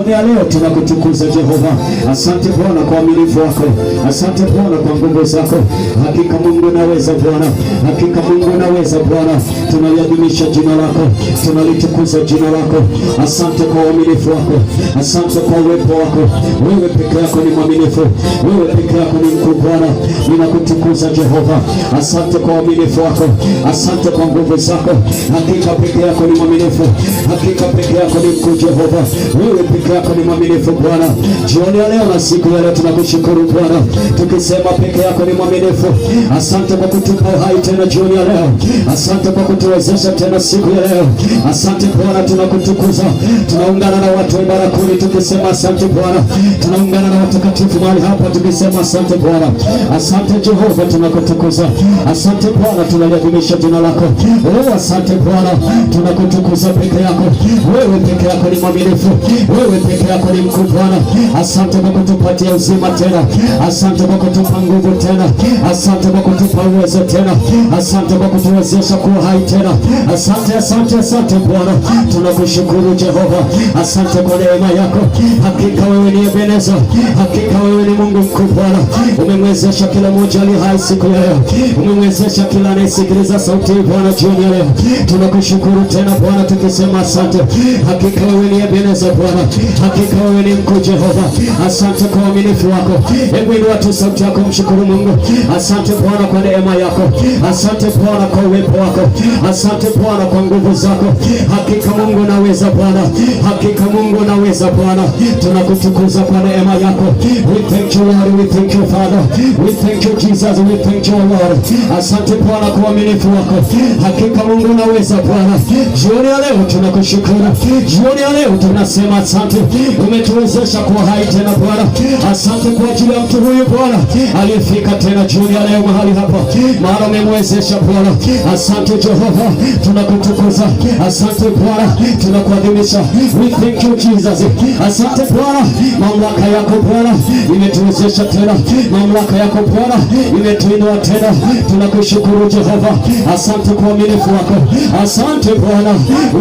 Leo tunakutukuza Jehova. Asante Bwana kwa uaminifu wako. Asante Bwana kwa nguvu zako. Hakika Mungu naweza Bwana. Hakika Mungu naweza Bwana. Tunaliadhimisha jina lako. Tunalitukuza jina lako. Asante kwa uaminifu wako. Asante kwa uwepo wako. Wewe peke yako ni mwaminifu. Wewe peke yako ni mkuu Bwana. Ninakutukuza Jehova. Asante kwa uaminifu wako. Asante kwa nguvu zako. Hakika peke yako ni mwaminifu. Hakika peke yako ni mkuu Jehova. Wewe peke yako ni mwaminifu Bwana. Jioni ya leo na siku ya leo tunakushukuru Bwana, tukisema peke yako ni mwaminifu. Asante kwa kutupa uhai tena jioni ya leo. Asante kwa kutuwezesha tena siku ya leo. Asante Bwana, tunakutukuza. Tunaungana na watu wa Barakuni tukisema asante Bwana. Tunaungana na watakatifu mahali hapa tukisema asante Bwana. Asante Jehova, tunakutukuza. Asante Bwana, tunaliadhimisha jina lako. Oh, asante Bwana, tunakutukuza peke yako. Wewe peke yako ni mwaminifu. Wewe peke yako ni mkuu Bwana. Asante kwa kutupatia uzima tena. Asante kwa kutupa nguvu tena. Asante kwa kutupa uwezo tena. Asante kwa kutuwezesha kuwa hai tena. Asante, asante, asante Bwana. Tunakushukuru Jehova. Asante kwa neema yako. Hakika wewe ni Ebeneza. Hakika wewe ni Mungu mkuu Bwana. Umemwezesha kila mmoja ali hai siku ya leo. Umemwezesha kila anayesikiliza sauti hii Bwana jioni ya leo. Tunakushukuru tena Bwana tukisema asante. Hakika wewe ni Ebeneza Bwana. Hakika wewe ni mkuu Jehova. Asante kwa uaminifu wako. Hebu inua tu sauti yako mshukuru Mungu. Asante Bwana kwa neema yako. Asante Bwana kwa uwepo wako. Asante Bwana kwa nguvu zako. Hakika Mungu naweza Bwana. Hakika Mungu naweza Bwana. Tunakutukuza kwa neema yako. We thank you Lord. We thank you Father. We thank you Jesus. We thank you Lord. Asante Bwana kwa uaminifu wako. Hakika Mungu naweza Bwana. Jioni ya leo tunakushukuru. Jioni ya leo tunasema asante. Umetuwezesha kuwa hai tena Bwana. Asante kwa ajili ya mtu huyu Bwana aliyefika tena jioni ya leo mahali hapa, maana umemwezesha Bwana. Asante Jehova, tunakutukuza. Asante Bwana, tunakuadhimisha. We thank you Jesus. Asante Bwana, mamlaka yako Bwana imetuwezesha tena. Mamlaka yako Bwana imetuinua tena. Tunakushukuru Jehova. Asante kwa uaminifu wako. Asante Bwana,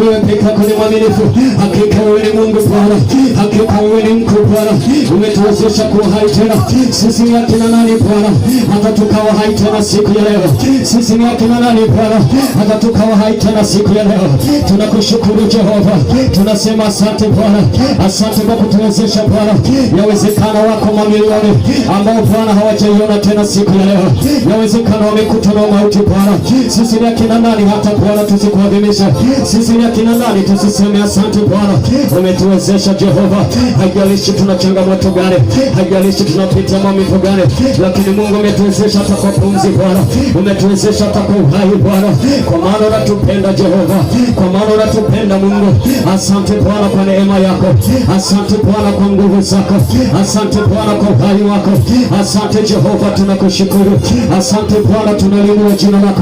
wewe peke yako ni mwaminifu. Hakika wewe ni Mungu Bwana. Hakika wewe ni mkuu Bwana. Umetuwezesha kuwa hai tena. Sisi ni akina nani Bwana hata tukawa hai tena siku ya leo? Sisi ni akina nani Bwana hata tukawa hai tena siku ya leo? Tunakushukuru Jehova. Tunasema asante Bwana. Asante kwa kutuwezesha Bwana. Yawezekana wako mamilioni ambao Bwana hawajaiona tena siku ya leo. Yawezekana wamekutwa na mauti Bwana. Sisi ni akina nani hata Bwana tusikuadhimisha? Sisi ni akina nani tusiseme asante Bwana? Umetuwezesha Jehova. Haijalishi tuna changamoto gani, haijalishi tunapita maumivu gani, lakini Mungu umetuwezesha hata kwa pumzi Bwana. Umetuwezesha hata kwa uhai Bwana, kwa maana unatupenda Jehova, kwa maana unatupenda Mungu. Asante Bwana kwa neema yako. Asante Bwana kwa nguvu zako. Asante Bwana kwa uhai wako. Asante Jehova, tunakushukuru. Asante Bwana, tunaliinua jina lako.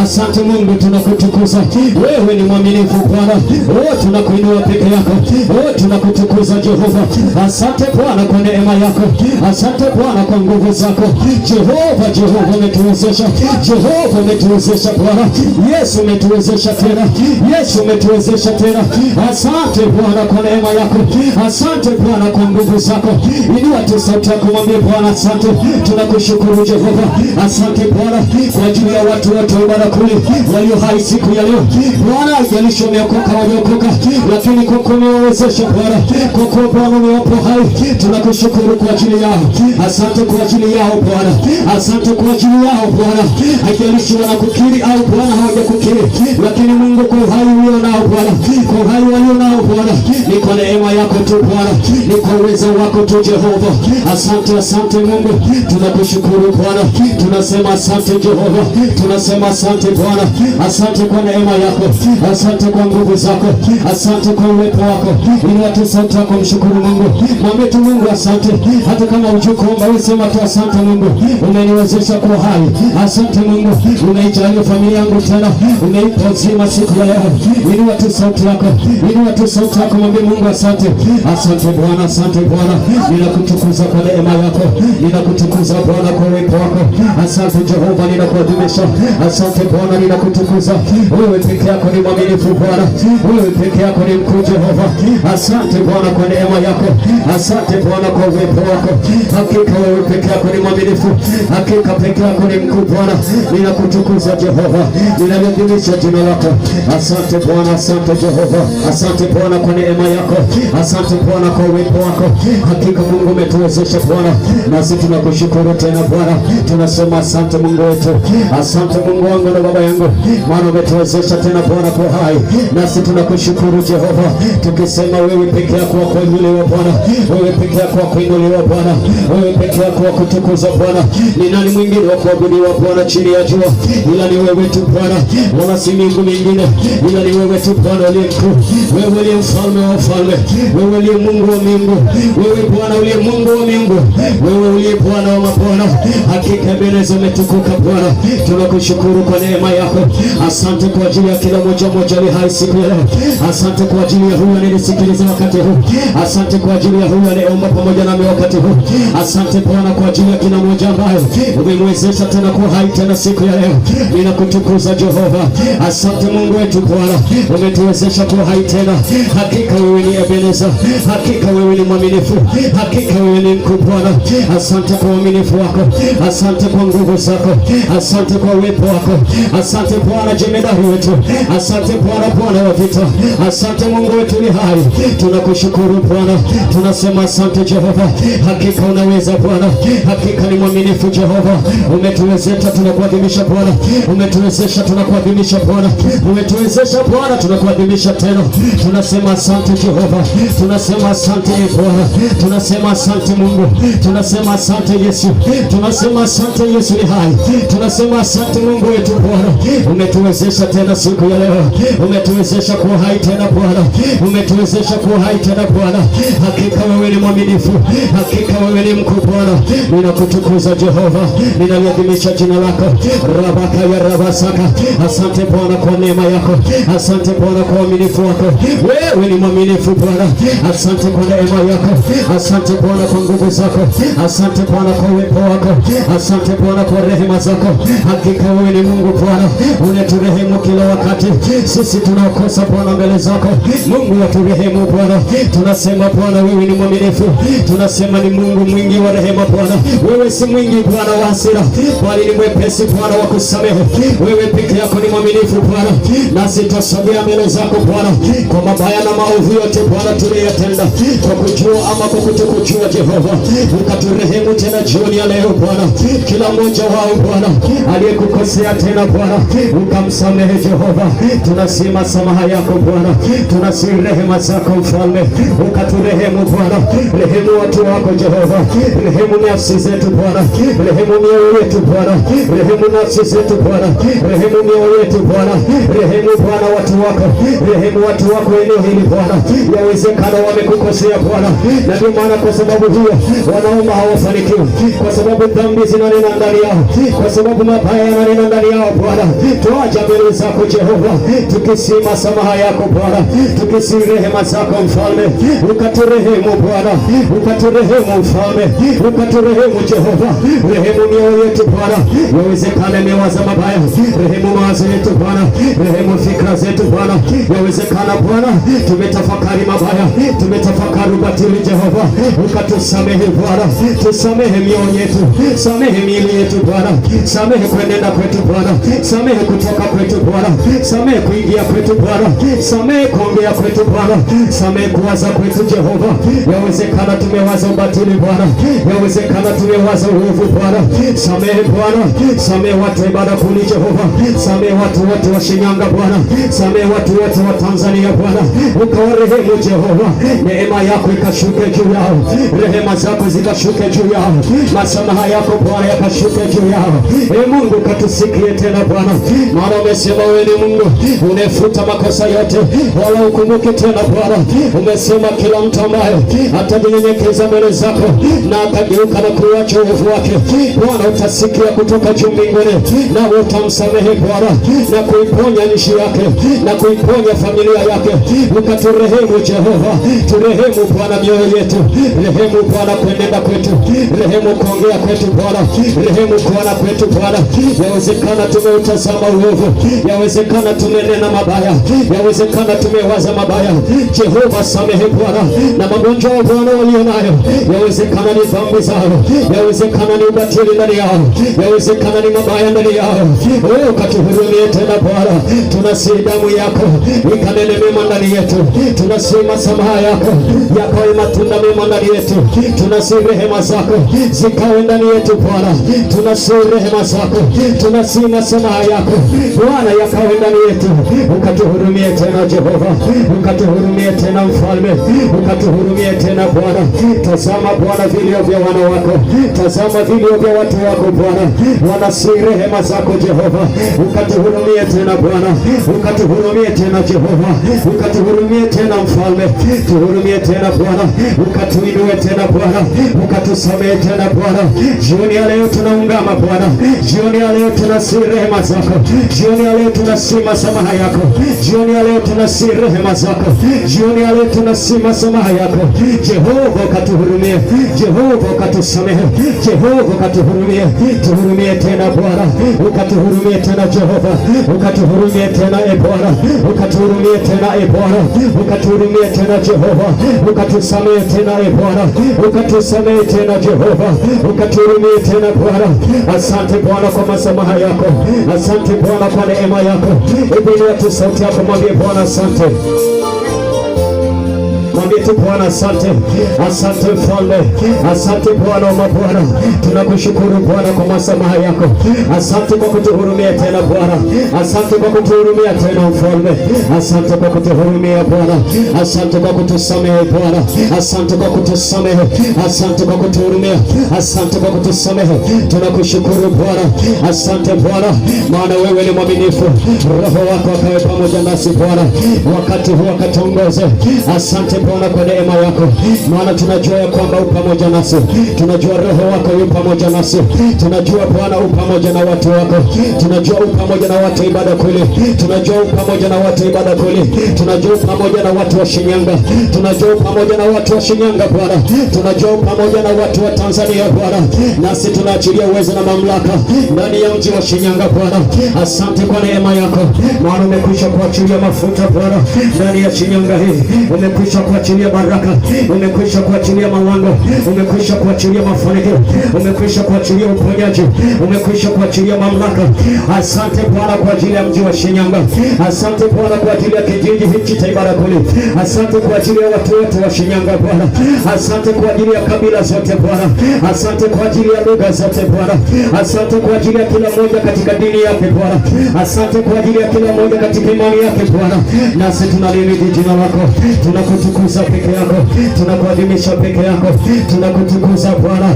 Asante Mungu, tunakutukuza. Wewe ni mwaminifu Bwana. Oh, tunakuinua peke yako. Oh, tunakutukuza Jehova. Asante Bwana kwa neema yako. Asante Bwana kwa nguvu zako. Jehova, Jehova umetuwezesha. Jehova umetuwezesha Bwana. Yesu umetuwezesha tena. Yesu umetuwezesha tena. Asante Bwana kwa neema yako. Asante Bwana kwa nguvu zako. Inua tu sauti yako mwambie Bwana asante. Tunakushukuru Jehova. Asante Bwana kwa ajili ya watu wote wa Barakuni walio hai siku ya leo. Bwana haijalishi wameokoka waliokoka, lakini kwa kuwa umewawezesha Bwana, kwa kuwa Bwana umewapo hai, tunakushukuru kwa ajili yao. Asante kwa ajili yao Bwana. Asante kwa ajili yao Bwana. Haijalishi wanakukiri au Bwana hawajakukiri, lakini Mungu kwa uhai ulio nao Bwana, kwa uhai walio nao Bwana, ni kwa neema yako tu Bwana, ni kwa uwezo wako tu Jehova. Asante, asante Mungu. Tunakushukuru Bwana. Tunasema asante Jehova. Tunasema asante Bwana. Asante kwa neema yako. Asante kwa nguvu zako. Asante kwa uwepo wako. Ili watu sauti yako mshukuru Mungu. Mwambie tu Mungu asante. Hata kama hujui kuomba wewe sema tu asante Mungu. Umeniwezesha kuwa hai. Asante Mungu. Umeijalia familia yangu tena. Umeipa uzima siku ya leo. Ili watu sauti yako. Ili watu sauti yako mwambie Mungu asante. Asante Bwana. Asante Bwana. Ninakutukuza kwa neema yako. Ninakutukuza Bwana kwa uwepo wako. Asante Jehova, ninakuadhimisha. Asante Bwana, ninakutukuza. Wewe peke yako ni mwaminifu Bwana. Wewe peke yako ni mkuu Jehova. Asante Bwana kwa neema yako, asante Bwana kwa uwepo wako. Hakika wewe peke yako ni mwaminifu, hakika peke yako ni mkuu Bwana. Ninakutukuza Jehova, ninaliadhimisha jina lako. Asante Bwana, asante Jehova, asante Bwana kwa neema yako, asante Bwana kwa uwepo wako. Hakika Mungu umetuwezesha Bwana, nasi tunakushukuru tena Bwana. Tunasema asante Mungu wetu, asante Mungu wangu na Baba yangu, maana umetuwezesha tena Bwana kwa hai, nasi tunakushukuru Jehova, tukisema wewe peke yako wa kuinuliwa Bwana, wewe peke yako wa kuinuliwa Bwana, wewe peke yako wa kutukuzwa Bwana. Ni nani mwingine wa kuabudiwa Bwana chini ya jua ila ni wewe tu Bwana, wala si miungu mingine ila ni wewe tu Bwana uliye mkuu, wewe uliye mfalme wa ufalme, wewe uliye Mungu wa miungu, wewe Bwana uliye Mungu wa miungu, wewe uliye Bwana wa mabwana. Hakika Ebeneza umetukuka Bwana, tunakushukuru kwa neema yako. Asante kwa ajili ya kila mmoja ali hai siku ya leo. Asante kwa ajili ya huyu anayenisikiliza wakati huu, asante kwa ajili ya huyu anayeomba pamoja nami wakati huu. Asante Bwana kwa ajili ya kila mmoja ambaye umemwezesha tena kuwa hai tena siku ya leo. Ninakutukuza Jehova, asante Mungu wetu Bwana, umetuwezesha kuwa hai tena. Hakika wewe ni Ebeneza, hakika wewe ni mwaminifu, hakika wewe ni mkuu Bwana. Asante kwa uaminifu wako, asante kwa nguvu zako, asante kwa uwepo wako, asante Bwana jemedari wetu, asante Bwana, Bwana wa vita, asante Mungu wetu ni hai. Tunakushukuru Bwana, tunasema asante Jehova, hakika unaweza Bwana, hakika ni mwaminifu Jehova. Umetuwezesha tunakuadhimisha Bwana, umetuwezesha tunakuadhimisha Bwana, umetuwezesha Bwana, tunakuadhimisha tena. Tunasema asante Jehova, tunasema asante Bwana, tunasema asante Mungu, tunasema asante Yesu, tunasema asante Yesu ni hai, tunasema asante Mungu wetu Bwana. Umetuwezesha tena siku ya leo, umetuwezesha kuwa hai tena Bwana, umetuwezesha kuwa hai tena Bwana. Hakika wewe ni mwaminifu, hakika wewe ni mkuu Bwana. Ninakutukuza Jehova, ninaliadhimisha jina lako. Rabaka ya rabasaka, asante Bwana kwa neema yako, asante Bwana kwa uaminifu wako. Wewe ni mwaminifu Bwana, asante kwa neema yako, asante Bwana kwa nguvu zako, asante Bwana kwa uwepo wako, asante Bwana kwa rehema zako. Hakika wewe ni Mungu Bwana, unaturehemu kila wakati. Sisi tunakosa Bwana mbele zako, Mungu waturehemu Bwana. Tunasema Bwana wewe ni mwaminifu, tunasema ni Mungu mwingi wa rehema Bwana. Wewe si mwingi Bwana wa hasira, bali ni mwepesi Bwana wa kusamehe. Wewe peke yako ni mwaminifu Bwana, nasi tutasogea mbele zako Bwana kwa mabaya na maovu yote Bwana tuliyotenda, kwa kujua ama kwa kutokujua Jehova. Ukaturehemu tena jioni ya leo Bwana, kila mmoja wao Bwana aliyekukosea tena Bwana ukamsamehe Jehova. Tunasema samaha yako Bwana, tunasema rehema zako Mfalme, ukaturehemu Bwana. Rehemu watu wako Jehova, rehemu nafsi zetu Bwana, rehemu mioyo yetu Bwana, rehemu nafsi zetu Bwana, rehemu mioyo yetu Bwana, rehemu Bwana watu wako, rehemu watu wako eneo hili Bwana. Yawezekana wamekukosea Bwana, na ndio maana kwa sababu hiyo wanaomba hawafanikiwi, kwa sababu dhambi zinanena ndani yao, kwa sababu mabaya yananena ndani yao Bwana. Tuaja mbele zako Jehova, tukisema samaha yako Bwana, tukisema rehema zako Mfalme. Ukaturehemu Bwana, ukaturehemu Mfalme, ukaturehemu Jehova. Rehemu mioyo yetu Bwana, yawezekana imewaza mabaya, rehemu mawazo yetu Bwana, rehemu fikra zetu Bwana. Yawezekana Bwana tumetafakari mabaya, tumetafakari ubatili Jehova, ukatusamehe Bwana. Tusamehe mioyo yetu, samehe miili yetu Bwana, samehe kuenenda kwetu Bwana, samehe kutoka kwetu Bwana, samehe kuingia kwetu Bwana, samehe kuongea kwetu Bwana, samehe kuwaza kwetu Jehova. Yawezekana tumewaza ubatili Bwana, yawezekana tumewaza uovu Bwana. Samehe Bwana, samehe watu ibada kuni Jehova, samehe watu wote wa Shinyanga Bwana, samehe watu wote wa Tanzania Bwana, ukawarehemu Jehova. Neema yako ikashuke juu yao, rehema zako zikashuke juu yao, masamaha yako Bwana yakashuke juu yao. Mungu katusikie tena Bwana, maana umesema wewe ni Mungu unefuta makosa yote, wala ukumbuki tena Bwana. Umesema kila mtu ambaye atajinyenyekeza mbele zako na akageuka na kuacha uovu wake Bwana, utasikia kutoka juu mbinguni, na utamsamehe Bwana, na kuiponya nchi yake, na kuiponya familia yake. Ukaturehemu Jehova, turehemu Bwana mioyo yetu, rehemu Bwana kuenenda kwetu, rehemu kuongea kwetu Bwana, rehemu kuona kwetu Bwana. Yawezekana tumeutazama uovu, yawezekana tumenena mabaya, yawezekana tumewaza mabaya Jehova. ukawasamehe Bwana, na magonjwa Bwana walio nayo, yawezekana ni dhambi zao, yawezekana ni ubatili ndani yao, yawezekana ni mabaya ndani yao. Wewe ukatuhurumie tena Bwana, tunasi damu yako ikanene mema ndani yetu, tunasi masamaha yako yakawe matunda mema ndani yetu, tunasi rehema zako zikawe ndani yetu Bwana, tunasi rehema zako, tunasi masamaha yako Bwana yakawe ndani yetu. Ukatuhurumie tena Jehova, ukatuhurumie tena Mfalme, ukatuhurumie tena Bwana. Tazama Bwana vilio vya wana wako, tazama vilio vya watu wako Bwana, wanasi rehema zako Jehova. Ukatuhurumie tena Bwana, ukatuhurumie tena Jehova, ukatuhurumie tena Mfalme, tuhurumie tena Bwana, ukatuinue tena Bwana, ukatusamehe tena Bwana. Jioni ya leo tunaungama Bwana, jioni ya leo tunasi rehema zako, jioni ya leo tunasi masamaha yako, jioni ya leo tunasi rehema zako, jioni ya leo tunasi masamaha yako Jehova. Ukatuhurumie Jehova, ukatusamehe Jehova, ukatuhurumie, tuhurumie tena Bwana, ukatuhurumie tena Jehova, ukatuhurumie tena Bwana, ukatuhurumie tena Bwana, ukatuhurumie tena Jehova, ukatusamehe tena Bwana, ukatusamehe tena Jehova, ukatuhurumie tena Bwana. Asante Bwana kwa masamaha yako, asante Bwana kwa neema yako. Ibulia tu sauti yako, mwambie Bwana asante. Mwambie tu Bwana asante, asante Mfalme, asante Bwana wa mabwana. Tunakushukuru Bwana kwa masamaha yako, asante kwa kutuhurumia tena Bwana, asante kwa kutuhurumia tena Mfalme, asante kwa kutuhurumia Bwana, asante kwa kutusamehe Bwana, asante kwa kutusamehe, asante kwa kutuhurumia, asante kwa kutusamehe. Tunakushukuru Bwana, asante Bwana, maana wewe ni mwaminifu. Roho wako akawe pamoja nasi Bwana, wakati huu akatuongoze. Asante Bwana kwa neema yako, maana tunajua ya kwamba upo pamoja nasi, tunajua Roho wako yupo pamoja nasi, tunajua Bwana upo pamoja na watu wako, tunajua upo pamoja na watu ibada kule, tunajua upo pamoja na watu ibada kule, tunajua upo pamoja na watu wa Shinyanga, tunajua upo pamoja na watu wa Shinyanga Bwana, tunajua upo pamoja na watu wa Tanzania Bwana, nasi tunaachilia uwezo na mamlaka ndani ya mji wa Shinyanga Bwana. Asante kwa neema yako, maana umekwisha kuachilia mafuta Bwana ndani ya Shinyanga hii, umekwisha kuachilia baraka, umekwisha kuachilia malango, umekwisha kuachilia mafanikio, umekwisha kuachilia uponyaji, umekwisha kuachilia mamlaka. Asante Bwana kwa ajili ya mji wa Shinyanga, asante Bwana kwa ajili ya kijiji hiki cha Ibarakuli, asante kwa ajili ya watu wote wa Shinyanga Bwana, asante kwa ajili ya kabila zote Bwana, asante kwa ajili ya lugha zote Bwana, asante kwa ajili ya kila mmoja katika dini yake Bwana, asante kwa ajili ya kila mmoja katika imani yake Bwana. Nasi tunalihimidi jina lako, tunakutukuza peke yako, tunakuadhimisha peke yako, tunakutukuza Bwana.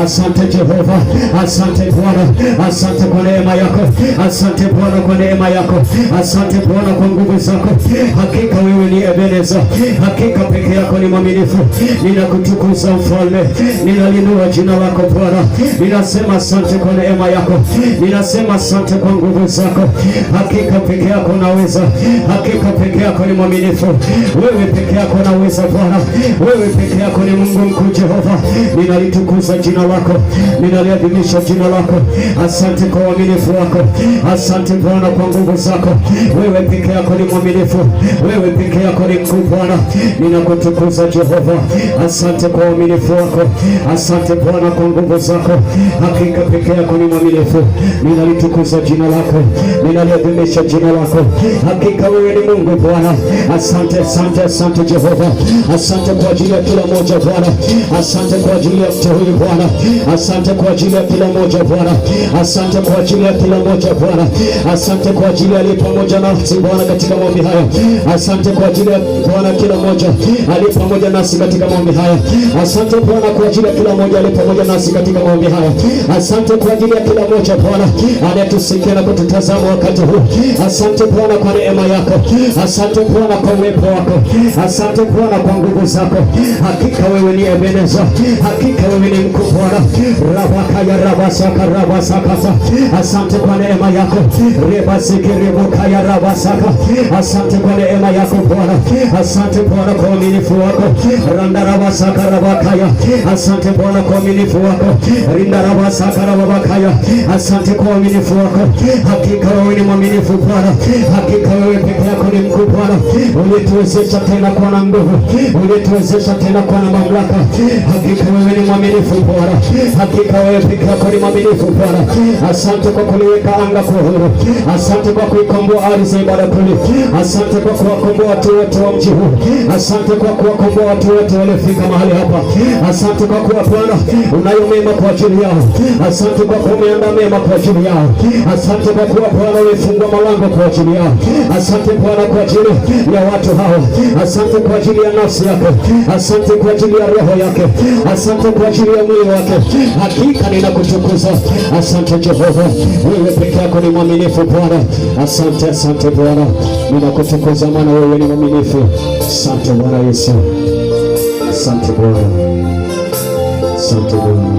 Asante Jehova, asante Bwana, asante kwa neema yako, asante Bwana kwa neema yako, asante Bwana kwa nguvu zako. Hakika wewe ni Ebeneza, hakika peke yako ni mwaminifu. Ninakutukuza Mfalme, ninalinua jina lako Bwana, ninasema asante kwa neema yako, ninasema asante kwa nguvu zako. Hakika peke yako naweza, hakika peke yako ni mwaminifu, wewe peke yako naweza Bwana, wewe peke yako ni Mungu mkuu Jehova. Ninalitukuza jina lako, ninaliadhimisha jina lako. Asante kwa uaminifu wako, asante Bwana kwa nguvu zako. Wewe peke yako ni mwaminifu, wewe peke yako ni mkuu Bwana. Ninakutukuza Jehova, asante kwa uaminifu wako, asante Bwana kwa nguvu zako. Hakika peke yako ni mwaminifu, ninalitukuza jina lako, ninaliadhimisha jina lako. Hakika wewe ni Mungu Bwana. Asante, asante, asante Jehova, asante kwa ajili ya kila moja Bwana, asante kwa ajili ya mtu huyu Bwana, asante kwa ajili ya kila moja Bwana, asante kwa ajili ya kila moja Bwana, asante kwa ajili aliye pamoja nasi Bwana katika maombi haya, asante kwa ajili ya Bwana kila moja aliye pamoja nasi katika maombi haya, asante Bwana kwa ajili ya kila moja aliye pamoja nasi katika maombi haya, asante kwa ajili ya kila moja Bwana anayetusikia na kututazama wakati huu. Asante Bwana kwa neema yako, asante Bwana kwa uwepo wako, asante Bwana kwa nguvu zako. Hakika wewe ni Ebeneza, hakika wewe ni mkuu Bwana. Rabakaya rabasaka rabasakata, asante kwa neema yako. Rebasiki rebokaya rabasaka, asante kwa neema yako Bwana, asante Bwana kwa uaminifu wako. Randa rabasaka rabakaya, asante Bwana kwa uaminifu wako. Rinda rabasaka rabakaya, asante kwa uaminifu wako. Hakika wewe ni mwaminifu Bwana, hakika wewe peke yako ni mkuu Bwana. Ulituwezesha tena kuwa na nguvu, ulituwezesha tena kuwa na mamlaka. Hakika wewe ni mwaminifu Bwana, hakika wewe peke yako ni mwaminifu Bwana. Asante kwa kuliweka anga kwa huru, asante kwa kuikomboa ardhi ya ibada kule, asante kwa kuwakomboa watu wote wa mji huu, asante kwa kuwakomboa watu wote waliofika mahali hapa. Asante kwa kuwa Bwana unayo mema kwa ajili yao, asante kwa kumeandaa mema kwa ajili yao, asante kwa kuwa Bwana umefungua malango kwa ajili yao. Asante Bwana kwa ajili ya watu hawa, asante kwa ajili ya nafsi yake, asante kwa ajili ya roho yake, asante kwa ajili ya mwili wake. Hakika ninakutukuza. Asante Jehova, wewe peke yako ni mwaminifu Bwana. Asante, asante Bwana, ninakutukuza maana wewe ni mwaminifu. Asante Bwana Yesu, asante Bwana, asante Bwana.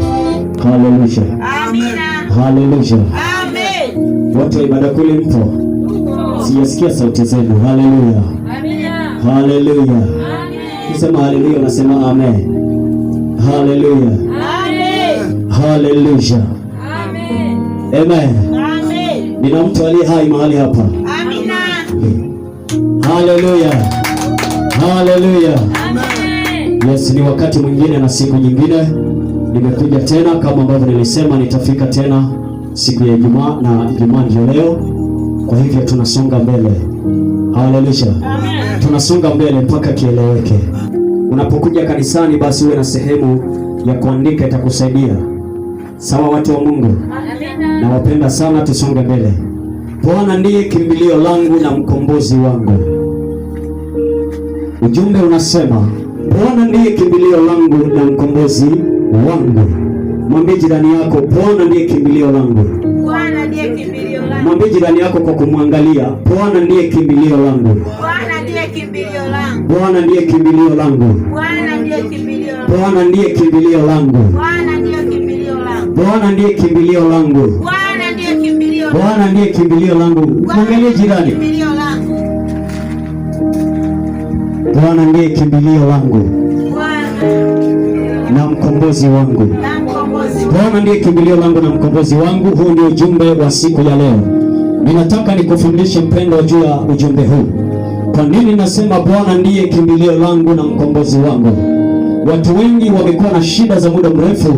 Haleluya, amina, haleluya, amen. Watu wa ibada kule mpo? Sijasikia sauti zenu. Haleluya, amina, haleluya, amen. Kisema haleluya, unasema amen. Haleluya, amen, haleluya, amen, amen, amen. Nina mtu aliye hai mahali hapa. Amina, haleluya, haleluya, amen. Yes, ni wakati mwingine na siku nyingine nimekuja tena, kama ambavyo nilisema nitafika tena siku ya Ijumaa, na Ijumaa ndio leo. Kwa hivyo tunasonga mbele. Haleluya, amen. Tunasonga mbele mpaka kieleweke. Unapokuja kanisani basi uwe na sehemu ya kuandika, itakusaidia. Sawa watu wa Mungu? Amen. Na wapenda sana, tusonge mbele. Bwana ndiye kimbilio langu na mkombozi wangu. Ujumbe unasema Bwana ndiye kimbilio langu na mkombozi wangu. Mwambie jirani yako, Bwana ndiye kimbilio langu. Bwana ndiye kimbilio langu. Mwambie jirani yako kwa kumwangalia, Bwana ndiye kimbilio langu. Bwana ndiye kimbilio langu. Bwana ndiye kimbilio langu. Bwana ndiye kimbilio langu. Bwana ndiye kimbilio langu. Bwana ndiye kimbilio langu. Bwana ndiye kimbilio langu. Bwana ndiye kimbilio langu. Bwana ndiye kimbilio langu. Mwangalie jirani. Bwana ndiye kimbilio langu na mkombozi wangu. Bwana ndiye kimbilio langu na mkombozi wangu. Huu ndio ujumbe wa siku ya leo. Ninataka nikufundishe mpendo juu ya ujumbe huu. Kwa nini nasema Bwana ndiye kimbilio langu na mkombozi wangu? Watu wengi wamekuwa na shida za muda mrefu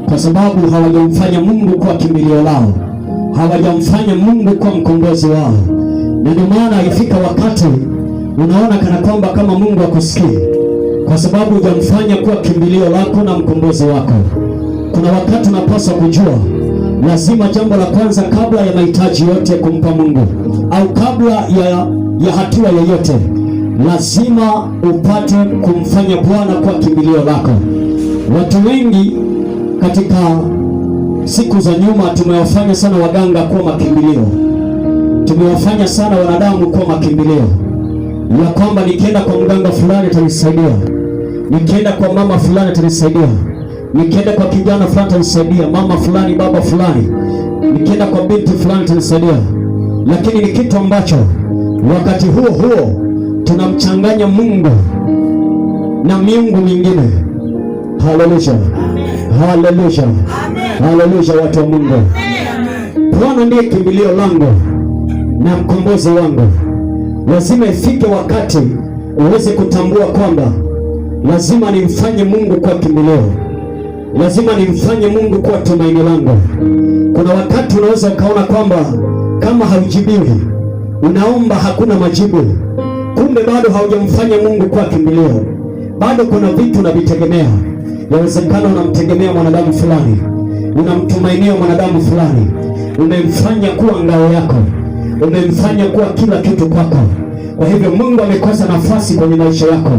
kwa sababu hawajamfanya Mungu kuwa kimbilio lao, hawajamfanya Mungu kuwa mkombozi wao. Na ndio maana ifika wakati unaona kana kwamba kama Mungu akusikii, kwa sababu hujamfanya kuwa kimbilio lako na mkombozi wako. Kuna wakati unapaswa kujua, lazima jambo la kwanza kabla ya mahitaji yote kumpa Mungu, au kabla ya hatua yoyote, lazima upate kumfanya Bwana kuwa kimbilio lako. Watu wengi katika siku za nyuma tumewafanya sana waganga kuwa makimbilio, tumewafanya sana wanadamu kuwa makimbilio, ya kwamba nikienda kwa mganga fulani atanisaidia, nikienda kwa mama fulani atanisaidia, nikienda kwa kijana fulani atanisaidia, mama fulani, baba fulani, nikienda kwa binti fulani atanisaidia. Lakini ni kitu ambacho wakati huo huo tunamchanganya Mungu na miungu mingine. Haleluya, haleluya, haleluya, watu wa Mungu. Bwana ndiye kimbilio langu na mkombozi wangu. Lazima ifike wakati uweze kutambua kwamba lazima nimfanye Mungu kwa kimbilio, lazima nimfanye Mungu kwa tumaini langu. Kuna wakati unaweza ukaona kwamba kama haujibiwi, unaomba hakuna majibu, kumbe bado haujamfanya Mungu kwa kimbilio. Bado kuna vitu unavitegemea. Yawezekana unamtegemea mwanadamu fulani, unamtumainia mwanadamu fulani, umemfanya kuwa ngao yako, umemfanya kuwa kila kitu kwako. Kwa hivyo Mungu amekosa nafasi kwenye maisha yako,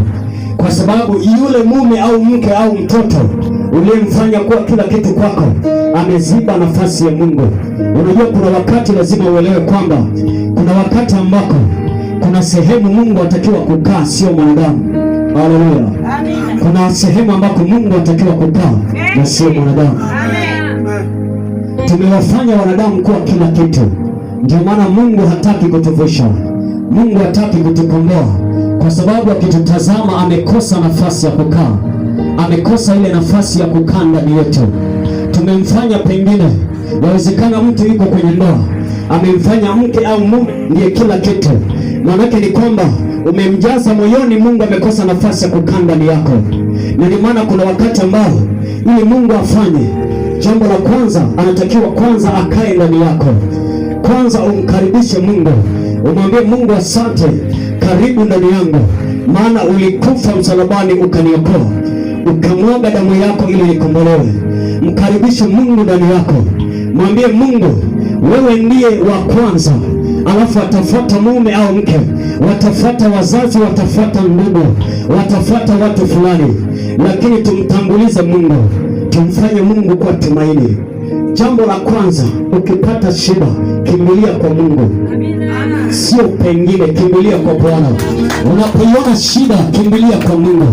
kwa sababu yule mume au mke au mtoto uliyemfanya kuwa kila kitu kwako ameziba nafasi ya Mungu. Unajua kuna wakati lazima uelewe kwamba kuna wakati ambako kuna sehemu Mungu atakiwa kukaa, sio mwanadamu. Haleluya. Kuna sehemu ambako Mungu atakiwa kukaa na sio mwanadamu. Tumewafanya wanadamu kuwa kila kitu. Ndio maana Mungu hataki kutuvusha, Mungu hataki kutukomboa, kwa sababu akitutazama amekosa nafasi ya kukaa, amekosa ile nafasi ya kukaa ndani yetu. Tumemfanya pengine, yawezekana mtu yuko kwenye ndoa, amemfanya mke au mume ndiye kila kitu. Maanake ni kwamba umemjaza moyoni, Mungu amekosa nafasi ya kukaa ndani yako. Na ndio maana kuna wakati ambao ili Mungu afanye jambo la kwanza, anatakiwa kwanza akae ndani yako. Kwanza umkaribishe Mungu, umwambie Mungu, asante, karibu ndani yangu, maana ulikufa msalabani ukaniokoa, ukamwaga damu yako ili nikombolewe. Mkaribishe Mungu ndani yako, mwambie Mungu, wewe ndiye wa kwanza, alafu atafuata mume au mke, watafuata wazazi, watafuata ndugu, watafuata watu fulani, lakini tumtangulize Mungu, tumfanye Mungu kwa tumaini. Jambo la kwanza, ukipata shida, kimbilia kwa Mungu, sio pengine, kimbilia kwa Bwana. Unapoiona shida, kimbilia kwa Mungu.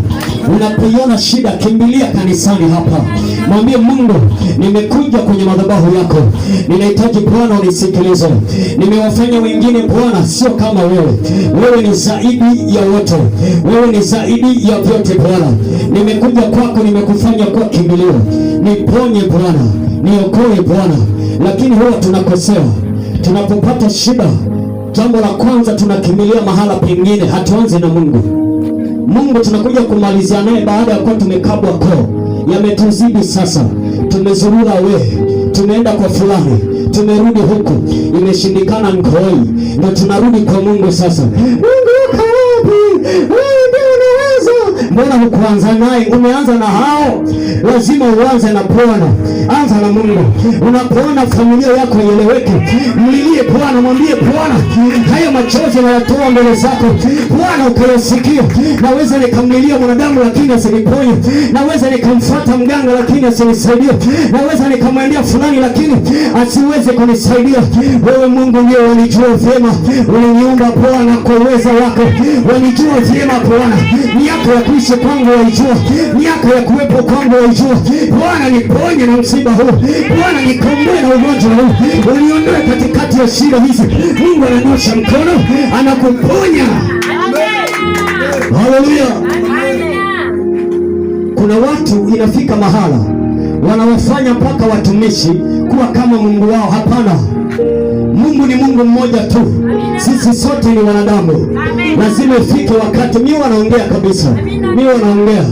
Unapoiona shida, kimbilia kanisani hapa, mwambie Mungu, nimekuja kwenye madhabahu yako, ninahitaji Bwana unisikilize. Nimewafanya wengine Bwana sio kama wewe. Wewe ni zaidi ya wote, wewe ni zaidi ya vyote Bwana. Nimekuja kwako, nimekufanya kwa kimbilio. Niponye Bwana, niokoe Bwana. Lakini huwa tunakosea, tunapopata shida, jambo la kwanza tunakimbilia mahala pengine, hatuanze na Mungu. Mungu tunakuja kumalizia naye baada ya kuwa tumekabwa koo, yametuzidi sasa, tumezurura tumeenda kwa fulani, tumerudi huku, imeshindikana mkooi, ndio tunarudi kwa Mungu sasa. Mungu uko wapi? Wewe ndio unaweza. Mbona hukuanza naye? Umeanza na hao. Lazima uanze na Bwana. Anza na Mungu. Unapoona familia yako ieleweke, mlilie Bwana, mwambie Bwana, haya machozi nayatoa mbele zako Bwana, ukayasikia. Naweza nikamlilia mwanadamu lakini asiniponye, naweza nikamfuata mganga lakini asinisaidie, naweza nikamwendea fulani lakini asiweze kunisaidia. Wewe Mungu ndiye unijua vyema, uliniumba Bwana kwa uwezo wako, unijua vyema Bwana, miaka ya kuishi kwangu waijua, miaka ya kuwepo kwangu waijua. Bwana niponye na msiba huu, Bwana nikomboe na ugonjwa huu, uniondoe katikati ya shida hizi. Mungu ananyosha mkono, anakuponya. Haleluya. Kuna watu inafika mahala wanawafanya mpaka watumishi kuwa kama Mungu wao. Hapana, Mungu ni Mungu mmoja tu. Sisi sote ni wanadamu. Lazima ifike wakati, mimi wanaongea kabisa, mimi wanaongea.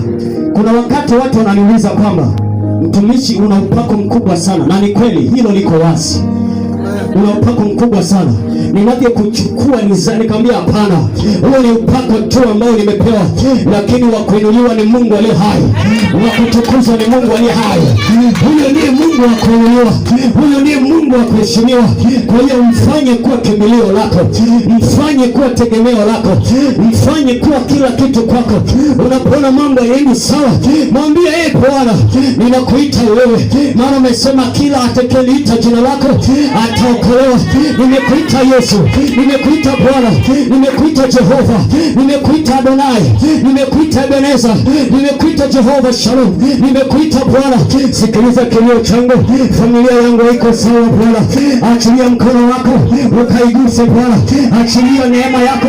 Kuna wakati watu wananiuliza kwamba mtumishi, una upako mkubwa sana, na ni kweli, hilo liko wazi. Una upako mkubwa sana, ninaje kuchukua nikamwambia hapana, huo ni upako tu ambao nimepewa, lakini wa kuinuliwa ni Mungu aliye hai, wa kutukuzwa ni Mungu aliye hai. Huyo ndiye Mungu wa kuinuliwa, huyo ndiye Mungu wa kuheshimiwa. Kwa hiyo mfanye kuwa kimbilio lako, mfanye kuwa tegemeo lako, mfanye kuwa kila kitu kwako. Unapoona mambo yaendi sawa, mwambie Bwana, ninakuita wewe, maana umesema kila atakayeliita jina lako ataokolewa. Nimekuita Yesu, nimekuita Bwana, nimekuita Jehova, nimekuita Adonai, nimekuita Ebeneza, nimekuita Jehova Shalom, nimekuita Bwana. Sikiliza kilio changu, familia yangu iko sawa Bwana. Achilia mkono wako ukaiguse Bwana, achilia neema yako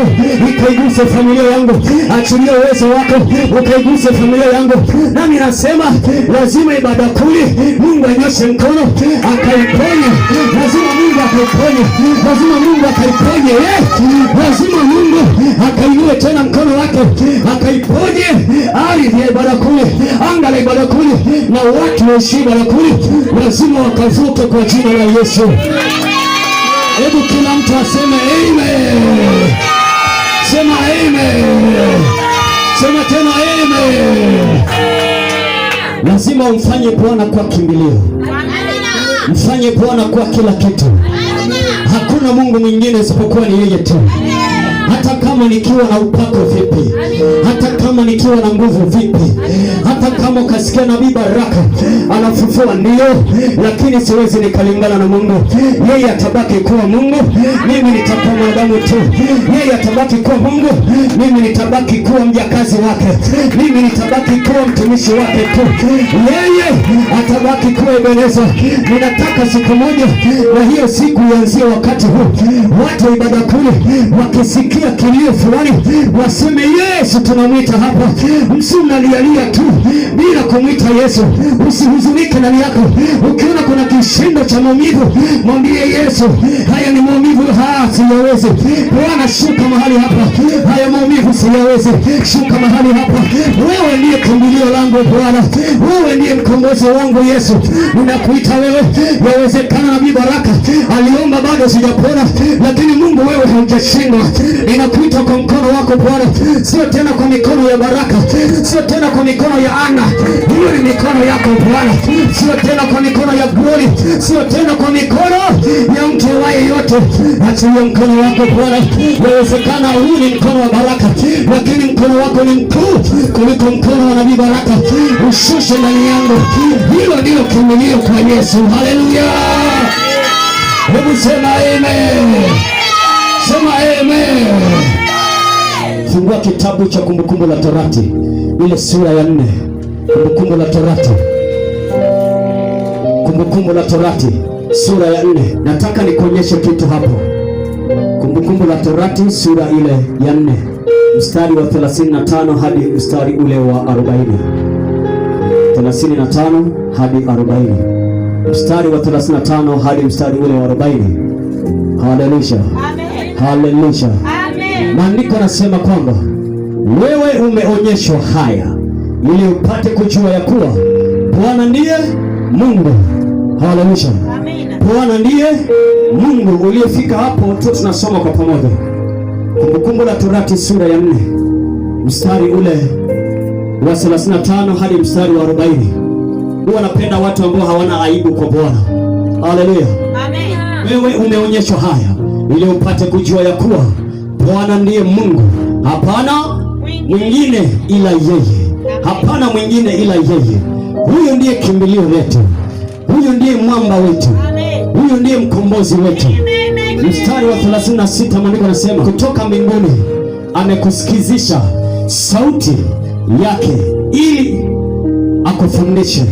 ikaiguse familia yangu, achilia uwezo wako ukaiguse familia yangu. Nami nasema lazima ibada kuli Mungu anyoshe mkono akaiponye, lazima Mungu akaiponye, lazima Mungu akaiponye, lazima Mungu akainue tena mkono wake akaiponye ardhi ya ibada kule, anga la ibada kule, na watu wa ibada kule lazima wakavuke kwa jina la Yesu. Hebu kila mtu aseme amen. Sema amen. Sema tena amen. Lazima umfanye Bwana kwa kimbilio, mfanye Bwana kwa kila kitu. Hakuna Mungu mwingine isipokuwa ni yeye tu. Hata kama nikiwa na upako vipi, hata kama nikiwa na nguvu vipi, hata kama ukasikia nabii Baraka anafufua, ndio, lakini siwezi nikalingana na Mungu. Yeye atabaki kuwa Mungu, mimi nitakuwa mwanadamu tu. Yeye atabaki kuwa Mungu, mimi nitabaki kuwa mjakazi wake, mimi nitabaki kuwa mtumishi wake tu. Yeye atabaki kuwa Ebeneza. Ninataka siku moja, na hiyo siku ianzie wakati huu, watu wa ibada kule wakisikia wakisikia kilio fulani waseme Yesu tunamwita hapa. Msimnalialia tu bila kumwita Yesu. Usihuzunike ndani yako. Ukiona kuna kishindo cha maumivu, mwambie Yesu, haya ni maumivu, siyawezi. Bwana, shuka mahali hapa, haya maumivu siyawezi. Shuka mahali hapa. Wewe ndiye kimbilio langu Bwana, wewe ndiye mkombozi wangu Yesu. Ninakuita wewe. Yawezekana Nabii Baraka aliomba bado sijapona, lakini Mungu wewe haujashindwa. Ninakuita kwa mkono wako Bwana, sio tena kwa mikono ya Baraka, sio tena kwa mikono ya Ana. Hiyo ni mikono yako Bwana, sio tena kwa mikono ya Glory, sio tena kwa mikono ya mtu yote. Achilia mkono wako Bwana. Yawezekana huu ni mkono wa Baraka, lakini mkono wako ni mkuu kuliko mkono wa Nabii Baraka. Ushushe ndani yangu. Hilo ndilo kimbilio kwa Yesu. Haleluya. Hebu sema amen. Sema amen. Fungua kitabu cha Kumbukumbu la Torati, ile sura ya 4. Kumbukumbu la Torati. Kumbukumbu la Torati sura ya 4. Nataka nikuonyeshe kitu hapo. Kumbukumbu la Torati sura ile ya 4, mstari wa 35 hadi mstari ule wa 40. 35 hadi 40. Mstari wa 35 hadi mstari ule wa 40. Haleluya. Amen. Haleluya. Amen. Maandiko nasema kwamba wewe umeonyeshwa haya ili upate kujua ya kuwa Bwana ndiye Mungu. Haleluya. Amen. Bwana ndiye Mungu. Uliyefika hapo tu tunasoma kwa pamoja. Kumbukumbu la Torati sura ya 4, mstari ule wa 35 hadi mstari wa 40. Huwa napenda watu ambao hawana aibu kwa Bwana. Haleluya. Amen. Wewe umeonyeshwa haya ili upate kujua ya kuwa Bwana ndiye Mungu. Hapana mwingine ila yeye. Hapana mwingine ila yeye. Huyo ndiye kimbilio letu. Huyo ndiye mwamba wetu. Huyo ndiye mkombozi wetu. Mstari wa 36 maandiko yanasema, kutoka mbinguni amekusikizisha sauti yake ili akufundishe.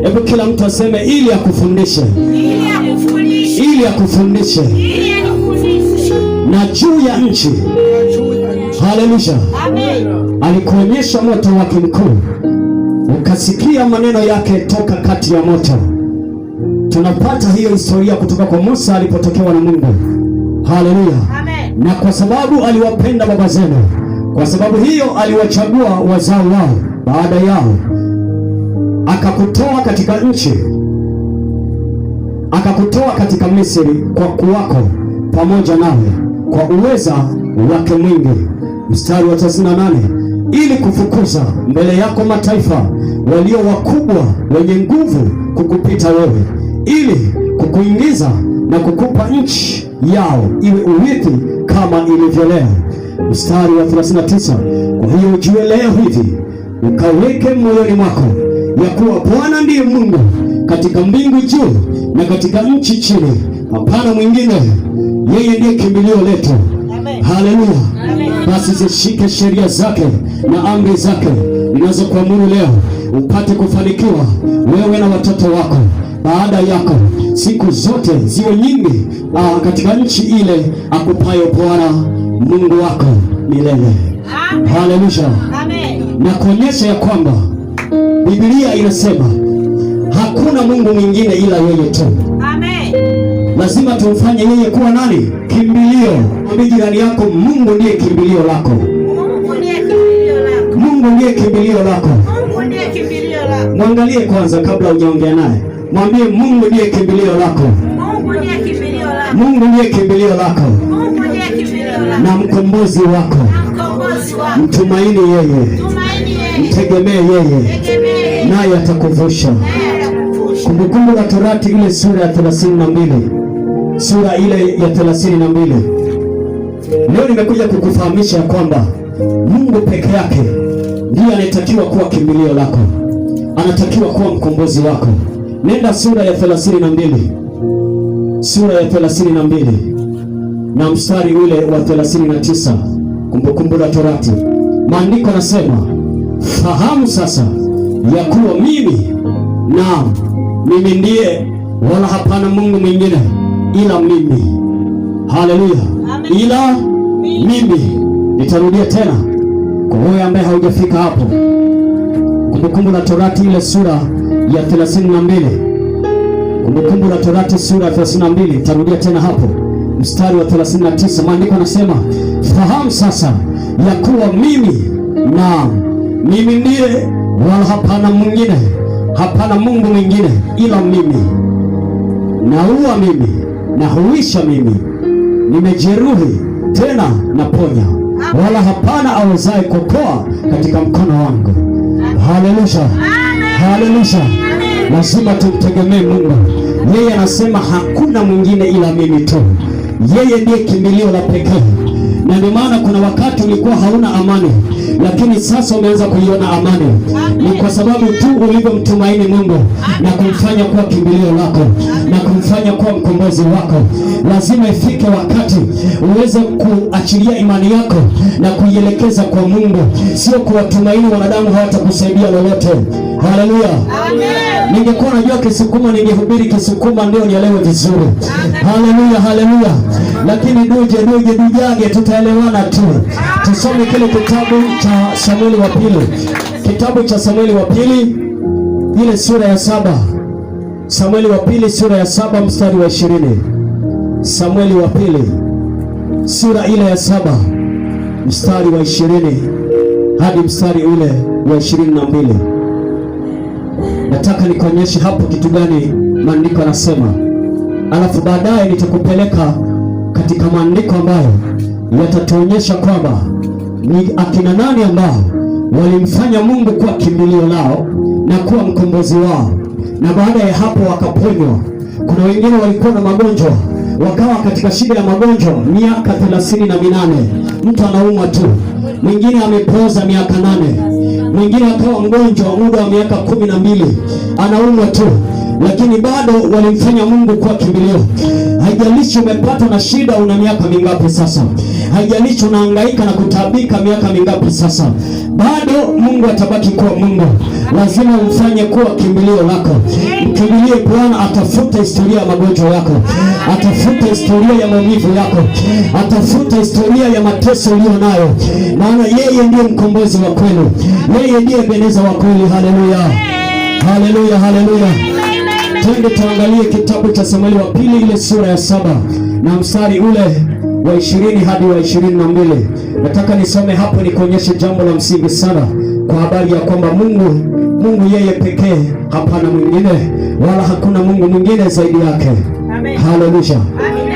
Hebu kila mtu aseme ili akufundishe. Ili akufundishe. Ili akufundishe. Ili akufundishe. Na juu ya nchi. Haleluya. Amen. Alikuonyesha moto wake mkuu, ukasikia maneno yake toka kati ya moto. Tunapata hiyo historia kutoka kwa Musa alipotokewa na Mungu. Haleluya. Amen. Na kwa sababu aliwapenda baba zenu, kwa sababu hiyo aliwachagua wazao wao baada yao, akakutoa katika nchi, akakutoa katika Misri kwa kuwako pamoja nawe kwa uweza wake mwingi. Mstari wa 38, ili kufukuza mbele yako mataifa walio wakubwa wenye nguvu kukupita wewe, ili kukuingiza na kukupa nchi yao iwe urithi kama ilivyo leo. Mstari wa 39, kwa hiyo ujue leo hivi ukaweke moyoni mwako ya kuwa Bwana ndiye Mungu katika mbingu juu na katika nchi chini, hapana mwingine. Yeye ndiye kimbilio letu. Haleluya. Basi zishike sheria zake na amri zake ninazokuamuru leo, upate kufanikiwa wewe na watoto wako baada yako, siku zote ziwe nyingi katika nchi ile akupayo Bwana Mungu wako milele. Haleluya. Na kuonyesha ya kwamba Biblia inasema hakuna Mungu mwingine ila yeye tu. Amen. Lazima tumfanye yeye kuwa nani? Kimbilio. Mwambie jirani yako, Mungu ndiye kimbilio lako. Mungu ndiye kimbilio lako. Mungu ndiye kimbilio lako. Mungu ndiye kimbilio lako. Mwangalie kwanza kabla hujaongea naye. Mwambie Mungu ndiye kimbilio lako. Mungu ndiye kimbilio lako. Mungu ndiye kimbilio lako. Mungu ndiye kimbilio lako. Na mkombozi wako. Mkombozi wako. Mtumaini yeye. Mtegemee yeye. Naye atakuvusha. Kumbukumbu la Torati ile sura ya 32. Sura ile ya 32. Leo nimekuja kukufahamisha kwamba Mungu peke yake ndiye anatakiwa kuwa kimbilio lako. Anatakiwa kuwa mkombozi wako. Nenda sura ya 32. Sura ya 32 na mstari ule wa 39. Kumbukumbu la Torati. Maandiko nasema, fahamu sasa ya kuwa mimi ndiye, wala hapana Mungu mwingine ila mimi. Haleluya. Ila mimi. Nitarudia tena kwa wewe ambaye haujafika hapo. Kumbukumbu la Torati ile sura ya 32. Kumbukumbu la Torati sura ya 32. Nitarudia tena hapo mstari wa 39. Maandiko yanasema, fahamu sasa ya kuwa mimi ndiye, wala hapana mwingine, hapana Mungu mwingine ila mimi. Naua mimi, na huisha mimi, nimejeruhi tena naponya, wala hapana awezaye kuokoa katika mkono wangu. Haleluya, haleluya. Lazima tumtegemee Mungu. Yeye anasema hakuna mwingine ila mimi tu. Yeye ndiye kimbilio la pekee. Na ndio maana kuna wakati ulikuwa hauna amani, lakini sasa umeanza kuiona amani. Ni kwa sababu tu ulivyomtumaini Mungu na kumfanya kuwa kimbilio lako na kumfanya kuwa mkombozi wako. Lazima ifike wakati uweze kuachilia imani yako na kuielekeza kwa Mungu, sio kuwatumaini wanadamu, hawatakusaidia lolote. Haleluya, amen. Ningekuwa najua Kisukuma ningehubiri Kisukuma ndio nielewe vizuri. Haleluya, haleluya. Lakini dujage tutaelewana tu. Tusome kile kitabu cha Samueli wa pili. Kitabu cha Samueli wa pili ile sura ya 7. Samueli wa pili sura ya 7 mstari wa 20. Samueli wa pili sura ile ya 7 mstari wa 20 hadi mstari ule wa 22. Nataka nikuonyeshe hapo kitu gani maandiko yanasema, alafu baadaye nitakupeleka katika maandiko ambayo yatatuonyesha kwamba ni akina nani ambao walimfanya Mungu kuwa kimbilio lao na kuwa mkombozi wao, na baada ya hapo wakaponywa. Kuna wengine walikuwa na magonjwa, wakawa katika shida ya magonjwa miaka 38. Mtu anaumwa tu, mwingine amepoza miaka 8, mwingine akawa mgonjwa muda wa miaka 12, anaumwa tu, lakini bado walimfanya Mungu kuwa kimbilio. Haijalishi umepatwa na shida, una miaka mingapi sasa, haijalishi unahangaika na kutabika miaka mingapi sasa, bado Mungu atabaki kuwa Mungu. Lazima umfanye kuwa kimbilio lako. Mkimbilie Bwana, atafuta historia ya magonjwa yako, atafuta historia ya maumivu yako, atafuta historia ya mateso uliyo nayo, maana yeye ndiye mkombozi wa kweli, yeye ndiye Ebeneza wa kweli. Haleluya, haleluya, haleluya. Twende tuangalie kitabu cha Samueli wa pili ile sura ya 7 na mstari ule wa 20 hadi wa 22. Nataka nisome hapo nikuonyeshe jambo la msingi sana kwa habari ya kwamba Mungu yeye pekee, hapana mwingine, wala hakuna Mungu mwingine zaidi yake. Haleluya.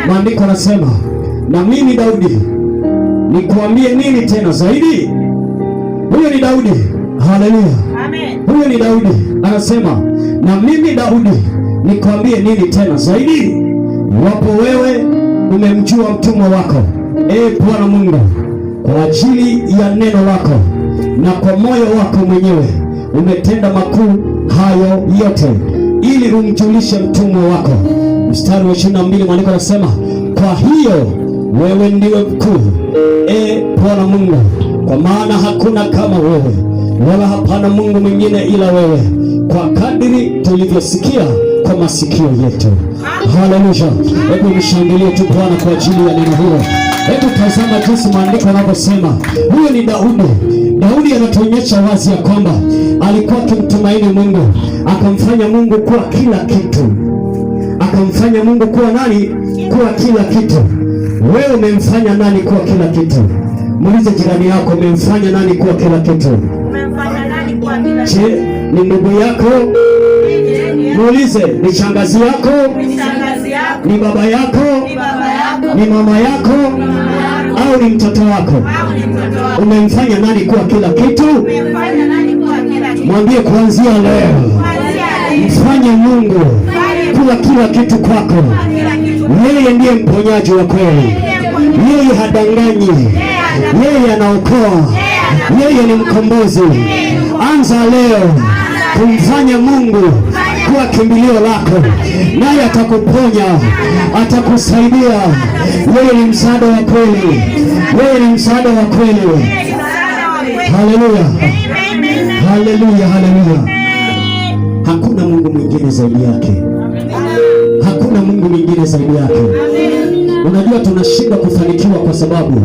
Maandiko yanasema, na mimi Daudi nikuambie nini tena zaidi? Huyo ni Daudi. Haleluya. Amen. Huyo ni Daudi anasema, na mimi Daudi nikuambie nini tena zaidi? Wapo wewe umemjua mtumwa wako, Bwana Mungu, kwa ajili ya neno lako na kwa moyo wako mwenyewe umetenda makuu hayo yote, ili umjulishe mtumwa wako. Mstari wa 22 maandiko yanasema, kwa hiyo wewe ndiwe mkuu, Bwana Mungu, kwa maana hakuna kama wewe, wala hapana Mungu mwingine ila wewe, kwa kadiri tulivyosikia kwa masikio yetu. Haleluya. Hebu mshangilie tu Bwana kwa ajili ya neno hilo. Hebu tazama jinsi maandiko yanavyosema. Huyo ni Daudi. Daudi anatuonyesha wazi ya kwamba alikuwa akimtumaini Mungu, akamfanya Mungu kuwa kila kitu, akamfanya Mungu kuwa nani? Kuwa kila kitu. Wewe umemfanya nani kuwa kila kitu? Muulize jirani yako, umemfanya nani kuwa kila kitu? Umemfanya nani kuwa kila kitu? Je, ni ndugu yako? Muulize, ni shangazi yako? Ni baba yako? Ni mama yako? Au ni mtoto wako? Umemfanya nani kuwa kila kitu? Mwambie kuanzia leo, mfanye Mungu kuwa kila kitu kwako. Yeye ndiye mponyaji wa kweli, yeye hadanganyi, yeye anaokoa, yeye ni mkombozi. Anza leo kumfanya Mungu kuwa kimbilio lako, naye atakuponya, atakusaidia. Yeye ni msaada wa kweli, yeye ni msaada wa kweli. Haleluya, haleluya, haleluya. Hakuna Mungu mwingine zaidi yake, hakuna Mungu mwingine zaidi yake. Unajua tunashindwa kufanikiwa kwa sababu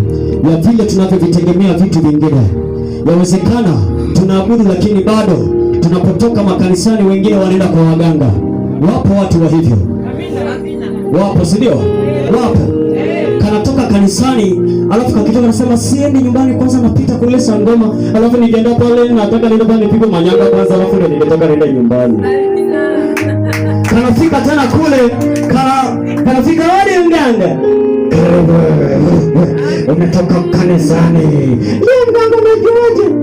ya vile tunavyovitegemea vitu vingine. Yawezekana tunaabudu, lakini bado tunapotoka makanisani wengine wanaenda kwa waganga. Wapo watu wa hivyo, wapo, si ndio? Wapo kanatoka kanisani, alafu kakitoka nasema siendi nyumbani kwanza, napita kule Sangoma, alafu nikienda pale nataka niende pale nipige manyanga kwanza, alafu ndio nikitoka niende nyumbani. Kanafika tena kule, kanafika wale mganga, umetoka kanisani. Yeye mganga umejuaje?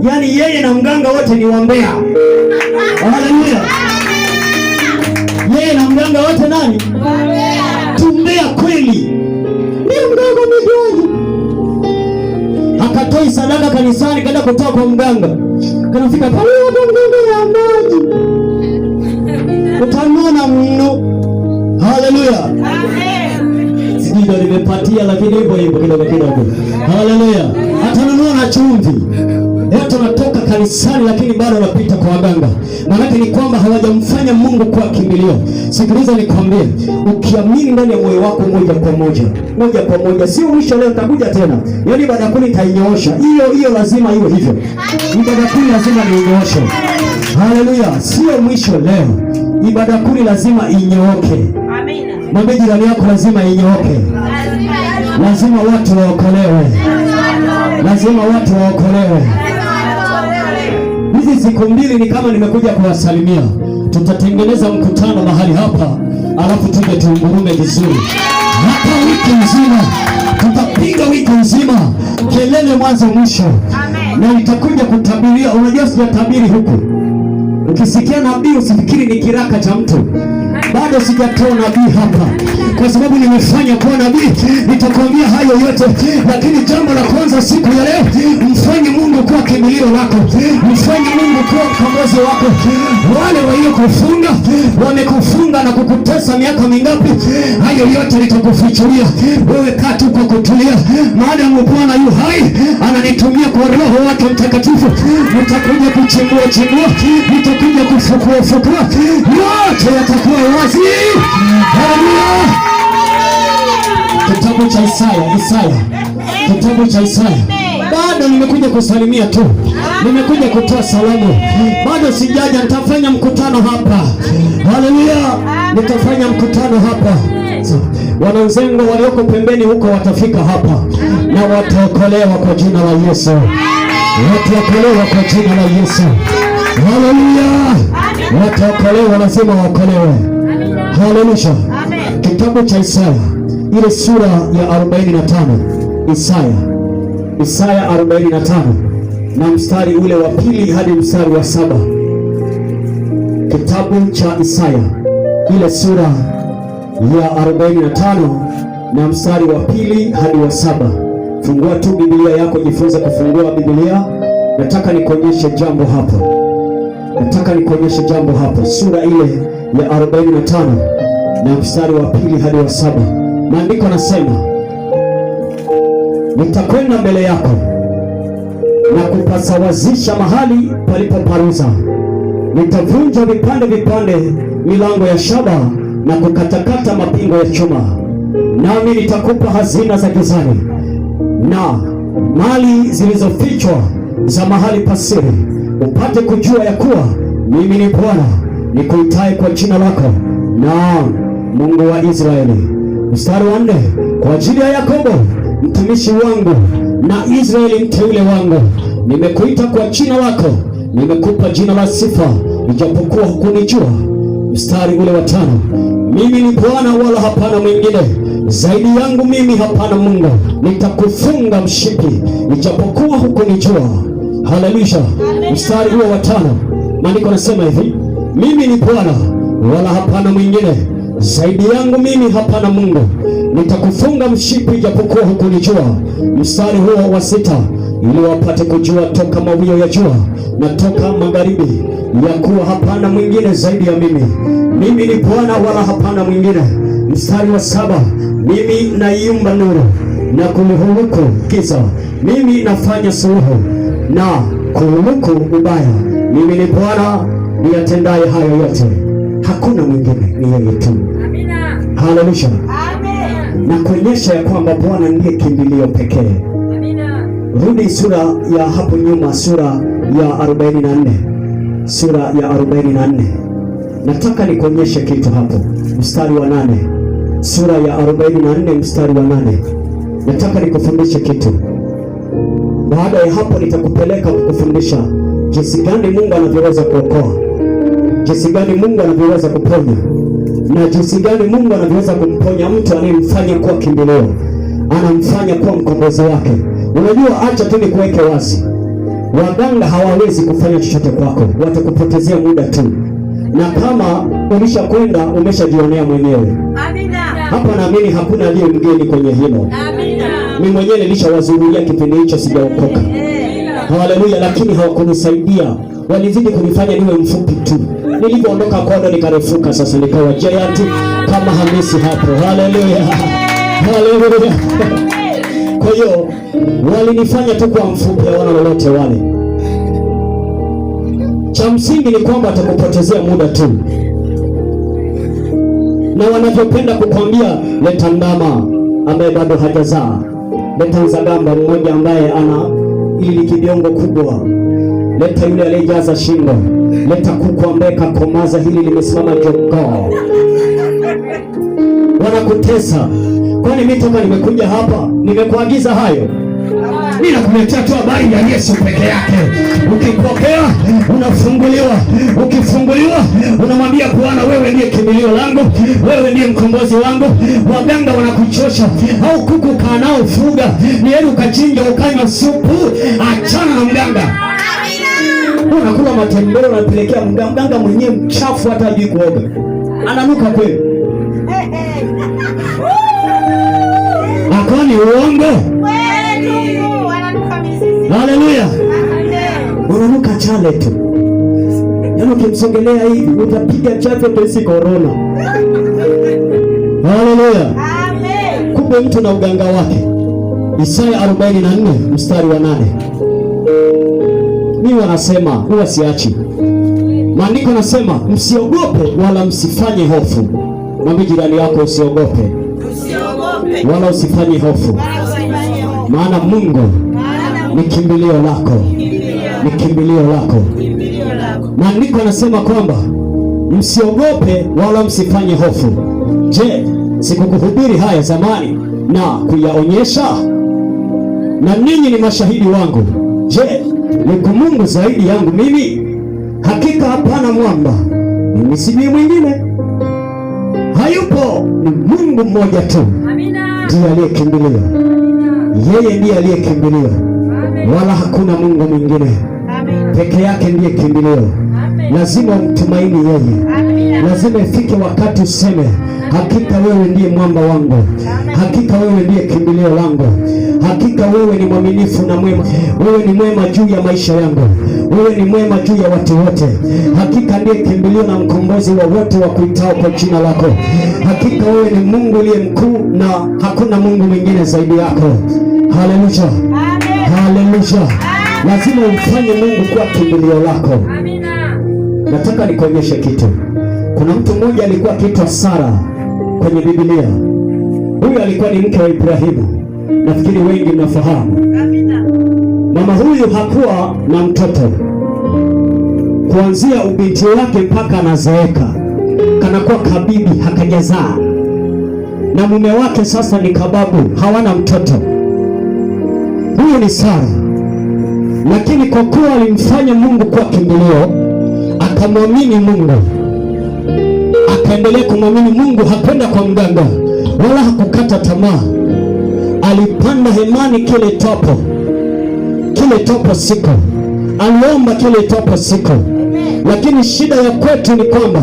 Yaani yeye na mganga wote ni wambea. Haleluya. Yeye na mganga wote nani? Wambea. Tumbea kweli. Ni mganga umejuaje? Akatoi sadaka kanisani, kaenda kutoa kwa mganga. Kanafika pale hapo mganga ya maji. Utamwona mno. Haleluya. Amen. Sijui nimepatia, lakini hivyo hivyo kidogo kidogo. Haleluya. Atanunua na chumvi. Watu wanatoka kanisani lakini bado wanapita kwa waganga. Maana ni kwamba hawajamfanya Mungu kuwa kimbilio. Sikiliza nikwambie, ukiamini ndani ya moyo wako moja kwa moja, sio mwisho leo utakuja tena. Yaani ibada kuni itainyoosha. Hiyo lazima iwe hivyo. Ibada kuni lazima niinyooshe. Haleluya. Sio mwisho leo. Ibada kuni lazima inyooke. Amina. Mwambie jirani yako lazima inyooke. Lazima watu waokolewe. Lazima watu waokolewe. Hizi siku mbili ni kama nimekuja kuwasalimia. Tutatengeneza mkutano mahali hapa, alafu tuje tuungurume vizuri. Hata wiki nzima tutapiga, wiki nzima kelele mwanzo mwisho. Na nitakuja kutabiria. Unajua sijatabiri huku. Ukisikia nabii usifikiri ni kiraka cha mtu. Bado sijatoa nabii hapa, kwa sababu nimefanya kuwa nabii. Nitakwambia hayo yote, lakini jambo la kwanza siku ya leo, mfanye Mungu kuwa kimbilio lako, mfanye Mungu kuwa mkombozi wako. Wale waliokufunga, wamekufunga na kukutesa miaka mingapi, hayo yote nitakufichulia. Wewe kaa tu kwa kutulia, maana Bwana yu hai, ananitumia kwa Roho wake Mtakatifu. Nitakuja kuchimbua, nitakuja kufukua, yote yatakuwa wazi. Haleluya. Kitabu cha Isaya. Bado nimekuja kusalimia tu, nimekuja kutoa salamu, bado sijaja. Nitafanya mkutano hapa. Haleluya. Nitafanya mkutano hapa. Wananzengo walioko pembeni huko watafika hapa na wataokolewa kwa jina la Yesu. Wataokolewa kwa jina la Yesu. Haleluya. Wataokolewa, lazima waokolewe. Haleluya. Kitabu cha Isaya, ile sura ya 45. Isaya 45 na mstari ule wa 2 hadi mstari wa 7. Kitabu cha Isaya, ile sura ya 45 na mstari wa 2 hadi wa 7. Fungua tu Biblia yako, jifunze kufungua Biblia. Nataka nikuonyeshe jambo hapa. Sura ile ya 45 na mstari wa 2 hadi wa 7. Maandiko nasema, nitakwenda mbele yako na kupasawazisha mahali palipoparuza. Nitavunja vipande milango ya shaba na kukatakata mapingo ya chuma. Nami nitakupa hazina za gizani na mali zilizofichwa za mahali pasiri, upate kujua ya kuwa mimi ni Bwana nikuitaye kwa jina lako, na Mungu wa Israeli. Mstari wa 4, kwa ajili ya Yakobo mtumishi wangu na Israeli mteule wangu, nimekuita kwa jina lako, nimekupa jina la sifa, ijapokuwa hukunijua. Mstari ule wa 5, mimi ni Bwana wala hapana mwingine, zaidi yangu mimi hapana Mungu. Nitakufunga mshipi, ijapokuwa hukunijua. Haleluya. Mstari ule wa 5, maandiko nasema hivi, mimi ni Bwana wala hapana mwingine, zaidi yangu mimi hapana Mungu. Nitakufunga mshipi, ijapokuwa hukunijua. Mstari huo wa 6, ili wapate kujua toka mawio ya jua na toka magharibi, ya kuwa hapana mwingine zaidi ya mimi. Mimi ni Bwana wala hapana mwingine. Mstari wa 7, mimi naiumba nuru na kuhuluku giza, mimi nafanya suluhu na kuhuluku ubaya. Mimi ni Bwana niyatendaye hayo yote, hakuna mwingine, ni yeye tu. Amina. Haleluya. Amen. Na kuonyesha ya kwamba Bwana ndiye kimbilio pekee. Rudi sura ya hapo nyuma, sura ya 44, sura ya 44. Nataka nikuonyeshe kitu hapo, mstari wa 8. Sura ya 44 mstari wa 8. Nataka nikufundishe kitu. Baada ya hapo nitakupeleka kukufundisha jinsi gani Mungu anavyoweza kuokoa, jinsi gani Mungu anavyoweza kuponya, na jinsi gani Mungu anavyoweza kumponya mtu anayemfanya kuwa kimbilio, anamfanya kuwa mkombozi wake. Unajua, acha tu nikuweke wazi, waganga hawawezi kufanya chochote kwako, watakupotezea muda tu, na kama ulishakwenda umeshajionea mwenyewe. Amina. Hapa naamini hakuna aliye mgeni kwenye hilo. Amina. Mimi mwenyewe nilishawazuhuria kipindi hicho, sijaokoka. Haleluya. Lakini hawakunisaidia, walizidi kunifanya niwe mfupi tu. Nilipoondoka kodo nikarefuka, sasa nikawa giant kama Hamisi hapo. Haleluya. Haleluya. Kwa hiyo walinifanya tu kwa mfupi, hawana lolote wale. Cha msingi ni kwamba atakupotezea muda tu, na wanavyopenda kukwambia leta ndama ambaye bado hajazaa, leta Nzagamba mmoja ambaye ana ili kidiongo kubwa, leta yule aliyejaza shingo, leta kuku ambaye kakomaza hili limesimama jogoo. Wanakutesa. Kwani mimi toka nimekuja hapa nimekuagiza hayo? Mimi nakuletea tu habari ya Yesu peke yake. Ukipokea unafunguliwa, ukifunguliwa unamwambia Bwana, wewe ndiye kimbilio langu, wewe ndiye mkombozi wangu. Waganga wanakuchosha, au kuku kanao fuga, ni heri ukachinja ukanywa supu, achana na mganga. Amina. Unakula matembele unapelekea mganga mwenyewe mchafu, hata hajui kuoga, ananuka kweli. Akoni uongo. Haleluya. Unanuka chale tu, yaani ukimsogelea hivi utapiga chape pesi corona. Haleluya. Amen. Kumbe mtu na uganga wake. Isaya 44 mstari wa 8. Mimi wanasema huwa siachi. Maandiko nasema msiogope wala msifanye hofu. Mwambie jirani yako usiogope. Usiogope wala usifanye hofu. Maana Mungu ni kimbilio lako, ni kimbilio lako. Maandiko yanasema kwamba msiogope wala msifanye hofu. Je, sikukuhubiri haya zamani na kuyaonyesha? Na ninyi ni mashahidi wangu. Je, niko Mungu zaidi yangu mimi? Hakika hapana mwamba, mimi si mwingine. Hayupo, ni Mungu mmoja tu. Amina. Ndiye aliyekimbilia, yeye ndiye aliyekimbilia, wala hakuna Mungu mwingine. Peke yake ndiye kimbilio. Lazima umtumaini yeye. Lazima ifike wakati useme hakika wewe ndiye mwamba wangu, hakika wewe ndiye kimbilio langu, hakika wewe ni mwaminifu na mwema. Wewe ni mwema juu ya maisha yangu, wewe ni mwema juu ya watu wote. Hakika ndiye kimbilio na mkombozi wa wote wa kuitao kwa jina lako. Hakika wewe ni Mungu aliye mkuu na hakuna Mungu mwingine zaidi yako. Haleluya. Haleluya. Lazima umfanye Mungu kuwa kimbilio lako. Amina. Nataka nikuonyeshe kitu. Kuna mtu mmoja alikuwa akiitwa Sara kwenye Biblia. Huyu alikuwa ni mke wa Ibrahimu. Nafikiri wengi mnafahamu. Amina. Mama huyu hakuwa na mtoto. Kuanzia ubinti wake mpaka anazeeka, kanakuwa kabibi, hakajazaa. Na mume wake sasa ni kababu, hawana mtoto. Huyu ni Sara. Lakini kwa kuwa alimfanya Mungu kuwa kimbilio, akamwamini Mungu, akaendelea kumwamini Mungu, hakwenda kwa mganga wala hakukata tamaa. Alipanda hemani kile topo siku, aliomba kile topo siku. Lakini shida ya kwetu ni kwamba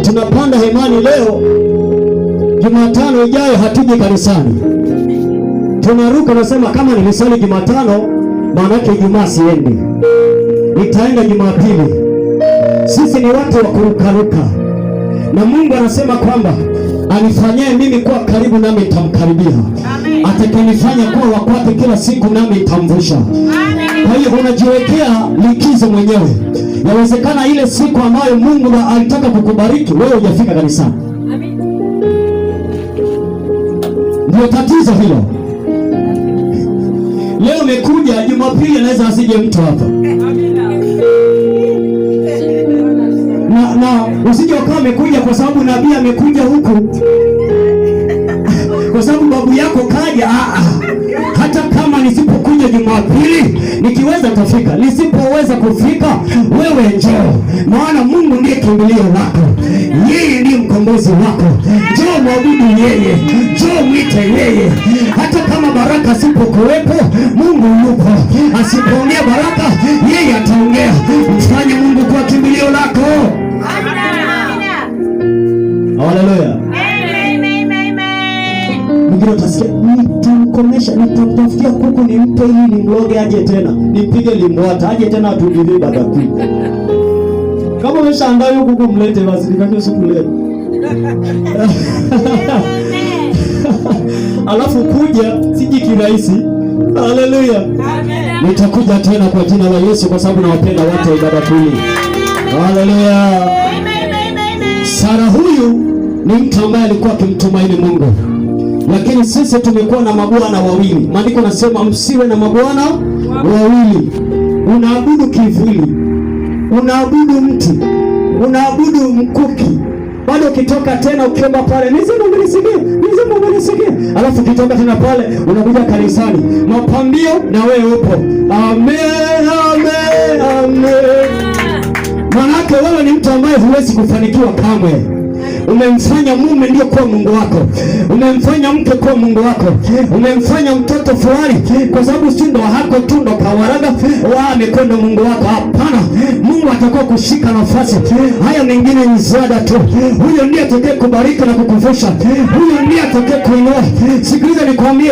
tunapanda hemani leo, Jumatano ijayo hatuji kanisani. Tunaruka nasema kama nilisali Jumatano, maana yake Ijumaa siendi, nitaenda Jumapili. Sisi ni watu wa kurukaruka, na Mungu anasema kwamba anifanyaye mimi kuwa karibu nami nitamkaribia, atakanifanya kuwa wa kwake kila siku nami nitamvusha. Kwa hiyo unajiwekea likizo mwenyewe. Yawezekana ile siku ambayo Mungu alitaka kukubariki wewe hujafika kanisani. Ndio tatizo hilo. Leo umekuja, Jumapili anaweza asije mtu hapa. Na usije ukawa umekuja kwa sababu nabii amekuja huku. Kwa sababu babu yako kaja. Hata kama nisipokuja Jumapili, nikiweza tafika. Nisipoweza kufika, wewe njoo. Maana Mungu ndiye kimbilio lako. Yeye ndiye mkombozi wako. Njoo mwabudu yeye. Njoo mwite yeye. Hata kama baraka sipokuwepo, Mungu yupo. Asipoongea baraka, yeye ataongea. Mfanye Mungu kuwa kimbilio lako. Haleluya. Mwingine utasikia, nitamkomesha, nitamtafutia kuku nimpe ili nimloge aje tena. Nimpige limbwata aje tena atudilie badakui. Kama umeshaandaa hiyo kuku mlete basi nikake siku leo. Alafu kuja siji kirahisi. Haleluya. Nitakuja tena kwa jina la Yesu kwa sababu nawapenda watu wa ibada kuu. Haleluya. Sara huyu ni mtu ambaye alikuwa akimtumaini Mungu. Lakini sisi tumekuwa na mabwana wawili. Maandiko nasema msiwe na mabwana wawili. Unaabudu kivuli, unaabudu mti, unaabudu mkuki. Bado ukitoka tena ukiomba pale, nisema umenisikia. Alafu ukitoka tena pale, unakuja kanisani. Mapambio na wewe upo. Amen, amen, amen. Manake wewe ni mtu ambaye huwezi kufanikiwa kamwe. Umemfanya mume ndio kwa Mungu wako. Umemfanya mke kwa Mungu wako. Umemfanya mtoto fulani kwa sababu si ndo hako tu ndo kawaraga amekwenda Mungu wako. Hapana, Mungu atakuwa kushika nafasi. Haya mengine ni ziada tu. Huyo ndiye atakaye kubariki na kukuvusha. Huyo ndiye atakaye kuinua. Sikiliza nikwambie,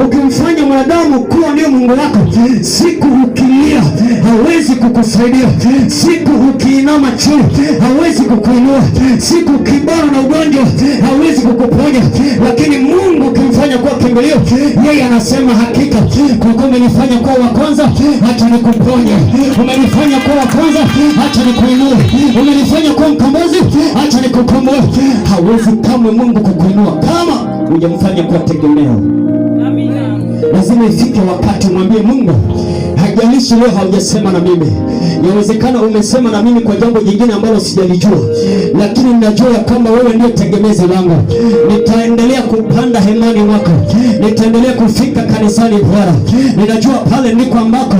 ukimfanya mwanadamu kuwa ndio Mungu wako, siku ukilia hawezi kukusaidia. Siku ukiinama chini hawezi kukuinua. Siku kibara na ugonjwa hawezi kukuponya. Lakini Mungu ukimfanya kuwa kimbilio, yeye anasema hakika kwa kuwa umenifanya kuwa wa kwanza, hata nikuponya. Umenifanya kuwa wa kwanza, hata nikuinue. Umenifanya kuwa mkombozi, hata nikukomboe. Hawezi kamwe Mungu kukuinua kama hujamfanya kuwa tegemeo. Amina. Lazima ifike wakati mwambie Mungu, haijalishi leo haujasema na mimi. Yawezekana umesema na mimi kwa jambo jingine ambalo sijalijua, lakini ninajua kama wewe ndiye tegemezi langu. Nitaendelea kupanda hemani mwako. Nitaendelea kufika kanisani Bwana. Ninajua pale ndiko ambako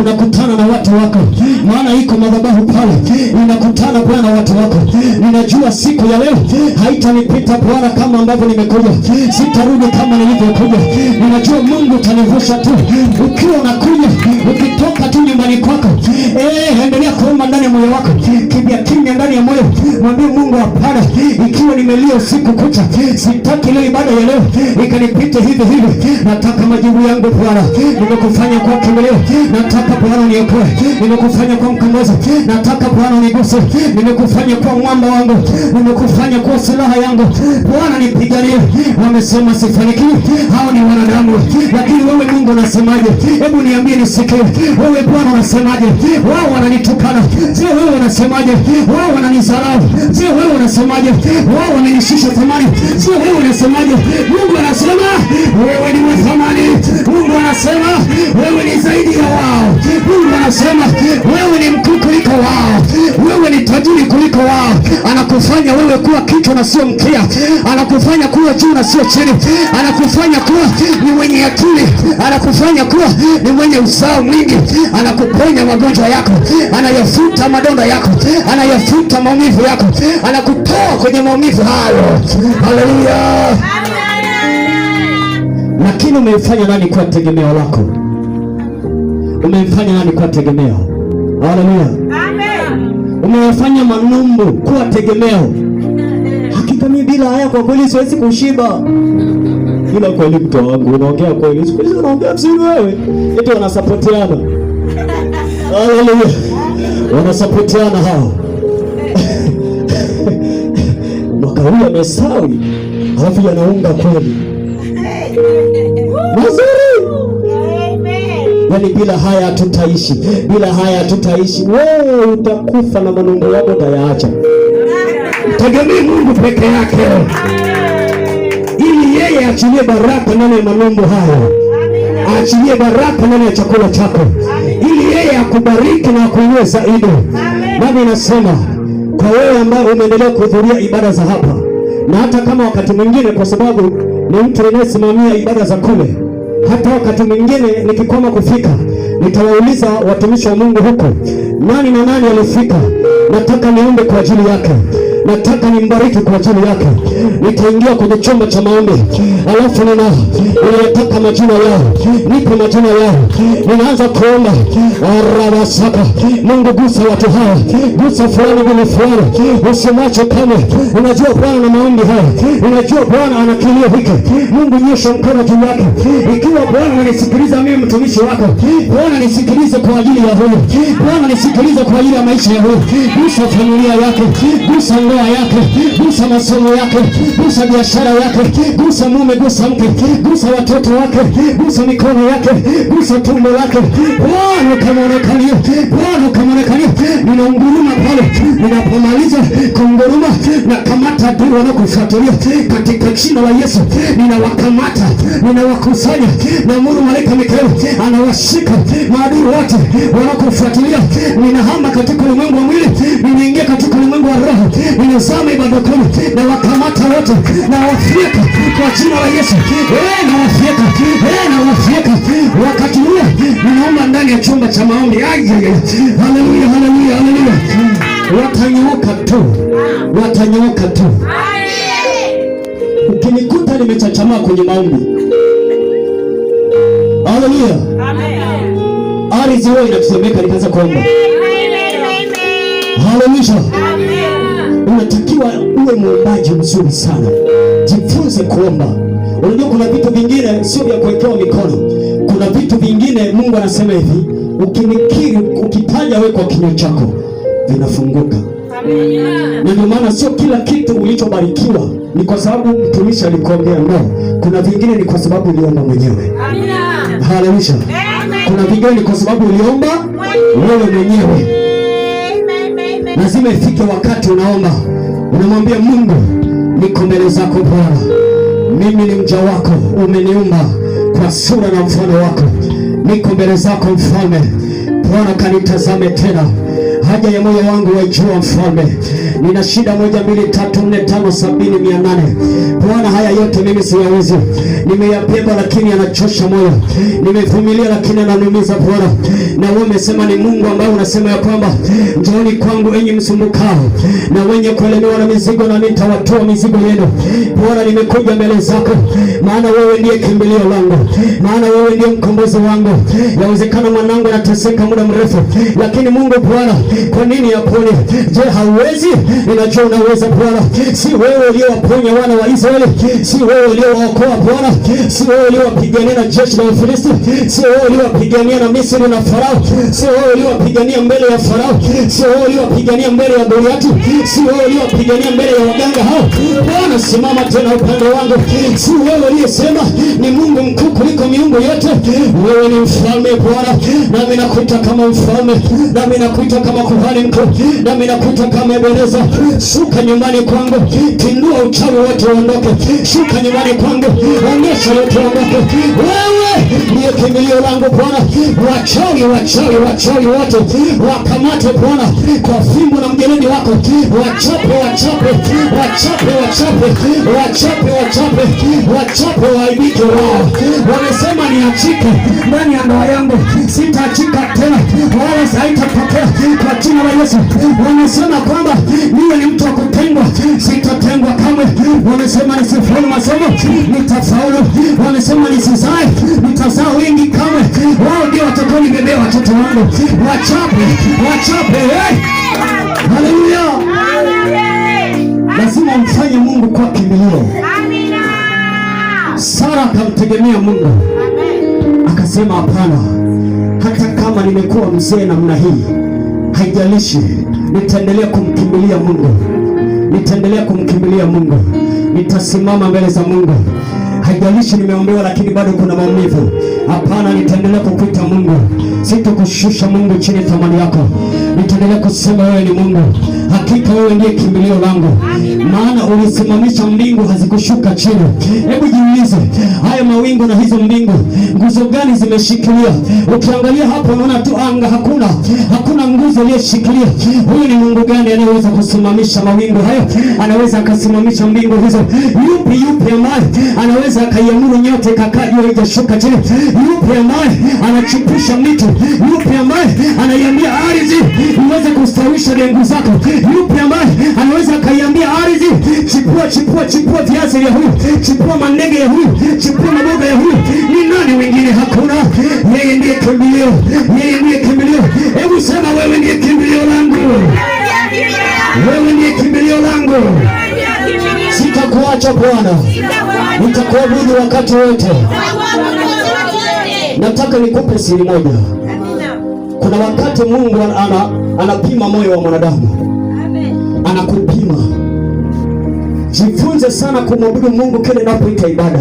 unakutana na watu wako. Maana iko madhabahu pale. Ninakutana Bwana na watu wako. Ninajua siku ya leo haitanipita Bwana kama ambavyo nimekuja. Sitarudi kama nilivyokuja. Ninajua Mungu utanivusha tu. Ukiwa unakuja, ukitoka tu nyumbani kwako, endelea kuomba ndani ya moyo wako. Kimya ndani ya moyo. Mwambie Mungu, hapana, ikiwa nimelia usiku kucha, sitaki leo ibada ya leo ikanipite hivi. Nataka majibu yangu Bwana. Nimekufanya kwa kimbilio. Nataka Bwana uniokoe. Nimekufanya kwa mkombozi. Nataka Bwana uniguse. Nimekufanya kwa mwamba wangu. Nimekufanya kwa silaha yangu. Bwana nipiganie. Wamesema sifanikiwi. Hao ni wanadamu. Lakini wewe Mungu unasemaje? Hebu niambie nisikie. Wewe Bwana unasemaje? Wao wananitukana. Je, wewe unasemaje? Wao wananizarau. Je, wewe unasemaje? Wao wananishusha thamani. Je, wewe unasemaje? Mungu anasema wewe ni wa thamani. Mungu anasema wewe ni zaidi ya wao. Mungu anasema wewe ni mkuu kuliko wao. Wewe ni tajiri kuliko wao. Anakufanya wewe kuwa kichwa na sio mkia. Anakufanya kuwa juu na sio chini. Anakufanya kuwa ni mwenye akili. Anakufanya kuwa ni mwenye uzao mwingi. Anakuponya magonjwa yako. Anayafuta madonda yako. Anayafuta maumivu yako. Anakutoa kwenye maumivu hayo. Haleluya. Lakini umefanya nani kuwa tegemeo lako? Umefanya nani kuwa tegemeo? Haleluya. Amen. Umefanya manumbu kuwa tegemeo. Hakika mimi bila haya kwa kweli siwezi kushiba. Bila kweli mtu wangu unaongea kweli. Siku hizo unaongea mzuri wewe. Eti wanasapotiana. Haleluya. Wanasapotiana hao. Mwaka huu amesawi. Alafu yanaunga kweli. Mazuri. Yaani bila haya hatutaishi. Bila haya hatutaishi. Wewe utakufa na manungo yako utayaacha. Tegemea Mungu peke yake. Ili yeye achilie baraka ndani ya manungo hayo. aachilie baraka ndani ya chakula chako, ili yeye akubariki na akuinue zaidi. Nami nasema kwa wewe ambaye umeendelea kuhudhuria ibada za hapa, na hata kama wakati mwingine, kwa sababu ni mtu anayesimamia ibada za kule, hata wakati mwingine nikikwama kufika, nitawauliza watumishi wa Mungu huko, nani na nani alifika, nataka niombe kwa ajili yake, nataka nimbariki kwa ajili yake. Nitaingia kwenye chumba cha maombi, alafu ninataka majina yao, nipe majina yao, ninaanza kuomba arabasaka. Mungu gusa watu hawa, gusa fulani bila fulani, usimwache kamwe. Unajua Bwana na maombi haya, unajua Bwana ana kilio hiki. Mungu nyosha mkono juu yake. Ikiwa Bwana unanisikiliza mimi mtumishi wako, Bwana nisikilize kwa ajili ya huyu, Bwana nisikilize kwa ajili ya maisha ya huyu. Gusa familia yake, gusa ndoa yake, gusa masomo yake, gusa biashara yake, gusa mume, gusa mke, gusa watoto wake, gusa mikono yake, gusa tumbo lake. Bwana ukamwonekanie, Bwana ukamwonekanie. Ninaunguruma pale, ninapomaliza kunguruma na kamata adui wanakufuatilia katika jina la Yesu. Ninawakamata, ninawakusanya, na muru malaika Mikaeli anawashika maadui wote wanakufuatilia. Ninahama katika ulimwengu wa mwili, ninaingia katika ulimwengu wa roho, ninazama ibadakoni, na wakamata wote, na wafyeka kwa jina la Yesu. Na wafyeka, na wafyeka. Wakati huo ninaomba ndani ya chumba cha maombi. Haleluya, haleluya, haleluya. Watanyooka tu, watanyooka tu. Ukinikuta nimechachamaa kwenye maombi, haleluya, ardhi wewe inatetemeka, nikaanza kuomba. Haleluya. Unatakiwa uwe muombaji mzuri sana. Jifunze kuomba. Unajua kuna vitu vingine sio vya kuwekewa mikono. Kuna vitu vingine Mungu anasema hivi, ukinikiri, ukitaja wewe kwa kinywa chako, vinafunguka. Na ndio maana sio kila kitu ulichobarikiwa ni kwa sababu mtumishi alikuombea. No, kuna vingine ni kwa sababu uliomba mwenyewe. Haleluya. Kuna vingine ni kwa sababu uliomba wewe mwenyewe. Lazima ifike wakati unaomba, unamwambia Mungu, niko mbele zako Bwana, mimi ni mja wako, umeniumba kwa sura na mfano wako, niko mbele zako Mfalme. Bwana kanitazame tena, haja ya moyo wangu waijua Mfalme. Nina shida 1 2 3 4 5 7 800. Bwana, haya yote mimi siyawezi. Nimeyabeba lakini yanachosha moyo. Nimevumilia lakini yananiumiza Bwana. Na wewe umesema ni Mungu ambaye unasema ya kwamba njooni kwangu enyi msumbukao na wenye kuelemewa na mizigo, na nitawatoa mizigo yenu. Bwana, nimekuja mbele zako, maana wewe ndiye kimbilio langu, maana wewe ndiye mkombozi wangu. Yawezekana mwanangu anateseka muda mrefu, lakini Mungu Bwana, kwa nini yapone? Je, hauwezi? Ninajua unaweza Bwana. Si wewe uliowaponya wana wa Israeli? Si wewe uliowaokoa Bwana? Si wewe uliowapigania na jeshi la Wafilisti? Si wewe uliowapigania na Misri na Farao? Si wewe uliowapigania mbele ya Farao? Si wewe uliowapigania mbele ya Goliati? Si wewe uliowapigania mbele ya waganga hao? Bwana, simama tena upande wangu. Si wewe uliyesema ni Mungu mkuu kuliko miungu yote? Wewe ni mfalme Bwana, nami nakuita kama mfalme, nami nakuita kama kuhani mkuu, nami nakuita kama Ebeneza. Shuka nyumbani kwangu, tindua uchawi wote uondoke. Shuka nyumbani kwangu, onyesha wote uondoke. Wewe ndiye kimbilio langu Bwana. Wachawi wote wakamate Bwana kwa fimbo na mjeledi wako. Wachape waibike wao. Wamesema niachike ndani ya ndoa yangu, sitaachika tena wala saitatokea kwa jina la Yesu. Wamesema kwamba niwe ni mtu wa kutengwa, sitatengwa kamwe. Wamesema nisifaulu masomo, nitafaulu. Wamesema nisizae, nitazaa wengi kamwe. Wao ndio watakaonibebea watoto wangu. Wachape. Haleluya. Lazima mfanye Mungu kwa kimbilio. Sara akamtegemea Mungu, akasema hapana, hata kama nimekuwa mzee namna hii, haijalishi, nitaendelea kumkimbilia Mungu, nitaendelea kumkimbilia Mungu, nitasimama mbele za Mungu. Haijalishi nimeombewa lakini bado kuna maumivu, hapana, nitaendelea kukuita Mungu. Sitakushusha Mungu chini thamani yako. Nitaendelea kusema wewe ni Mungu. hakika wewe ndiye kimbilio langu, maana ulisimamisha mbingu hazikushuka chini. Hebu jiulize, haya mawingu na hizo mbingu nguzo gani zimeshikilia? Ukiangalia hapo unaona tu anga, hakuna nguzo iliyoshikilia. Huyu ni Mungu gani anayeweza kusimamisha mawingu hayo? Anaweza akasimamisha mbingu hizo. Yupi ambaye anaweza akaiamuru nyote ikakaa juu haijashuka chini? Yupi ambaye anachipusha mito? Yupi ambaye anaiambia ardhi iweze kustawisha dengu zako? Yupi ambaye anaweza akaiambia ardhi chipua viazi vya huyu, chipua mandege ya huyu, chipua maboga ya huyu? Ni nani wengine? Hakuna. Yeye ndiye kimbilio, yeye ndiye kimbilio. Hebu sema, wewe ndiye kimbilio langu, wewe ndiye kimbilio langu. Sitakuacha Bwana, nitakuabudu wakati wote. Nataka nikupe siri moja. Kuna wakati Mungu anapima moyo wa mwanadamu, anakupima. Jifunze sana kumwabudu Mungu kile unapoita ibada.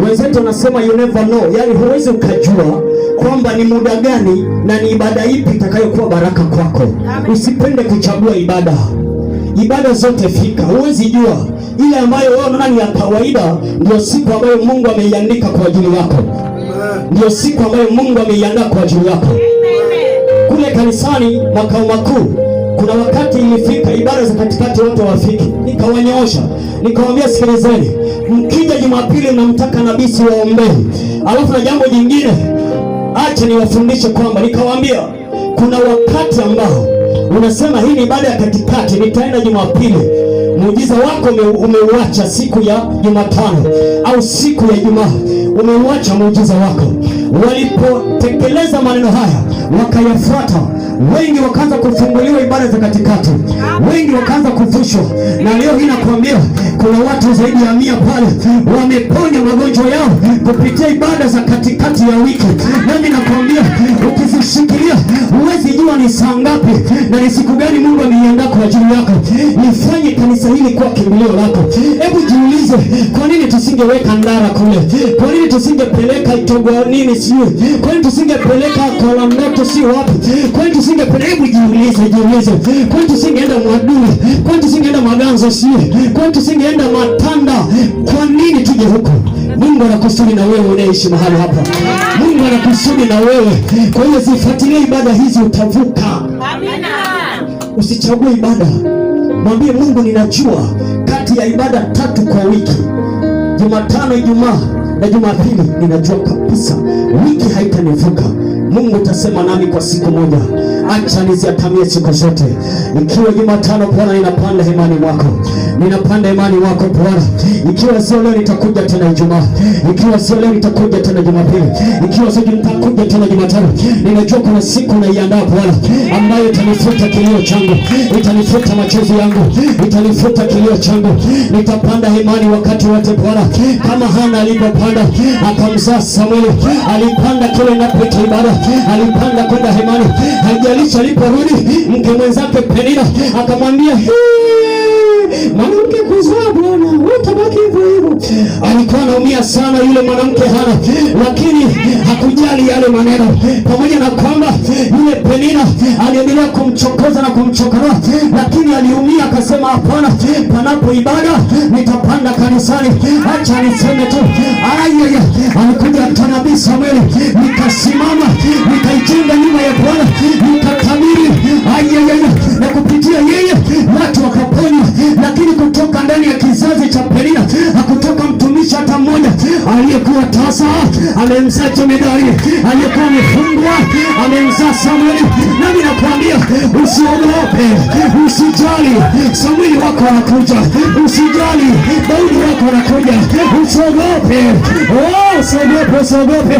Wenzetu wanasema you never know, yani huwezi ukajua kwamba ni muda gani na ni ibada ipi itakayokuwa baraka kwako. Usipende kuchagua ibada. Ibada zote fika, huwezi jua ile ambayo wewe unaona ni ya kawaida ndio siku ambayo Mungu ameiandika kwa ajili yako. Ndio siku ambayo Mungu ameiandaa kwa ajili yako. Kule kanisani makao makuu, kuna wakati ilifika ibada za katikati watu hawafiki. Nikawanyoosha, nikawaambia sikilizeni, mkija Jumapili mnamtaka nabii siwaombee. Alafu na jambo jingine, acha niwafundishe kwamba, nikawaambia kuna wakati ambao unasema hii ni ibada ya katikati, nitaenda Jumapili. Muujiza wako umeuacha siku ya Jumatano au siku ya Ijumaa, umeuacha muujiza wako. Walipotekeleza maneno haya wakayafuata, wengi wakaanza kufunguliwa ibada za katikati, wengi wakaanza kuvushwa. Na leo hii nakwambia kuna watu zaidi ya 100 pale wameponya magonjwa yao kupitia ibada za katikati ya wiki. Nami nakwambia ukizishikilia huwezi jua ni saa ngapi na ni siku gani Mungu ameiandaa kwa ajili yako. Nifanye kanisa hili kuwa kimbilio lako. Hebu jiulize, kwa nini tusingeweka Ndara kule? Kwa nini tusingepeleka Itogo nini sio? Kwa nini tusingepeleka Kolandoto sio wapi? Kwa nini tusingepeleka? Hebu jiulize. Kwa nini tusingeenda Mwadui? Kwa nini tusingeenda Maganzo sio? Kwa nini tusingeenda Matanda? Kwa nini tuje huko? Mungu anakusudi na wewe unaishi mahali hapa. Mungu anakusudi na wewe. Kwa hiyo zifuatilie ibada hizi, utavuka. Amina. Usichague ibada. Mwambie Mungu, ninajua kati ya ibada 3 kwa wiki, Jumatano, Ijumaa na Jumapili, ninajua kabisa wiki haitanivuka. Mungu utasema nami kwa siku moja. Acha niziatamie siku zote. Ikiwa Jumatano Bwana ninapanda hemani mwako, ninapanda hemani mwako Bwana. Ikiwa sio leo nitakuja tena Ijumaa, ikiwa sio leo nitakuja tena Jumapili, ikiwa sio nitakuja tena Jumatano. Ninajua kuna siku unaiandaa Bwana ambayo itanifuta kilio changu, itanifuta machozi yangu, itanifuta kilio changu. Nitapanda hemani wakati wote Bwana, kama Hana alipopanda akamzaa Samueli. Alipanda kile napoita ibada, alipanda kwenda hemani. Haijalishi aliporudi mke mwenzake Penina akamwambia, mwanamke kuzaa Bwana, utabaki hivyo hivyo. Alikuwa anaumia sana yule mwanamke Hana, lakini hakujali yale maneno. Pamoja na kwamba yule Penina aliendelea kumchokoza na kumchokora, lakini aliumia. Akasema hapana, panapo ibada nitapanda kanisani. Acha niseme tu, ayaya, alikuja nabii Samueli, nikasimama, nikaijenga nyumba ya Bwana, nikatabiri, ayaya, na kupitia yeye watu wakaponywa. Lakini kutoka ndani ya kizazi cha Penina hakutoka mtumishi hata mmoja. Aliyekuwa tasa amemzaa jemedari, aliyekuwa amefungwa amemzaa Samueli. Nami nakwambia usiogope, usijali, Samueli wako anakuja. Usijali, Daudi wako anakuja. Usiogope, usiogope.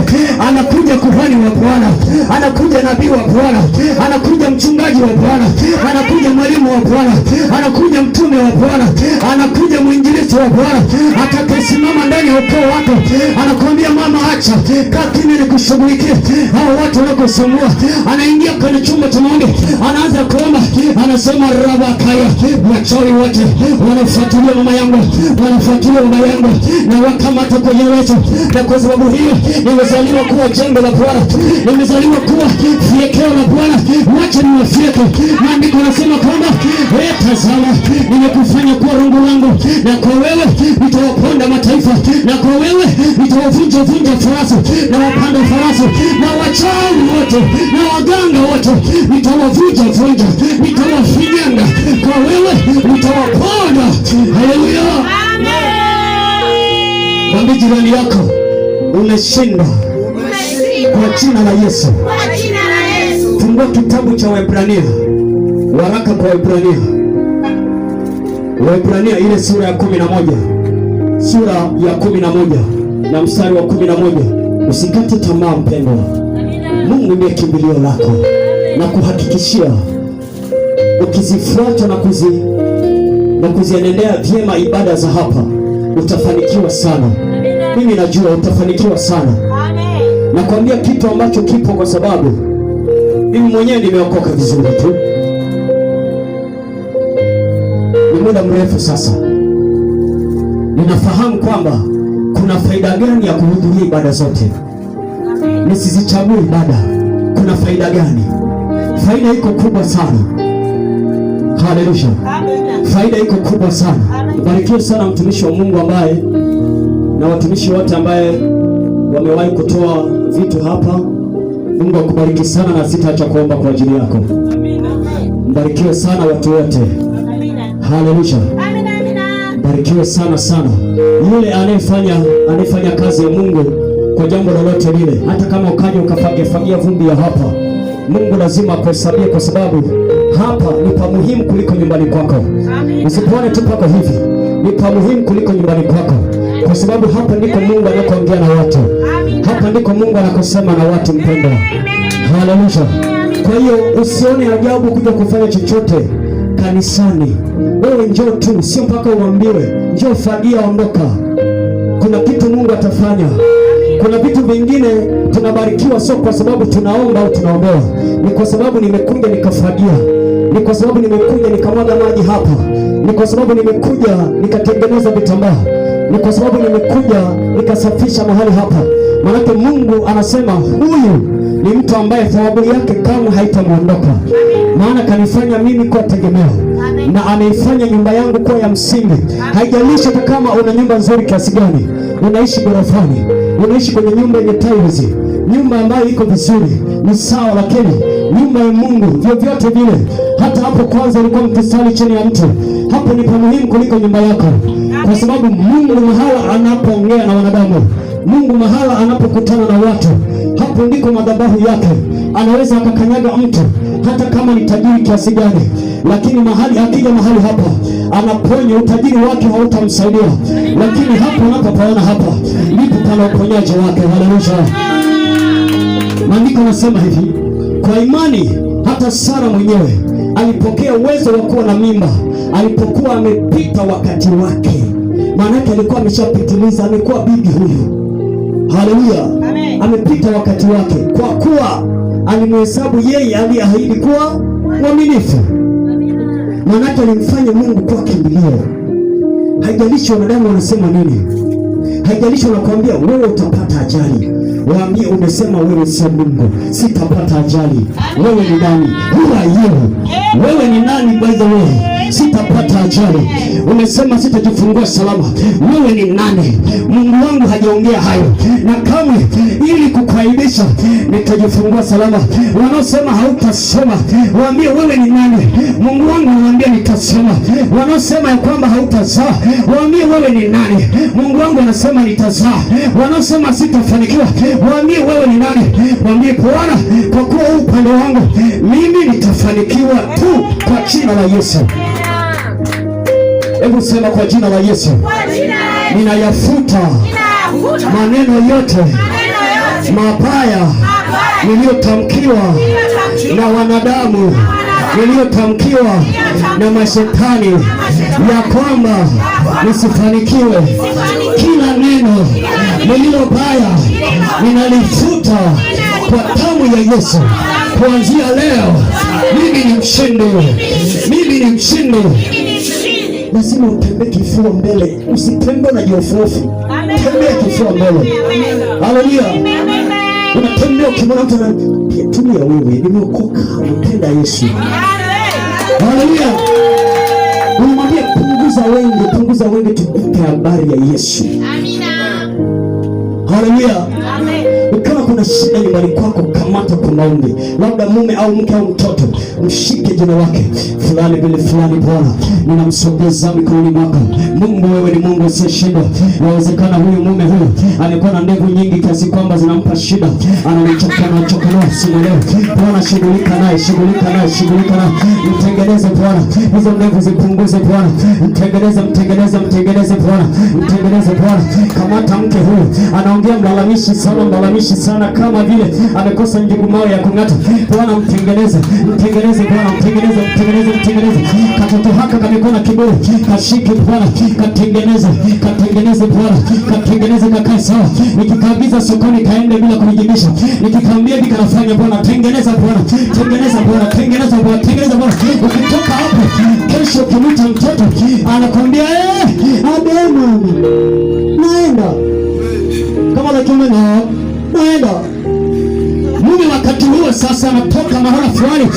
Anakuja kuhani wa Bwana, anakuja nabii wa Bwana, anakuja mchungaji wa Bwana, anakuja mwalimu wa Bwana, anakuja mtume wa Bwana, anakuja mwinjilisti wa Bwana. Atakayesimama ndani ya ukoo wako anakuambia, mama, acha kaa kimya nikushughulikie hao watu wanakusumbua. Anaingia kwenye chumba cha maombi, anaanza kuomba, anasema rabakaya, wachawi wote wanafuatilia mama yangu, wanafuatilia baba yangu na wakamata kwenye wetu, na kwa sababu hiyo nimezaliwa kuwa jembe la Bwana, nimezaliwa kuwa fiekeo la Bwana, wacha niwafieke. Maandiko yanasema kwamba tazama, nimekufanya kuwa rungu langu, na kwa wewe nitawaponda mataifa, na kwa wewe nitawavunja farasi na wapanda farasi, na wachawi wote na waganga wote nitawavunja, nitawafinyanga, kwa wewe nitawaponda. Haleluya, amen. Mwambie jirani yako, umeshindwa kwa jina la Yesu. Fungua kitabu cha Waebrania, waraka kwa Waebrania ile sura ya 11, sura ya 11 na mstari wa 11. Usikate tamaa mpendwa, Mungu ndiye kimbilio lako, na kuhakikishia ukizifuata na kuzienendea vyema ibada za hapa, utafanikiwa sana. Mimi najua utafanikiwa sana. Nakwambia kitu ambacho kipo, kwa sababu mimi mwenyewe nimeokoka vizuri tu, ni muda mrefu sasa. Ninafahamu kwamba kuna faida gani ya kuhudhuria ibada zote. Nisizichague ibada, kuna faida gani? Faida iko kubwa sana. Haleluya, faida iko kubwa sana. Barikiwe sana mtumishi wa Mungu ambaye na watumishi wote ambaye wamewahi kutoa vitu hapa. Mungu akubariki sana, na sitaacha kuomba kwa ajili yako. Mbarikiwe sana watu wote. Haleluya, barikiwe sana. Yule anayefanya kazi ya Mungu kwa jambo lolote lile, hata kama ukaja ukafagia vumbi ya hapa, Mungu lazima akuhesabie, kwa sababu hapa ni pa muhimu kuliko nyumbani kwako. Usipoone tu pako hivi, ni pa muhimu kuliko nyumbani kwako, kwa sababu hapa ndiko Mungu anakoongea na watu, hapa ndiko Mungu anakosema na watu mpendwa. Haleluya. Kwa hiyo usione ajabu kuja kufanya chochote kanisani. Wewe njoo tu, sio mpaka uambiwe njoo fagia ondoka. Kuna kitu Mungu atafanya. Kuna vitu vingine tunabarikiwa sio kwa sababu tunaomba au tunaombewa, ni kwa sababu nimekuja nikafagia, ni kwa sababu nimekuja nikamwaga maji hapa, ni kwa sababu nimekuja nikatengeneza vitambaa, ni kwa sababu nimekuja nikasafisha mahali hapa. Maana Mungu anasema huyu ni mtu ambaye thawabu yake kamwe haitamwondoka. Maana kanifanya mimi kuwa tegemeo, na ameifanya nyumba yangu kuwa ya msingi. Haijalishi kama una nyumba nzuri kiasi gani, unaishi gorofani, unaishi kwenye nyumba yenye tiles, nyumba ambayo iko vizuri, ni sawa. Lakini nyumba ya Mungu vyovyote vile, hata hapo kwanza ilikuwa mkisali chini ya mtu, hapo ni pa muhimu kuliko nyumba yako, kwa sababu Mungu mahala anapoongea na wanadamu, Mungu mahala anapokutana na watu, hapo ndiko madhabahu yake. Anaweza akakanyaga mtu hata kama ni tajiri kiasi gani, lakini akija mahali hapa anaponya, utajiri wake hautamsaidia, lakini hapo unapopaona hapa ndipo pana uponyaji wake. Haleluya. Maandiko yanasema hivi, kwa imani hata Sara mwenyewe alipokea uwezo wa kuwa na mimba alipokuwa amepita wakati wake. Maana yake alikuwa ameshapitiliza, amekuwa bibi huyu. Haleluya. Amepita wakati wake, kwa kuwa alimhesabu yeye aliyeahidi kuwa mwaminifu. Maana yake alimfanya Mungu kuwa kimbilio. Haijalishi wanadamu wanasema nini, haijalishi wanakuambia wewe utapata ajali, waambie umesema wewe sio Mungu, sitapata ajali. Wewe ni nani? Who are you? Wewe ni nani by the way? Sitapata ajali. Umesema sitajifungua salama. Wewe ni nani? Mungu wangu hajaongea hayo, na kamwe ili kukuaibisha nitajifungua salama. Wanaosema hautasoma, waambie wewe ni nani? Mungu wangu ananiambia nitasoma. Wanaosema ya kwamba hautazaa, waambie wewe ni nani? Mungu wangu anasema nitazaa. Wanaosema sitafanikiwa, waambie wewe ni nani? Waambie Bwana, kwa kuwa upande wangu mimi nitafanikiwa tu kwa jina la Yesu. Hebu sema kwa jina la Yesu. Ninayafuta maneno yote mabaya niliyotamkiwa na wanadamu, niliyotamkiwa na mashetani ya kwamba nisifanikiwe. Kila neno lililo baya ninalifuta kwa damu ya Yesu. kuanzia leo mimi ni mshindi, mimi ni mshindi. Lazima utembee kifua mbele, usitembee na jofofu. Tembea kifua mbele. Haleluya. Unatembea ukimwona mtu anatulia, wewe nimeokoka, mpenda Yesu. Haleluya. Unamwambia punguza wengi tukupe habari ya Yesu. Amina. Haleluya. Kama kuna shida nyumbani kwako, kamata kwa maombi. Labda mume au mke au mtoto, mshike jina lake fulani bila fulani. Bwana, ninamsogeza mikononi mwako. Mungu, wewe ni Mungu usiyeshindwa. Inawezekana huyu mume huyu alikuwa na ndevu nyingi kiasi kwamba zinampa shida, ananichoka simu leo. Bwana, shughulika naye. Mtengeneze Bwana, hizo ndevu zipunguze Bwana. Mtengeneze Bwana, mtengeneze Bwana. Kamata mke huyu, anaongea mlalamishi sana, kama vile amekosa njugu mawe ya kung'ata. Bwana, mtengeneze Bwana, mtengeneze. Katoto haka kamekuwa na kiburi, kashike Bwana, katengeneze Bwana, katengeneze kakae sawa. Nikikaagiza sokoni kaende bila kujibisha, nikikwambia hivi kanafanya. Bwana, tengeneza Bwana. Ukitoka hapo kesho ukimwita mtoto anakwambia mama, naenda kama lakini naenda. Mume wakati huo sasa anatoka mahala fulani,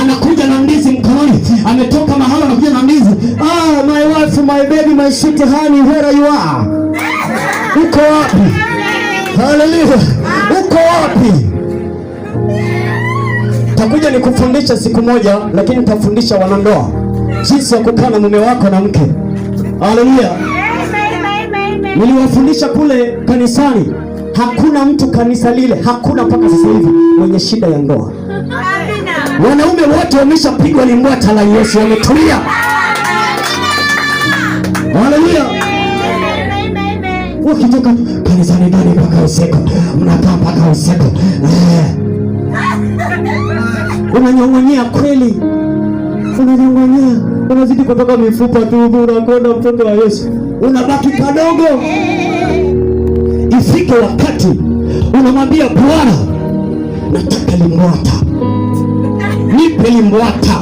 anakuja na ndizi mkononi. Ametoka mahala anakuja na ndizi. My wife, my baby, my sweet honey, where you are? Uko wapi? Hallelujah. Uko wapi? Takuja nikufundisha siku moja, lakini nitafundisha wanandoa jinsi ya kukaa na mume wako na mke. Hallelujah. Niliwafundisha kule kanisani. Hakuna mtu kanisa lile, hakuna mpaka sasa hivi mwenye shida ya ndoa. Wanaume wote wameshapigwa ni mbwata la Yesu, wametulia. Haleluya. Wakitoka kanisani ndani mpaka usiku, mnakaa mpaka usiku. Unanyong'onyea kweli, unazidi kutoka mifupa tu, unakonda mtoto wa Yesu, unabaki kadogo. Ifike wakati unamwambia Bwana, nataka limbwata, nipe limbwata,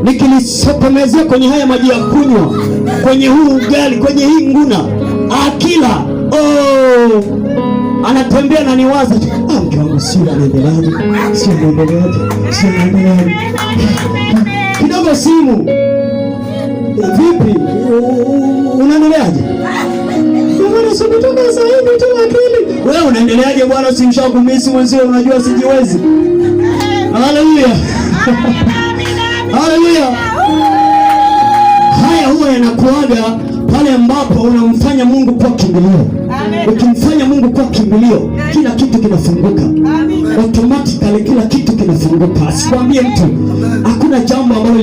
nikilisokomezea kwenye haya maji ya kunywa, kwenye huu ugali, kwenye hii nguna, akila anatembea na niwaza mke wangu sio anaendeleaje kidogo simu, vipi unaendeleaje? Wewe unaendeleaje bwana? Usimshakumisi mwenzio, unajua sijiwezi. Haleluya. Haleluya. Haya huwa yanakuaga pale ambapo unamfanya Mungu kwa kimbilio. Ukimfanya Mungu kwa kimbilio, kila kitu kinafunguka. Automatically kila kitu kinafunguka. Asikwambie mtu hakuna jambo ambalo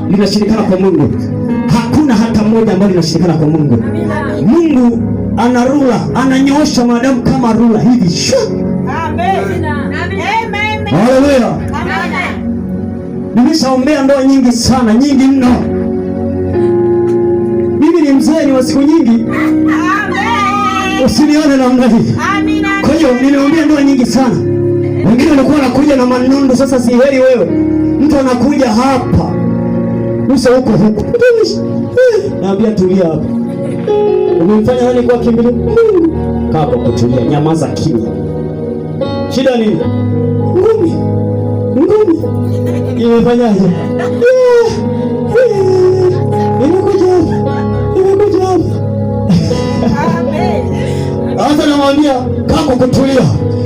linashirikana kwa Mungu. Hakuna hata moja ambalo linashirikana kwa Mungu. Mungu ana rula, ananyoosha maadamu kama rula hivi. Amen. Haleluya. Nimeshaombea ndoa nyingi sana, nyingi mno. Mimi ni mzee, ni wa siku nyingi. Usinione namna hii. Kwa hiyo nimeombea ndoa nyingi sana. Wengine walikuwa wanakuja na manundu, sasa si heri wewe. Mtu anakuja hapa, uso huko. Naambia tulia hapa. Umemfanya nani kwa kimbilio? Kaa kwa kutulia, nyamaza kimya. Shida nini? Ngumi. Imefanyaje? Nimekuja hapa. Hata namwambia kaa kwa kutulia.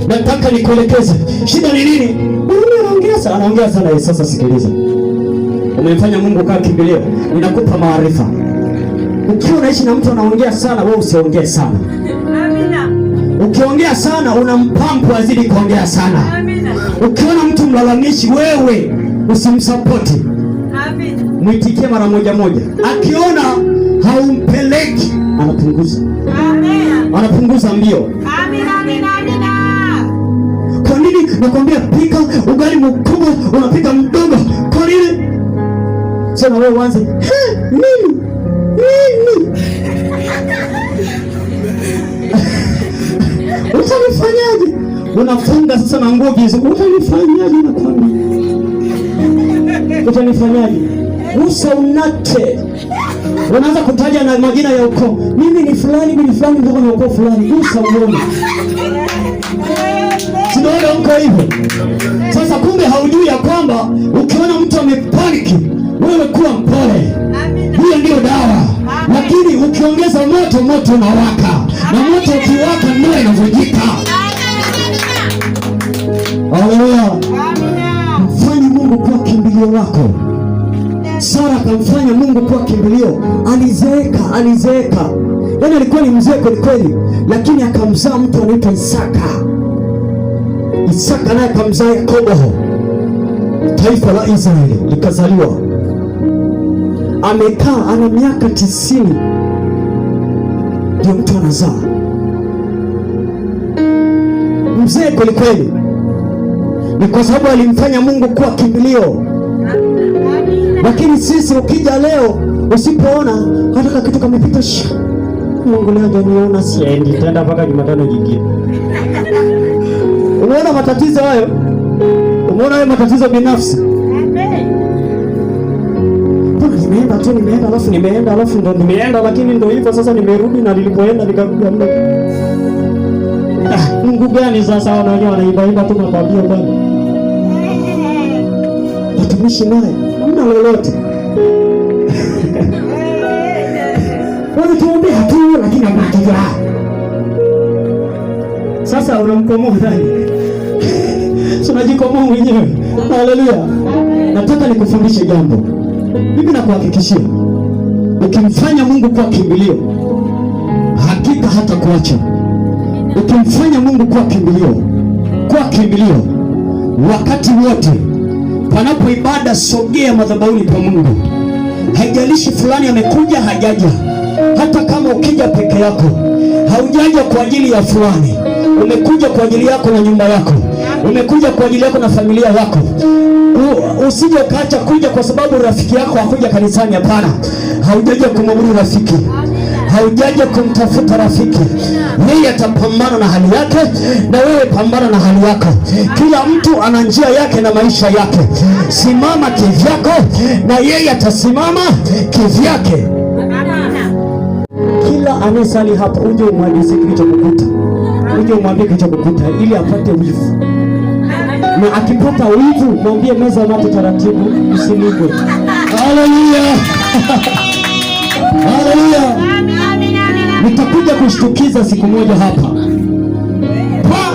Nataka nikuelekeze. Shida ni nini? Anaongea sana. Sasa sikiliza. Umemfanya Mungu kaa kimbilio. Ninakupa maarifa. Ukiwa unaishi na mtu anaongea sana, wewe usiongee sana. Amina. Ukiongea sana unampampu azidi kuongea sana. Amina. Ukiona mtu mlalamishi, wewe usimsapoti. Amina. Mwitikie mara moja. Akiona haumpeleki, anapunguza. Amina. Anapunguza mbio. Amina. Kwa nini nakwambia pika ugali mkubwa unapika mdogo? Kwa nini? Sasa wewe uanze, nini? Utanifanyaje? Unafunga sasa na nguo gizu. Utanifanyaje na kwani? Utanifanyaje? Usa unate. Unaanza kutaja na majina ya ukoo. Mimi ni fulani, mimi ni fulani, ndio na ukoo fulani. Usa uone. Sio uko hivyo. Sasa kumbe haujui ya kwamba ukiona mtu amepaniki, wewe kuwa mpole. Hiyo ndio dawa. Lakini ukiongeza moto, moto unawaka. Na moto ukiwaka ndio inavunjika. Haleluya. Mfanye Mungu kuwa kimbilio lako. Sara akamfanya Mungu kuwa kimbilio. Alizeeka. Yaani alikuwa ni mzee kweli, lakini akamzaa mtu anaitwa Isaka naye akamzaa Yakobo. Taifa la Israeli likazaliwa. Amekaa ana miaka 90 ndio mtu anazaa. Mzee kweli. Ni kwa sababu alimfanya Mungu kuwa kimbilio. Lakini sisi ukija leo usipoona hata kitu kamepita, Mungu leo hajaniona, siendi tenda mpaka Jumatano nyingine. Umeona matatizo hayo? Umeona hayo matatizo binafsi? Nimeenda alafu ndo nimeenda, lakini ndo hivyo sasa nimerudi, na nilipoenda nikarudi hamna. Mungu gani sasa? Wanajua wanaimba tu mababia bwana. Watumishi naye hamna lolote. Wewe tuombea tu, lakini hamna. Sasa unamkomoa nani? Unajikomoa mwenyewe. Haleluya. Nataka nikufundishe jambo. Mimi nakuhakikishia, ukimfanya Mungu kuwa kimbilio, hakika hata kuacha. Ukimfanya Mungu kuwa kimbilio wakati wote, panapo ibada, sogea madhabahuni pa Mungu. Haijalishi fulani amekuja hajaja. Hata kama ukija peke yako, haujaja kwa ajili ya fulani, umekuja kwa ajili yako na nyumba yako, umekuja kwa ajili yako na familia yako. Usije ukaacha kuja kwa sababu rafiki yako hakuja kanisani. Hapana, haujaja kumwabudu rafiki, haujaja kumtafuta rafiki. Yeye atapambana na hali yake, na wewe pambana na hali yako. Kila mtu ana njia yake na maisha yake. Simama kivyako na yeye atasimama kivyake. Kila anayesali hapa, uje umwambie kilichokukuta, ili apate wivu. Na akipata wivu, mwambie meza mate taratibu, usiligwe. Haleluya. Haleluya. Nitakuja kushtukiza siku moja hapa.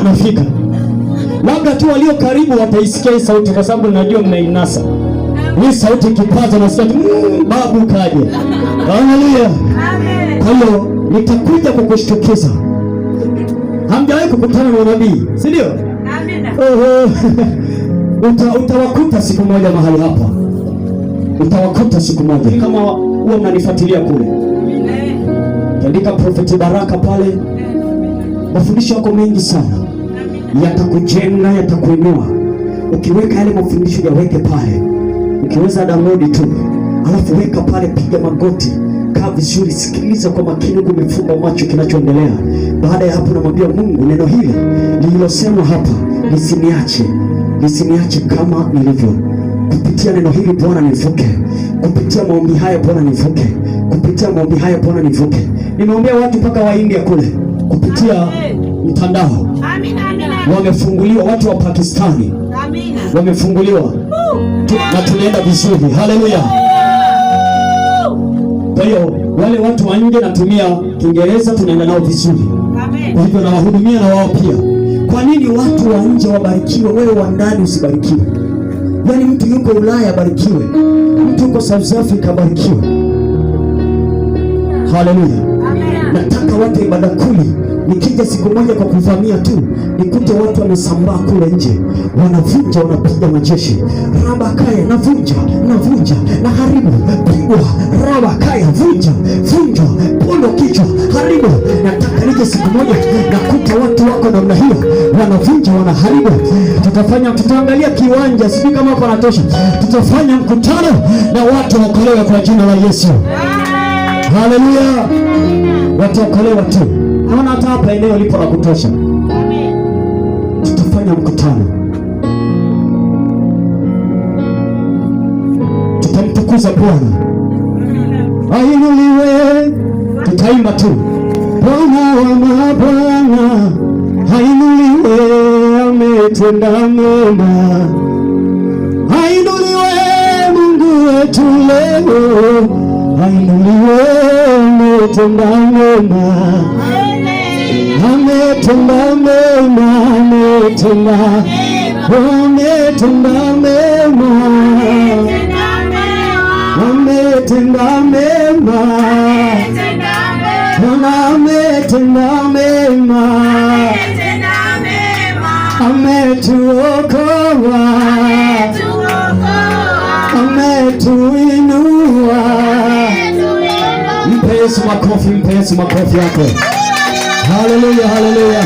Nafika. Labda tu walio karibu wataisikia sauti, kwa sababu najua mmeinasa. Hii sauti kipaza na sauti babu kaje. Haleluya. Kwa hiyo nitakuja kukushtukiza. Hamjawahi kukutana na nabii, si ndio? Utawakuta siku moja mahali hapa. Utawakuta siku moja. Kama huwa mnanifuatilia kule, andika Prophet Baraka pale. Mafundisho yako mengi sana, yatakujenga, yatakuinua. Ukiweka yale mafundisho yaweke pale. Ukiweza download tu, alafu weka pale, piga magoti, kaa vizuri, sikiliza kwa makini, kumefumba macho kinachoendelea. Baada ya hapo namwambia Mungu, neno hili lililosemwa hapa lisiniache kama nilivyo. Kupitia neno hili Bwana nivuke. Kupitia maombi haya Bwana nivuke. Nimeombea watu mpaka wa India kule kupitia mtandao. Wamefunguliwa, watu wa Pakistani wamefunguliwa. Na tunaenda vizuri. Haleluya. Kwa hiyo wale watu wa nje natumia Kiingereza, tunaenda nao vizuri. Kwa hivyo nawahudumia na wao pia. Kwa nini watu wa nje wabarikiwe, wewe wa ndani usibarikiwe? Yaani mtu yuko Ulaya abarikiwe, mtu yuko South Africa abarikiwe. Haleluya. Nataka watu ibada kuli, nikija siku moja kwa kuvamia tu, nikute watu wamesambaa kule nje, wanavunja, wanapiga majeshi. Rabakaya, navunja, naharibu, pigwa, rabakaya, vunja, pondo kichwa, haribu. Nataka nije siku moja nakuta watu wako namna hiyo, wanavunja, wanaharibu. Tutaangalia kiwanja, sijui kama hapo natosha. Tutafanya mkutano na watu waokolewe kwa jina la Yesu. Haleluya. Wataokolewa tu. Naona hata hapa eneo lipo la kutosha. tutafanya mkutano, tutamtukuza Bwana. Ainuliwe, tutaimba tu Bwana wa mabwana, ainuliwe, ametenda mema. Ainuliwe Mungu wetu leo, ainuliwe, ametenda mema. Ametenda mema, ametenda mema, ametenda mema, ametenda mema, ametuokoa, ametuinua. Mpe Yesu makofi, mpe Yesu makofi yako. Haleluya, haleluya.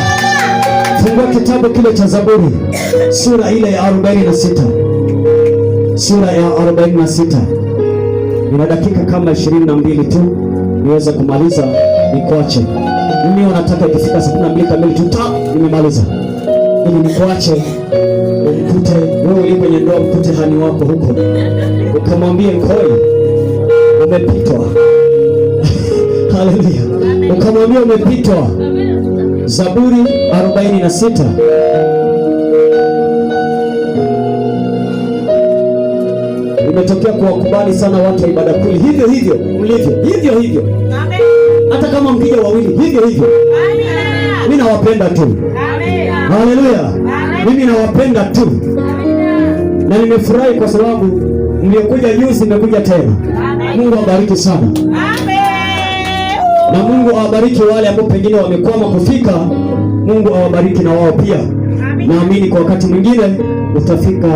Fungua kitabu kile cha Zaburi, sura ile ya 46. Sura ya 46. Ina dakika kama 22 tu niweza kumaliza nikuache. Mimi nataka ikifika 72 kamili tu nimemaliza. Ili nikuache ukute wewe ulipo kwenye ndoa, ukute hani wako huko. Ukamwambie Nkoi umepitwa. Haleluya. Ukamwambia umepitwa. Zaburi 46. Imetokea kuwakubali sana watu wa ibada kuli, hivyo hivyo mlivyo, hivyo hivyo. Amen. Hata kama mkija wawili, hivyo hivyo. Amen. Mimi nawapenda tu. Amen. Haleluya. Mimi nawapenda tu. Amen. Na nimefurahi kwa sababu mliokuja juzi mmekuja tena. Amen. Mungu awabariki sana. Amen. Na Mungu awabariki wale ambao pengine wamekwama kufika. Mungu awabariki na wao pia. Naamini kwa wakati mwingine utafika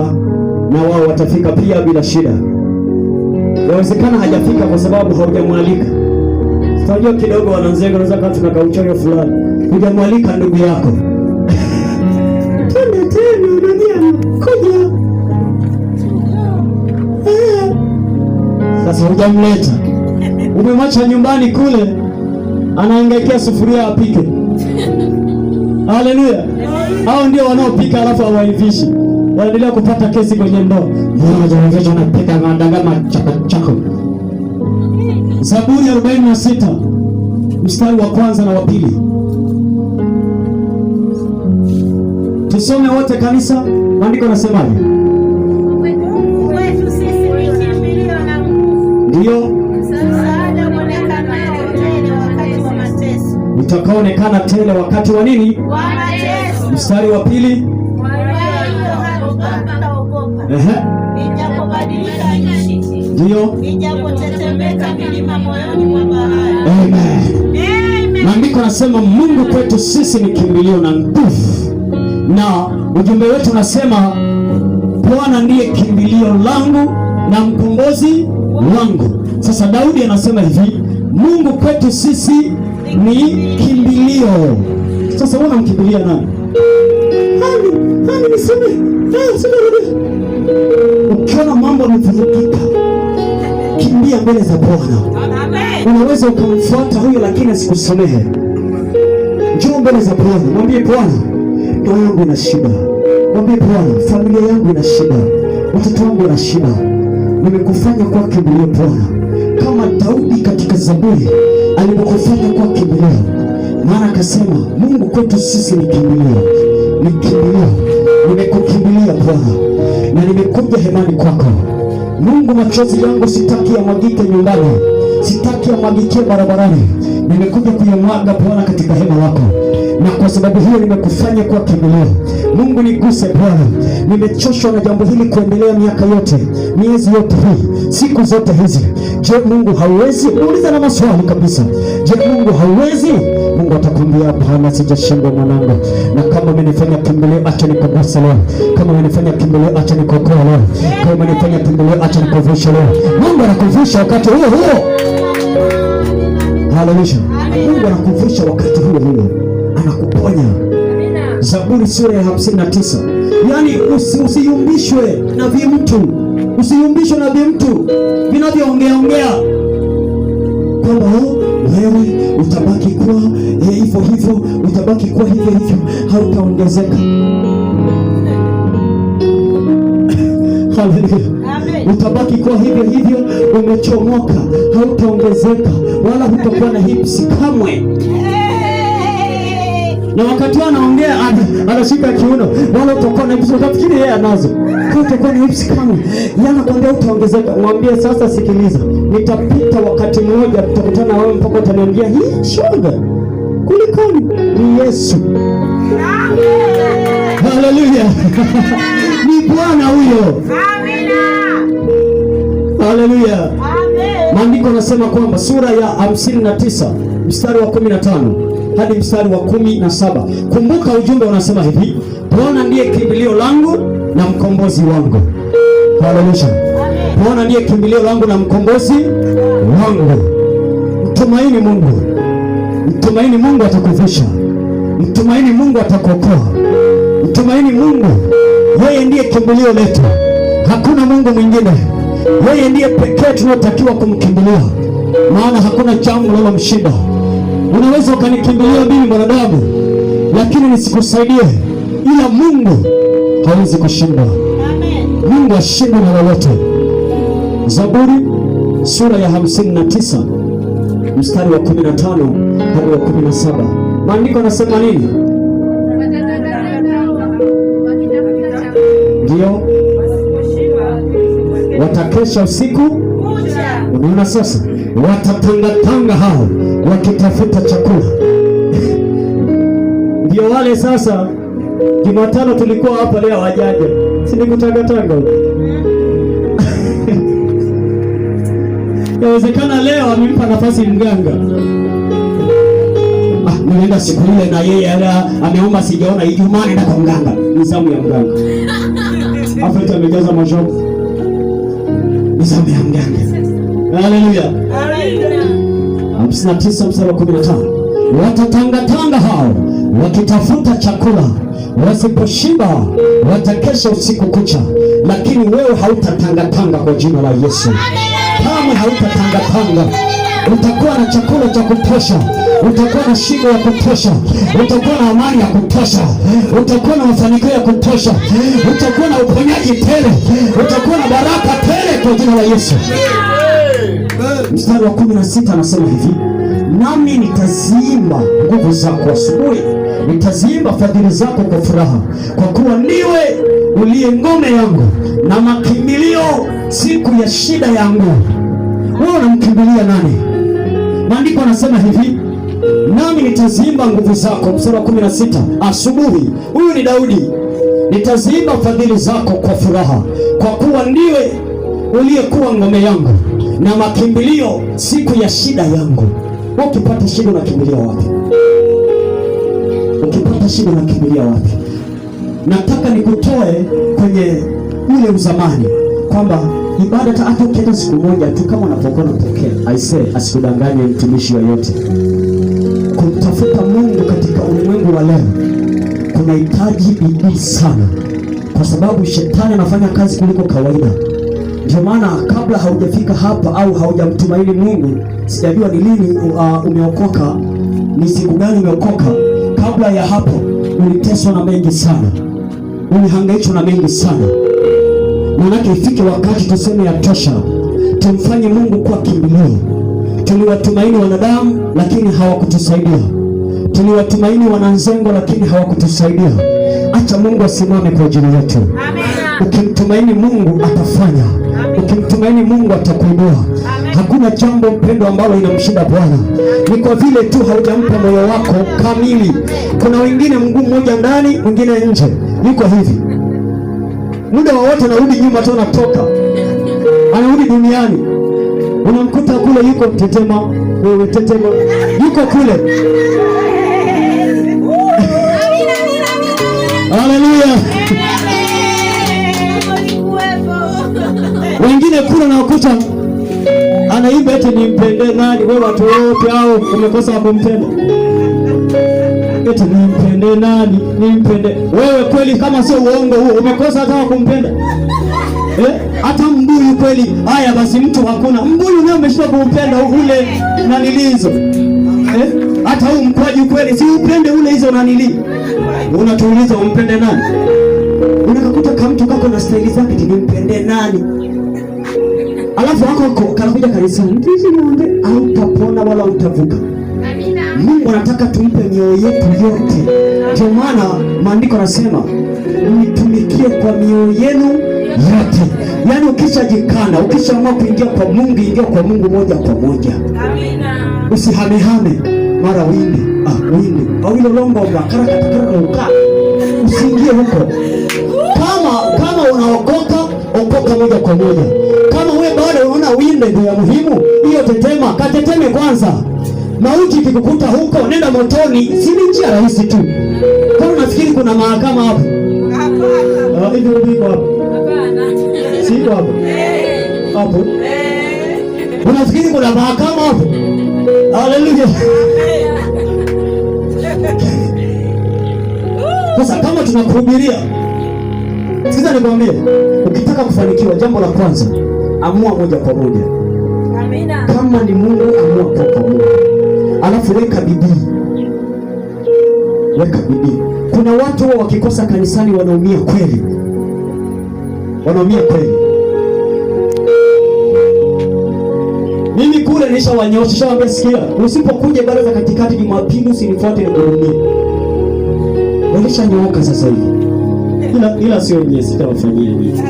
na wao watafika pia bila shida. Yawezekana hajafika kwa sababu haujamwalika. Unajua kidogo wananzenga, unaweza kama tuna kauchoyo fulani. Hujamwalika ndugu yako. Tena unania kuja. Sasa hujamleta. Umemwacha nyumbani kule, anaangaikia sufuria apike. Haleluya. Hao ndio wanaopika alafu hawaivishi. Wanaendelea kupata kesi kwenye ndoa. Mmoja anapika ngandagama chako. Zaburi 46 mstari wa kwanza na wa pili. Tusome wote kanisa. Maandiko yanasemaje? Wetu sisi ni kimbilio na nguvu. Ndio. Msaada uonekana tele wakati wa mateso. Utakaoonekana tele wakati wa nini? Wa mateso. Mstari wa pili. Nijapobadilika nchi, ndio nijapotetemeka milima moyoni mwa bahari. Amen. Maandiko nasema Mungu kwetu sisi ni kimbilio na nguvu. Na ujumbe wetu unasema Bwana ndiye kimbilio langu na mkombozi wangu. Sasa Daudi anasema hivi, Mungu kwetu sisi ni kimbilio. Sasa wewe unamkimbilia nani? Hani niseme. Ukiona mambo yamevurugika, kimbia mbele za Bwana. Unaweza ukamfuata huyo lakini asikusamehe. Njoo mbele za Bwana, mwambie Bwana, ndoa yangu ina shida. Mwambie Bwana, familia yangu ina shida, watoto wangu wana shida. Nimekufanya kwa kimbilio Bwana, kama Daudi katika Zaburi alipokufanya kwa kimbilio. Maana akasema Mungu kwetu sisi ni kimbilio, ni kimbilio. Nimekukimbilia Bwana na nimekuja hemani kwako. Mungu, machozi yangu sitaki yamwagike nyumbani, sitaki yamwagikie barabarani. Nimekuja kuyamwaga Bwana katika hema lako, na kwa sababu hiyo nimekufanya kwa kimbilio. Mungu, niguse Bwana, nimechoshwa na jambo hili kuendelea miaka yote, miezi yote hii, siku zote hizi. Je, Mungu hauwezi? Muuliza na maswali kabisa. Je, Mungu hauwezi? Mungu atakwambia hapana, sijashindwa mwanangu. Na kama umenifanya kimbilio, acha nikuguse leo. Kama umenifanya kimbilio, acha nikuokoe leo. Kama umenifanya kimbilio, acha nikuvushe leo. Mungu anakuvusha wakati huo huo. Haleluya. Mungu anakuvusha wakati huo huo, anakuponya. Zaburi sura ya 59. Yaani usiyumbishwe na vimtu. Usiyumbishwe na vimtu vinavyoongea kwamba wewe utabaki kuwa hivyo hivyo, utabaki kuwa hivyo hivyo, hautaongezeka. Haleluya. Utabaki kuwa hivyo hivyo, umechomoka, hautaongezeka wala hutakuwa na hips kamwe. Na wakati anaongea anashika kiuno, wala utakuwa na hips, utafikiri yeye anazo, utakuwa na hips kamwe. Anakuambia utaongezeka. Mwambie sasa, sikiliza, nitapita wakati mmoja tutakutana wewe mpaka utaniambia hii shoga kulikoni ni Yesu. Haleluya. Ni Bwana huyo. Amina. Haleluya. Amen. Maandiko yanasema kwamba sura ya 59 mstari wa 15 hadi mstari wa 17. Kumbuka ujumbe unasema hivi: Bwana ndiye kimbilio langu na mkombozi wangu. Haleluya. Bwana ndiye kimbilio langu na mkombozi wangu. Mtumaini Mungu. Mtumaini Mungu atakuvusha. Mtumaini Mungu atakuokoa. Mtumaini Mungu. Yeye ndiye kimbilio letu. Hakuna Mungu mwingine. Yeye ndiye pekee tunayotakiwa kumkimbilia. Maana hakuna jambo linalomshinda. Unaweza ukanikimbilia mimi mwanadamu, lakini nisikusaidie, ila Mungu hawezi kushindwa. Amen. Mungu ashindwe na lolote. Zaburi sura ya 59 mstari wa 15 hadi wa 17. Maandiko yanasema nini? Ndio, watakesha usiku kucha. Unaona sasa, watatangatanga hao wakitafuta chakula. Ndio wale sasa, Jumatano tulikuwa hapa, leo hajaja, si ni kutangatanga? Yawezekana leo amempa nafasi mganga. Nimeenda siku ile na yeye ameomba, sijaona. Ijumaa nenda kwa mganga, ni zamu ya mganga. Afrika amejaza mashopu, ni zamu ya mganga. Haleluya. 59 mstari wa 15. Watatangatanga hao wakitafuta chakula, wasiposhiba watakesha usiku kucha. Lakini wewe hautatangatanga kwa jina la Yesu. Kama hautatangatanga, utakuwa na chakula cha kutosha, utakuwa na shibe ya kutosha, utakuwa na amani ya kutosha, utakuwa na mafanikio ya kutosha, utakuwa na uponyaji tele, utakuwa na baraka tele kwa jina la Yesu. Mstari wa 16 anasema hivi: nami nitaziimba nguvu zako asubuhi, nitaziimba fadhili zako kwa furaha, kwa kuwa ndiwe uliye ngome yangu na makimbilio siku ya shida yangu. Wewe unamkimbilia nani? Maandiko yanasema hivi: nami nitaziimba nguvu zako. Mstari wa 16 asubuhi, huyu ni Daudi, nitaziimba fadhili zako kwa furaha, kwa kuwa ndiwe uliyekuwa ngome yangu na makimbilio siku ya shida yangu. Ukipata shida unakimbilia wapi? Ukipata shida unakimbilia wapi? Nataka nikutoe kwenye ule uzamani kwamba ibada hata ukienda siku moja tu, kama unapokuwa unapokea, aisee, asikudanganye mtumishi yoyote. Kumtafuta Mungu katika ulimwengu wa leo kunahitaji bidii sana, kwa sababu shetani anafanya kazi kuliko kawaida. Ndio maana kabla haujafika hapa au haujamtumaini Mungu, sijajua ni lini umeokoka, ni siku gani umeokoka. Kabla ya hapo uliteswa na mengi sana, ulihangaishwa na mengi sana. Maanake ifike wakati tuseme yatosha, tumfanye Mungu kuwa kimbilio. Tuliwatumaini wanadamu lakini hawakutusaidia, tuliwatumaini wananzengo lakini hawakutusaidia. Acha Mungu asimame kwa ajili yetu. Ukimtumaini Mungu atafanya. Ukimtumaini Mungu atakuinua. Hakuna jambo mpendo ambalo inamshinda Bwana. Ni kwa vile tu haujampa moyo wako kamili. Kuna wengine mguu mmoja ndani, mwingine nje, yuko hivi, muda wowote anarudi nyuma tu, anatoka anarudi duniani. Unamkuta kule yuko tetema, wewe tetema, yuko kule. Haleluya. Wengine kule na ukuta anaimba eti nimpende nani? Wewe watu wote hao umekosa kumpenda. Eti nimpende nani? Nimpende wewe kweli? Kama sio uongo huo, umekosa hata kumpenda. Hata mbuyu kweli? Haya basi, mtu hakuna mbuyu leo umeshindwa kumpenda ule na nilizo. Hata huu mkwaju kweli, si upende ule hizo nanili. Unatuuliza umpende nani? Unakakuta kama mtu kako na staili zake, nimpende nani? Alafu wako kanakuja kanisani, niombe au utapona wala utavuka. Mungu anataka tumpe mioyo yetu yote. Ndio maana maandiko yanasema mtumikie kwa mioyo yenu yote. Yaani ukishajikana, ukishaamua kuingia kwa Mungu, ingia kwa Mungu moja kwa moja. Amina. Usihamehame mara windi, windi. Au ile longo ngakara katakara uka. Usiingie huko. Kama unaokoka, okoka moja kwa moja. Kama wewe bado unaona winde ndio ya muhimu, hiyo tetema, kateteme kwanza. Mauti ikikukuta huko, nenda motoni. Si ni njia rahisi tu. Kwa nini unafikiri kuna mahakama hapo? Hapana. Hivi ndiko hapo. Hapana. Sio hapo. Hapo. Unafikiri kuna mahakama hapo? Haleluya. Sasa kama tunakuhubiria, sikiza nikwambie, ukitaka kufanikiwa, jambo la kwanza, amua moja kwa moja. Amina. Kama ni Mungu, amua kwa Mungu. Alafu weka bidii. Weka bidii. Kuna watu wao wakikosa kanisani wanaumia kweli. Wanaumia kweli. Mimi kule nishawanyoosha, waambia sikia, usipokuja ibada za katikati Jumapili usinifuate nikuhurumie. Walishanyooka sasa hivi. Ila sio mimi sitawafanyia nini.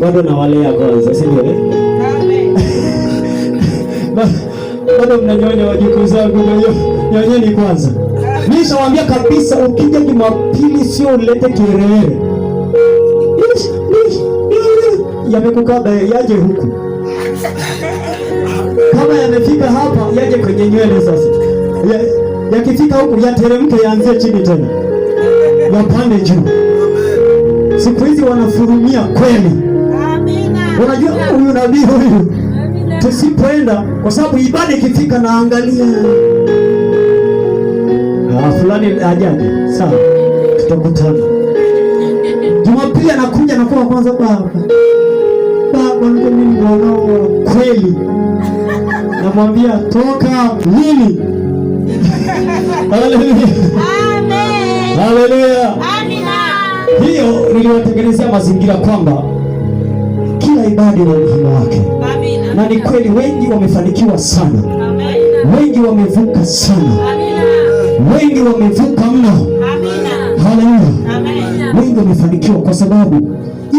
Bado na walea kwanza, si ndio? Bado mnanyonya wajukuu zangu, nyonyeni kwanza. Nishawaambia kabisa, ukija Jumapili sio ulete kiherehere. Yamekukaba yaje huku. Kama yamefika hapa yaje kwenye nywele sasa. Yakifika huku yateremke yaanzie chini tena. Yapande juu. Siku hizi wanafurumia kweli. Amina. Unajua huyu nabii huyu. Tusipoenda kwa sababu ibada ikifika naangalia. Fulani ajaje. Sawa. Tutakutana. Jumapili anakuja na kwa kwanza baba. Baba ndio mimi mwanao kweli. Namwambia toka lini? Haleluya. Amen. Haleluya. Amina. Hiyo niliwatengenezea mazingira kwamba kila ibada ina umuhimu wake. Amina. Na ni kweli wengi wamefanikiwa sana. Amina. Wengi wamevuka sana. Amina. Wengi wamevuka mno. Amina. Haleluya. Amina. Wengi wamefanikiwa kwa sababu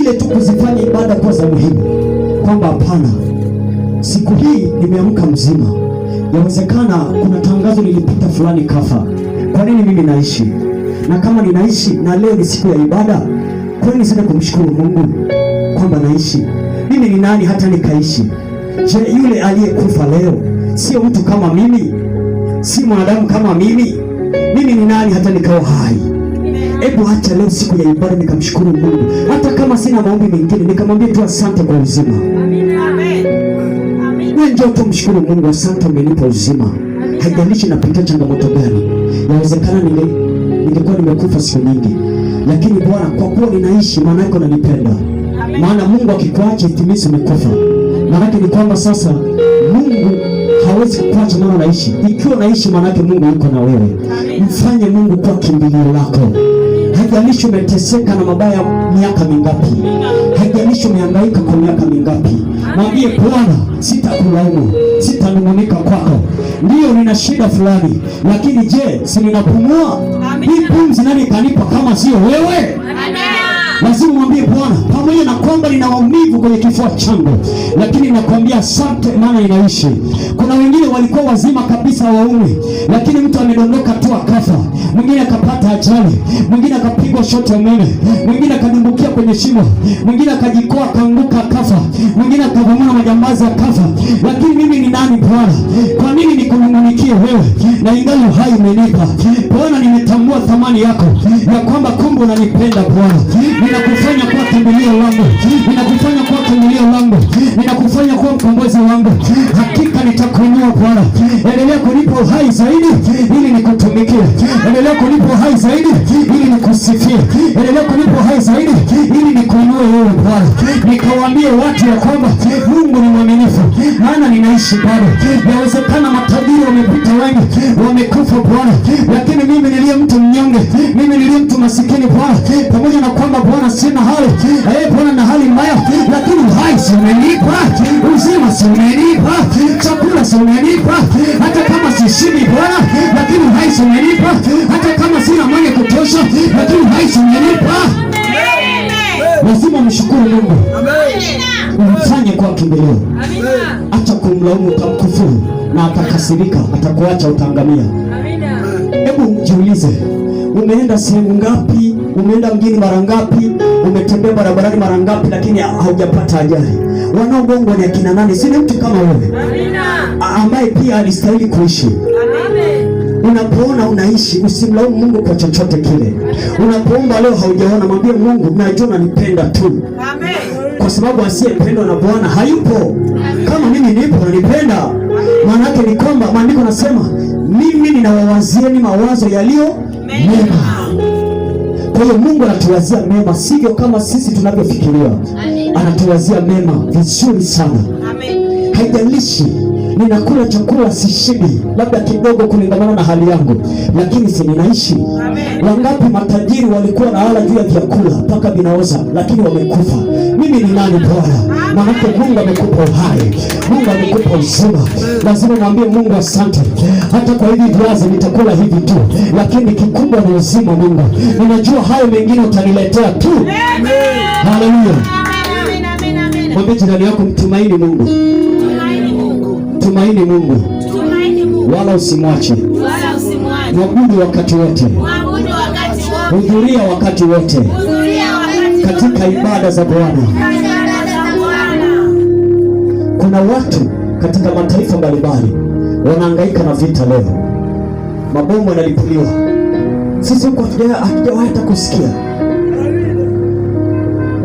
ile tu kuzifanya ibada kwa za muhimu. Kwamba hapana, siku hii nimeamka mzima. Yawezekana kuna tangazo lilipita fulani kafa. Kwa nini mimi naishi? Na kama ninaishi na leo ni siku ya ibada, kwa nini sina kumshukuru Mungu kwamba naishi? Mimi ni nani hata nikaishi? Je, yule aliyekufa leo sio mtu kama mimi? Si mwanadamu kama mimi? Mimi ni nani hata nikawa hai? Hebu acha leo siku ya ibada nikamshukuru Mungu. Hata kama sina maombi mengine, nikamwambia tu asante kwa uzima. Amina. Amen. Wewe njoo tumshukuru Mungu, asante umenipa uzima. Haijalishi napitia changamoto gani. Yawezekana ningekuwa nimekufa siku nyingi. Lakini Bwana, kwa kuwa ninaishi, maana yako unanipenda. Maana Mungu akikuacha itimisi umekufa. Maana yake ni kwamba sasa Mungu hawezi kukuacha maana unaishi. Ikiwa unaishi maana yake Mungu yuko na wewe. Mfanye Mungu kwa kimbilio lako. Haijalishi umeteseka na mabaya miaka mingapi. Haijalishi umehangaika kwa miaka mingapi. Mwambie Bwana, sitakulaumu, sitanung'unika kwako. Ndio nina shida fulani, lakini je, si ninapumua? Hii pumzi nani kanipa kama sio wewe? Lazima mwambie Bwana, pamoja na kwamba nina maumivu kwenye kifua changu, lakini nakwambia asante maana ninaishi. Kuna wengine walikuwa wazima kabisa waume, lakini mtu amedondoka tu akafa. Mwingine akapata ajali, mwingine akapigwa shoti ya umeme, mwingine akadumbukia kwenye shimo, mwingine akajikoa akaanguka akafa, mwingine akavamana majambazi akafa. Lakini mimi ni nani Bwana? Kwa nini nikunung'unikie wewe na ingali uhai umenipa? Bwana, nimetambua thamani yako ya kwamba kumbe unanipenda Bwana. Ninakufanya kwa kimbilio langu, ninakufanya kwa kimbilio langu. ninakufanya kuwa mkombozi wangu. Hakika nitakuinua Bwana. Endelea kunipa uhai zaidi ili nikutumikie. Endelea kunipa uhai zaidi ili nikusifie. Endelea kunipa uhai zaidi ili nikuinue wewe Bwana. Nikawaambie watu ya kwamba Mungu ni mwaminifu, maana ninaishi bado. Yawezekana matajiri wamepita wengi, wamekufa Bwana, lakini mimi niliye mtu mnyonge, mimi niliye mtu masikini Bwana, pamoja na kwamba Bwana sina hali Bwana na hali mbaya, lakini uhai si umenipa, uzima si umenipa, chakula si umenipa, hata kama sishibi Bwana, lakini uhai si umenipa, hata kama sina mali kutosha, lakini uhai si umenipa. Lazima mshukuru Mungu. Umfanye kwa kimbilio. Acha kumlaumu, utamkufuru na atakasirika, atakuacha utaangamia. Hebu jiulize, umeenda sehemu ngapi? Umeenda mjini mara ngapi? Umetembea barabarani mara ngapi, lakini haujapata ajali? Wanaogongwa ni akina nani? Si ni mtu kama wewe ambaye pia alistahili kuishi. Unapoona unaishi, usimlaumu Mungu kwa chochote kile. Unapoomba leo haujaona, mwambie Mungu, najua unanipenda tu. Amen. Kwa sababu asiyependwa na Bwana hayupo. Kama mimi nipo unanipenda, maana yake ni kwamba maandiko nasema mimi ninawawazieni mawazo yaliyo mema. Kwa hiyo Mungu anatuwazia mema, sivyo kama sisi tunavyofikiria. Anatuwazia mema vizuri sana. Amen. Haijalishi ninakula chakula sishibi, labda kidogo kulingana na hali yangu, lakini si ninaishi. Wangapi matajiri walikuwa na hala juu ya vyakula mpaka vinaoza, lakini wamekufa. Mimi ni nani Bwana? Maanake Mungu amekupa uhai, Mungu amekupa uzima. Lazima mwambie Mungu asante. Hata kwa hivi viazi nitakula hivi tu, lakini kikubwa ni uzima Mungu. Ninajua hayo mengine utaniletea tu. Haleluya. Mwambie jirani yako, mtumaini Mungu. Tumaini Mungu, wala usimwache. Mwabudu wakati wote, hudhuria wakati wote katika ibada za Bwana. Kuna watu katika mataifa mbalimbali wanahangaika na vita leo, mabomu yanalipuliwa. Sisi huko hatujawahi hata kusikia.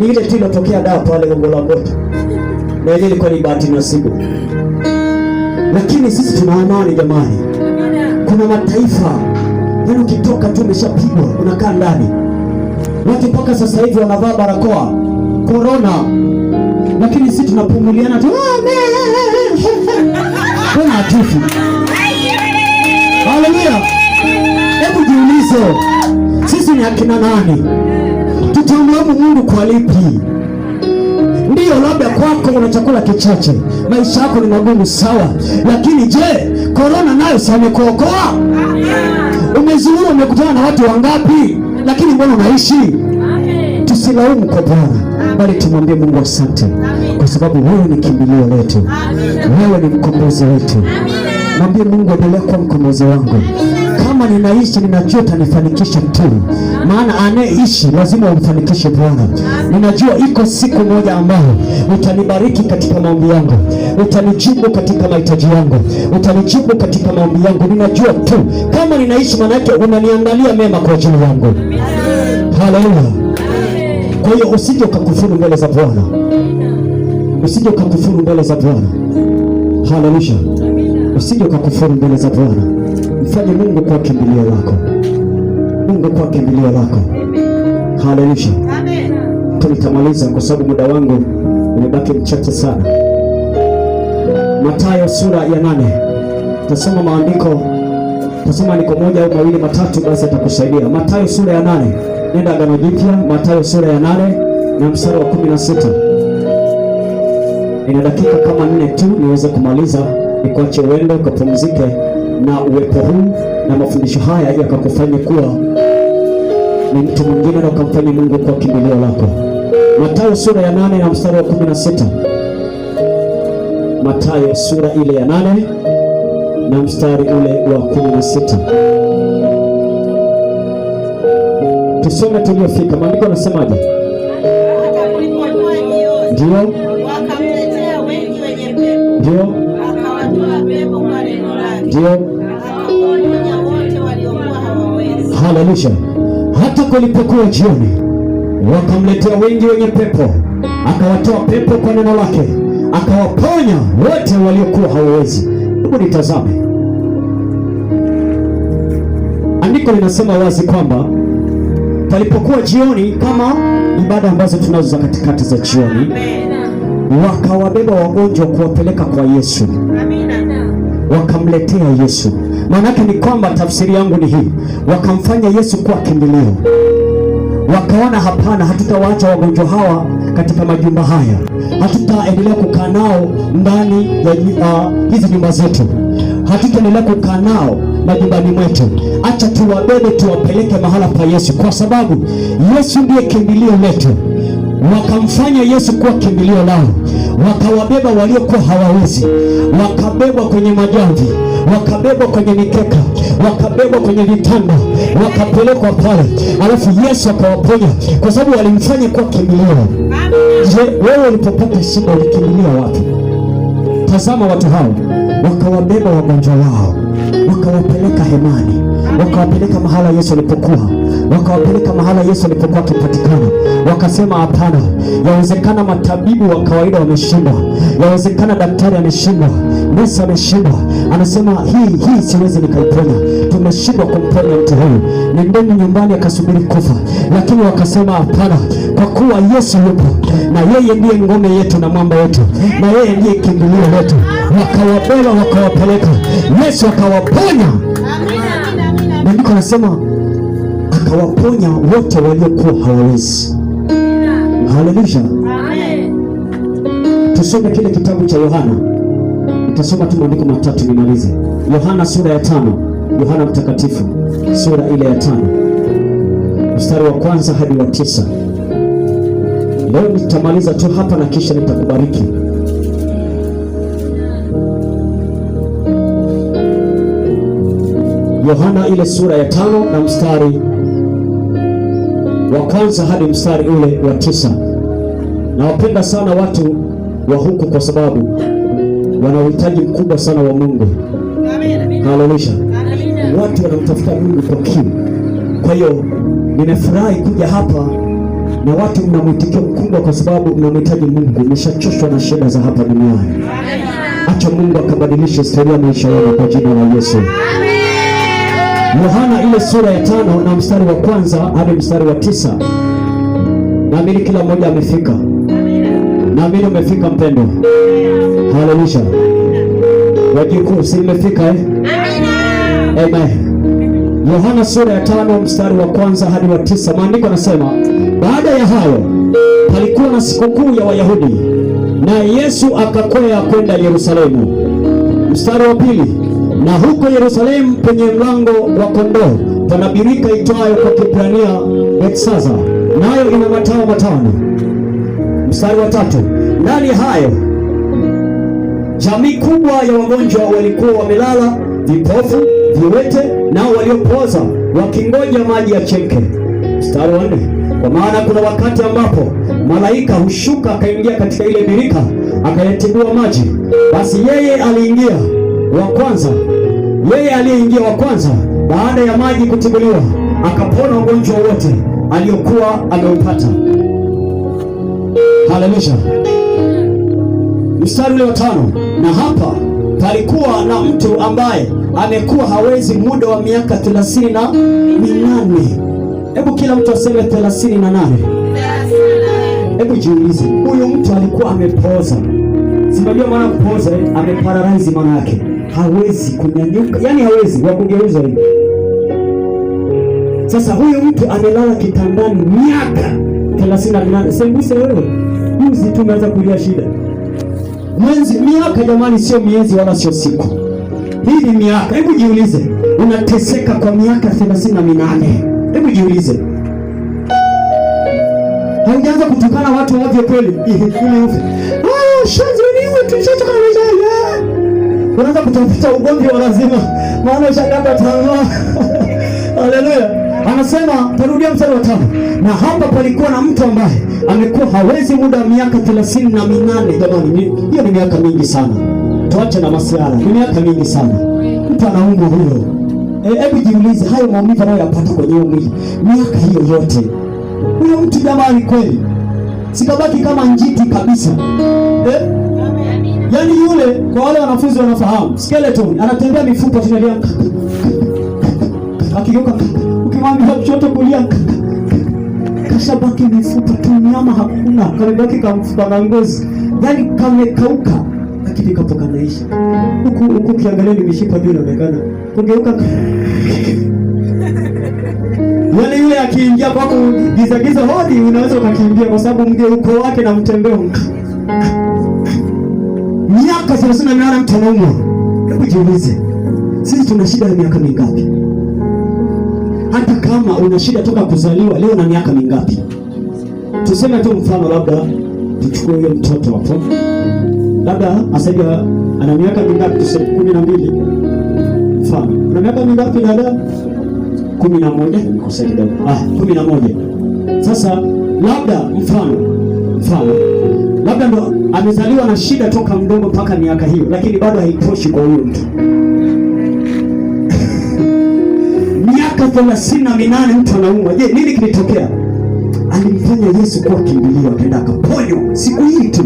Ni ile tu ilotokea Dar pale Gongo la Mboto, na ile ilikuwa ni bahati nasibu. Lakini sisi tuna amani jamani. Kuna mataifa yaani ukitoka tu umeshapigwa unakaa ndani. Watu mpaka sasa hivi wanavaa barakoa corona, lakini sisi tunapumuliana tu. Kuna atufi. Haleluya. Hebu jiulize, sisi ni akina nani? Tutamlaumu Mungu kwa lipi? Ndiyo, labda kwako una chakula kichache, maisha yako ni magumu, sawa, lakini je, korona nayo si amekuokoa? Umezuru, umekutana na watu wangapi, lakini mbona unaishi? Tusilaumu kwa Bwana, bali tumwambie Mungu asante, kwa sababu wewe ni kimbilio letu, wewe ni mkombozi wetu. Mwambie Mungu, endelea kuwa mkombozi wangu. Kama ninaishi ninajua utanifanikisha tu, maana anayeishi lazima umfanikishe Bwana. Ninajua iko siku moja ambayo utanibariki katika maombi yangu, utanijibu katika mahitaji yangu, utanijibu katika maombi yangu. Ninajua tu kama ninaishi, maana yake unaniangalia mema kwa ajili yangu. Haleluya. Kwa hiyo usije ukakufuru mbele za Bwana, usije ukakufuru mbele za Bwana. Haleluya. Usije ukakufuru mbele za Bwana. Mfanye Mungu kwa kimbilio lako, Mungu kwa kimbilio lako. Haleluya. Amen. Tulitamaliza kwa sababu muda wangu umebaki mchache sana. Mathayo sura ya 8. Tasoma maandiko, tasoma andiko moja au mawili matatu, basi atakusaidia. Mathayo sura ya 8. Nenda Agano Jipya, Mathayo sura ya 8 na mstari wa 16. Ina dakika kama 4 tu niweze kumaliza, nikuache uende ukapumzike na uwepo huu na mafundisho haya yakakufanya kuwa ni mtu mwingine na ukamfanya Mungu kwa kimbilio lako. Mathayo sura ya 8 na mstari wa 16. Mathayo sura ile ya 8 na mstari ule wa 16. Tusome tuliofika. Maandiko yanasemaje? Ndio. Wakamletea wengi wenye pepo. Ndio. Akawatoa pepo kwa neno lake. Ndio. Akawaponya wote waliokuwa hawawezi. Haleluya. Hata kulipokuwa jioni, wakamletea wengi wenye pepo, akawatoa pepo kwa neno lake, akawaponya wote waliokuwa hawawezi. Hebu nitazame, andiko linasema wazi kwamba palipokuwa jioni, kama ibada ambazo tunazo za katikati za jioni, wakawabeba wagonjwa kuwapeleka kwa Yesu. Wakamletea Yesu. Maana yake ni kwamba, tafsiri yangu ni hii, wakamfanya Yesu kuwa kimbilio. Wakaona hapana, hatutawaacha wagonjwa hawa katika majumba haya, hatutaendelea kukaa nao ndani ya hizi nyumba zetu, hatutaendelea kukaa nao majumbani mwetu. Acha tuwabebe tuwapeleke mahala pa Yesu, kwa sababu Yesu ndiye kimbilio letu. Wakamfanya Yesu kuwa kimbilio lao, wakawabeba waliokuwa hawawezi, wakabebwa kwenye majamvi, wakabebwa kwenye mikeka, wakabebwa kwenye vitanda, wakapelekwa pale, alafu Yesu akawaponya, kwa sababu walimfanya kuwa kimbilio. Je, wewe ulipopata shida ulikimbilia wapi? Tazama watu hao, wakawabeba wagonjwa wao, wakawapeleka hemani, wakawapeleka mahala Yesu alipokuwa, wakawapeleka mahala Yesu alipokuwa akipatikana. Wakasema hapana, yawezekana matabibu wa kawaida wameshindwa, yawezekana daktari ameshindwa, nesi ameshindwa, anasema hii siwezi nikaiponya, tumeshindwa kumponya mtu huyu, nendeni nyumbani akasubiri kufa. Lakini wakasema hapana, kwa kuwa Yesu yupo, na yeye ndiye ngome yetu na mwamba wetu, na yeye ndiye kimbilio letu. Wakawabeba wakawapeleka, Yesu akawaponya. Maandiko nasema akawaponya wote waliokuwa hawawezi. Haleluya. Tusome kile kitabu cha Yohana. Nitasoma tu maandiko matatu nimalize. Yohana sura ya 5. Yohana mtakatifu sura ile ya 5 mstari wa 1 hadi wa 9. Leo nitamaliza tu hapa na kisha nitakubariki. Yohana ile sura ya 5 na mstari wa 1 hadi mstari ule wa 9. Nawapenda sana watu wa huku kwa sababu wana uhitaji mkubwa sana wa Mungu. Haleluya. Watu wanamtafuta Mungu kwa kiu. Kwa hiyo nimefurahi kuja hapa na watu mna mwitikio mkubwa, kwa sababu mnamhitaji Mungu. Mmeshachoshwa na shida za hapa duniani. Acha Mungu akabadilisha historia ya maisha yako kwa jina la Yesu. Yohana ile sura ya 5 na mstari wa 1 hadi mstari wa 9. Naamini kila mmoja amefika. Naamini umefika mpendwa. Haleluya. Wajukuu, si mmefika eh? Amen. Yohana sura ya 5 mstari wa 1 hadi wa 9. Maandiko yanasema, baada ya hayo palikuwa na sikukuu ya Wayahudi, na Yesu akakwea kwenda Yerusalemu. Mstari wa 2, na huko Yerusalemu penye mlango wa kondoo pana birika itwayo kwa Kiebrania Bethesda, nayo ina matao 5. Mstari wa 3, ndani hayo jamii kubwa ya wagonjwa walikuwa wamelala, vipofu, viwete, nao waliopooza, wakingoja maji yachemke. Mstari wa 4, kwa maana kuna wakati ambapo malaika hushuka akaingia katika ile birika akayatibua maji. Basi yeye aliyeingia wa kwanza baada ya maji kutibuliwa akapona ugonjwa wote aliokuwa ameupata. Haleluya. Mstari ule wa 5, na hapa palikuwa na mtu ambaye amekuwa hawezi muda wa miaka 38. Hebu kila mtu aseme 38. Hebu jiulize, huyu mtu alikuwa amepooza. Sinajua maana kupooza, ameparalyze maana yake. Hawezi kunyanyuka, yani hawezi wakugeuza hivi. Sasa huyu mtu amelala kitandani miaka 38. Sembuse wewe, juzi tu umeanza kulia shida. Miaka jamani, sio miezi wala sio siku. Hii ni miaka. Hebu jiulize, unateseka kwa miaka 38. Hebu jiulize. Haujaanza kutukana watu wavyo kweli? Tushatoka na maisha. Unaanza kutafuta ugomvi wa lazima, maana ushakata tamaa. Haleluya. Anasema, tarudia mstari wa 5. Na hapa palikuwa na mtu ambaye amekuwa hawezi muda wa miaka 38. Jamani, hiyo ni miaka mingi sana. Tuache na masiara. Ni miaka mingi sana. Mtu anaumwa huyo. Hebu jiulize, hayo maumivu anayoyapata kwenye mwili miaka hiyo yote. Huyo mtu jamani kweli sikabaki kama njiti kabisa. wanafunzi wanafahamu. Skeleton anatembea mifupa tunalia. Akigeuka ukimwambia kushoto kulia kashabaki mifupa tu, nyama hakuna, kamebaki kamfupa na ngozi. Yaani kamekauka, lakini kapo kanaisha. Huku kiangalia ni mishipa juu inaonekana. Kugeuka yaani yule akiingia kwako giza hodi unaweza ukakimbia kwa sababu mgeuko wake na mtembeo. Miaka 38 mtu anaumwa. Hebu jiulize, sisi tuna shida ya miaka mingapi? Hata kama una shida toka kuzaliwa, leo na miaka mingapi? Tuseme tu mfano, labda tuchukue yule mtoto hapo. Labda asaidia ana miaka mingapi? Tuseme 12. Mfano, una miaka mingapi dada? 11. Nikosea kidogo. 11. Sasa labda mfano labda ndo amezaliwa na shida toka mdogo mpaka miaka hiyo, lakini bado haitoshi kwa huyo mtu. Miaka 38 mtu anaumwa. Je, nini kilitokea? Alimfanya Yesu kuwa kimbilio, akaenda akaponywa siku hii tu.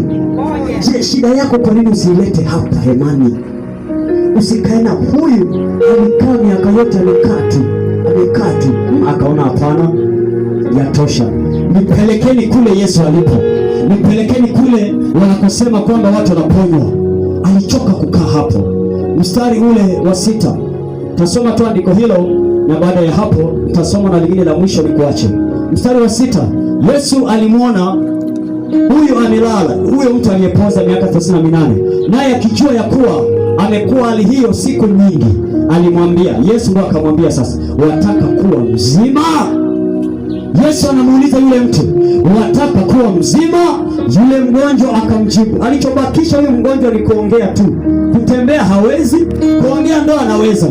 Je, shida yako kwa nini usilete hapa hemani? Usikae na huyu alikaa miaka yote amekaa tu. Akaona hapana, yatosha. Nipelekeni kule Yesu alipo. Nipelekeni kule wanakosema kwamba watu wanaponywa. Alichoka kukaa hapo. Mstari ule wa 6. Tasoma tu andiko hilo na baada ya hapo tasoma na lingine la mwisho nikuache. Mstari wa 6. Yesu alimwona huyu amelala, huyo mtu aliyepoza miaka 38. Naye akijua ya kuwa amekuwa hali hiyo siku nyingi, alimwambia Yesu, ndo akamwambia sasa, wataka kuwa mzima? Yesu anamuuliza yule mtu, wataka kuwa mzima? Yule mgonjwa akamjibu. Alichobakisha huyu mgonjwa ni kuongea tu. Kutembea hawezi, kuongea ndo anaweza.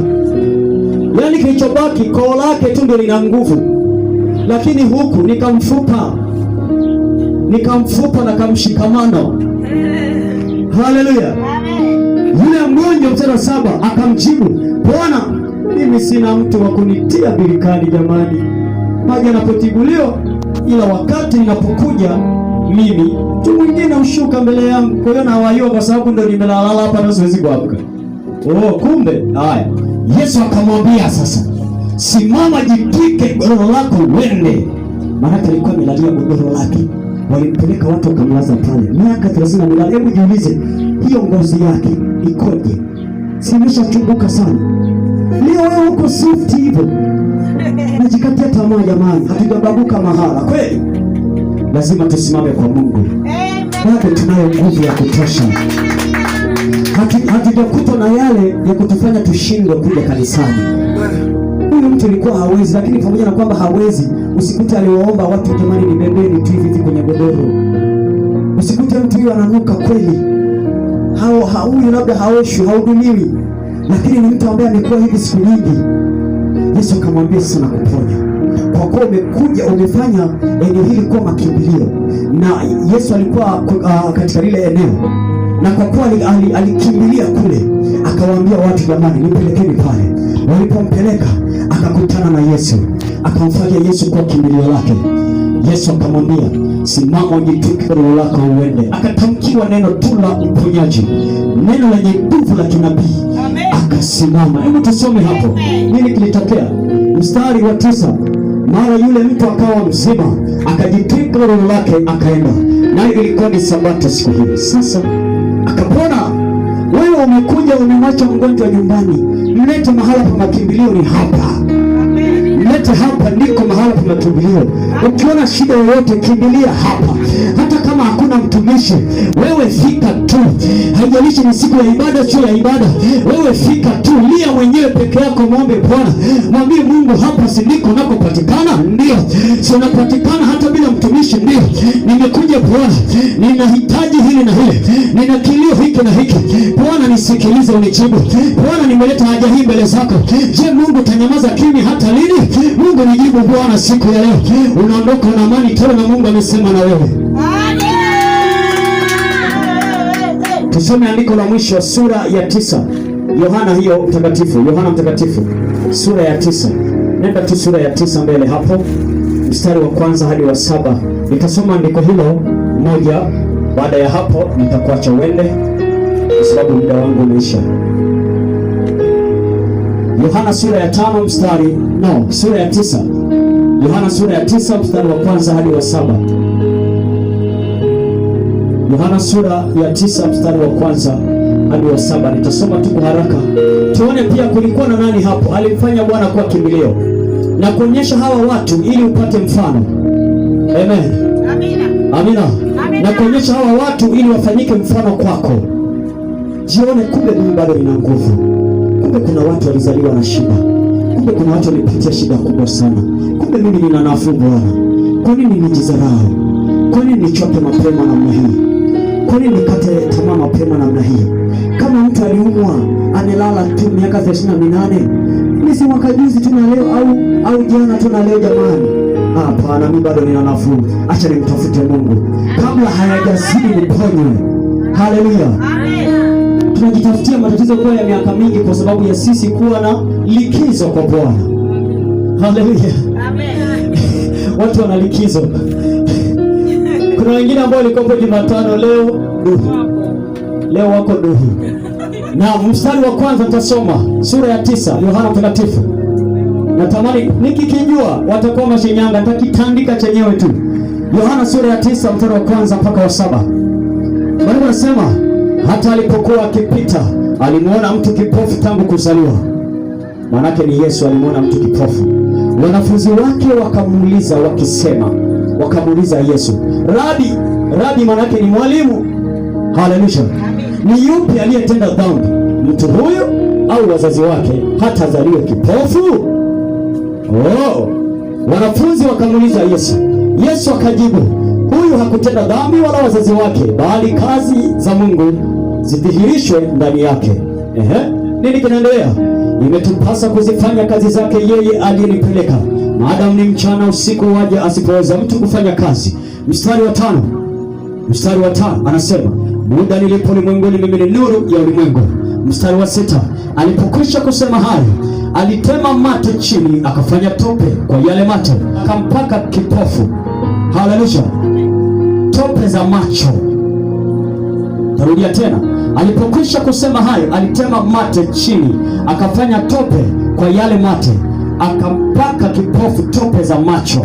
Yaani kilichobaki koo lake tu ndio lina nguvu. Lakini huku nikamfupa na kamshikamano. Haleluya. Yule mgonjwa mstari wa 7 akamjibu, Bwana, mimi sina mtu wa kunitia birikani jamani, maji yanapotibuliwa, ila wakati ninapokuja mimi mtu mwingine ushuka mbele yangu. Kwa hiyo nawaiwa kwa sababu ndio nimelala hapa na siwezi kuamka. Kumbe haya. Yesu akamwambia sasa, simama, jitwike godoro lako uende. Maana alikuwa amelalia godoro lake. Walimpeleka watu wakamlaza pale. Miaka 38. Hebu jiulize, hiyo ngozi yake ikoje? Simeshachumbuka sana. Leo wewe uko soft hivyo. Najikatia tamaa jamani, hatujababuka mahala. Kweli? Lazima tusimame kwa Mungu. Bado tunayo nguvu ya kutosha. Hatujakutwa na yale ya kutufanya tushindwe kuja kanisani. Huyu mtu alikuwa hawezi, lakini pamoja na kwamba hawezi, usikute aliwaomba watu jamani, nibebeni tu hivi kwenye godoro. Usikute mtu huyo ananuka kweli. Huyu labda haoshwi, haudumiwi, lakini ni mtu ambaye amekuwa hivi siku nyingi. Yesu akamwambia sasa, nakuponya. Kwa kuwa umekuja umefanya eneo hili kuwa makimbilio. Na Yesu alikuwa katika lile eneo. Na kwa kuwa alikimbilia kule, akawaambia watu jamani, nipelekeni pale. Walipompeleka akakutana na Yesu, akamfanya Yesu kuwa kimbilio lake. Yesu akamwambia, simama, ujitwike godoro lako uende. Akatamkiwa neno tu la uponyaji, neno lenye nguvu la kinabii. Akasimama. Hebu tusome hapo nini kilitokea. Mstari wa 9. Mara yule mtu akawa mzima, akajitwika godoro lake akaenda. Nayo ilikuwa ni Sabato siku hiyo. Sasa akapona. Wewe umekuja umemwacha mgonjwa nyumbani, mlete mahala pa makimbilio, ni hapa. Mlete hapa, ndiko mahala pa makimbilio. Ukiona shida yoyote, kimbilia hapa. Hata kama hakuna mtumishi, wewe fika tu. Haijalishi ni siku ya ibada sio ya ibada, wewe fika tu, lia mwenyewe peke yako, muombe Bwana. Mwambie Mungu, hapa si ndiko nakopatikana? Ndio. Si unapatikana hata bila mtumishi? Ndio. Nimekuja Bwana, ninahitaji hili na hili, nina kilio hiki na hiki. Bwana nisikilize, unijibu. Bwana nimeleta haja hii mbele zako. Je, Mungu tanyamaza kimya hata lini? Mungu nijibu Bwana siku ya leo. Unaondoka na amani tena, na Mungu amesema na wewe. Tusome andiko la mwisho, sura ya 9. Yohana mtakatifu sura ya 9. Nenda tu sura ya 9 mbele hapo, mstari wa 1 hadi wa 7. Nitasoma andiko hilo moja, baada ya hapo nitakuacha uende. kwa sababu muda wangu umeisha. Yohana sura ya 9 Yohana sura ya 9 mstari wa kwanza hadi wa 7. Yohana sura ya 9 mstari wa kwanza hadi wa 7. Nitasoma tu kwa haraka. Tuone pia kulikuwa na nani hapo alimfanya Bwana kuwa kimbilio na kuonyesha hawa watu ili upate mfano. Amen. Amina. Na kuonyesha hawa watu ili wafanyike mfano kwako. Jione kumbe mimi bado nina nguvu. Kumbe kuna watu walizaliwa na shida. Kumbe kuna watu walipitia shida kubwa sana. Kumbe mimi nina nafuu Bwana. Kwa nini nijidharau? Kwa nini nichoke mapema namna hii? Kwa nini nikate tamaa mapema namna hii? Kama mtu aliumwa amelala tu miaka 38, ni si mwaka juzi tu na leo au jana tu na leo jamani. Hapana, mimi bado nina nafuu. Acha nimtafute Mungu kabla hayajazidi niponywe. Haleluya. Amen. Tunajitafutia matatizo kwa ya miaka mingi kwa sababu ya sisi kuwa na likizo kwa Bwana. Haleluya. Amen. Watu wana likizo. Kuna wengine ambao walikuwa Jumatano leo wako duhu. Na mstari wa kwanza nitasoma sura ya 9 Yohana Mtakatifu. Natamani nikikijua watakuwa Mashinyanga, nitakitandika chenyewe tu. Yohana sura ya 9 mstari wa kwanza mpaka wa 7. Biblia inasema hata alipokuwa akipita alimuona mtu kipofu tangu kuzaliwa. Maanake ni Yesu alimuona mtu kipofu. Wanafunzi wake wakamuuliza wakamuuliza Yesu, Rabi maanake ni mwalimu. Haleluya. Ni yupi aliyetenda dhambi, mtu huyu au wazazi wake hata azaliwe kipofu? Wanafunzi wakamuuliza Yesu. Yesu akajibu, huyu hakutenda dhambi wala wazazi wake, bali kazi za Mungu zidhihirishwe ndani yake. Nini kinaendelea? Imetupasa kuzifanya kazi zake yeye aliyenipeleka, maadamu ni mchana usiku waje asipoweza mtu kufanya kazi. Mstari wa 5 anasema, muda nilipo ulimwenguni mimi ni nuru ya ulimwengu. Mstari wa 6, alipokwisha kusema hayo alitema mate chini akafanya tope kwa yale mate akampaka kipofu. Haleluya. Tope za macho. Tarudia tena. Alipokwisha kusema hayo alitema mate chini akafanya tope kwa yale mate akampaka kipofu tope za macho.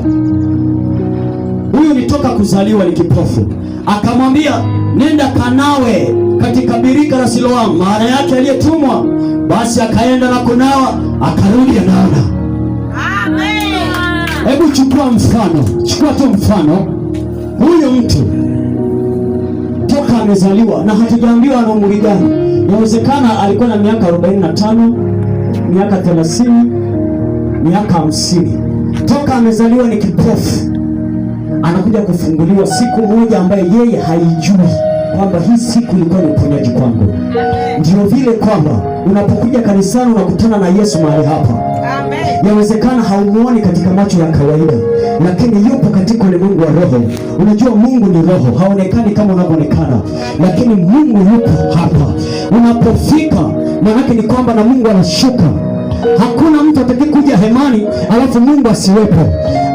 Huyu ni toka kuzaliwa ni kipofu. Akamwambia, nenda kanawe katika birika la Siloamu, maana yake aliyetumwa. Basi akaenda na kunawa, akarudi anaona. Amen. Hebu chukua tu mfano. Huyu mtu toka amezaliwa na hatujaambiwa ana umri gani. Inawezekana alikuwa na miaka 45, miaka 30, miaka 50. Toka amezaliwa ni kipofu. Anakuja kufunguliwa siku moja ambaye yeye haijui kwamba hii siku ilikuwa ni uponyaji kwangu. Ndio vile kwamba unapokuja kanisani unakutana na Yesu mahali hapa. Amen. Yawezekana haumuoni katika macho ya kawaida, lakini yupo katika ulimwengu wa roho. Unajua Mungu ni roho, haonekani kama unavyoonekana, lakini Mungu yupo hapa. Unapofika maana ni kwamba na Mungu anashuka. Hakuna mtu atakayekuja hemani alafu Mungu asiwepo.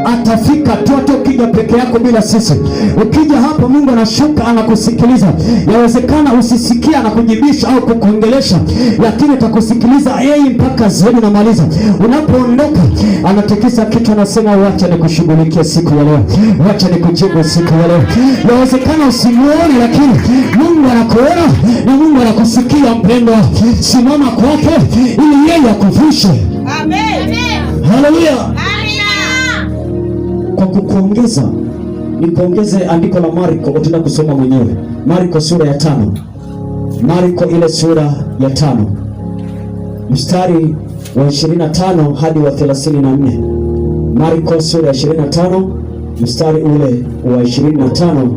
Atafika tu hata ukija peke yako bila sisi. Ukija hapa Mungu anashuka anakusikiliza. Yawezekana usisikia na kujibisha au kukuongelesha, lakini atakusikiliza yeye mpaka zioni na maliza. Unapoondoka anatikisa kichwa anasema wacha nikushughulikie siku ya leo. Wacha nikujibu siku ya leo. Yawezekana usimuone lakini Mungu anakuona na Mungu anakusikia mpendwa. Simama kwake ili yeye akuvushe. Amen. Haleluya. Kwa kukuongeza nikuongeze andiko la Marko, utaenda kusoma mwenyewe. Marko sura ya 5. Marko ile sura ya 5 mstari wa 25 hadi wa 34. Marko sura ya 25 mstari ule wa 25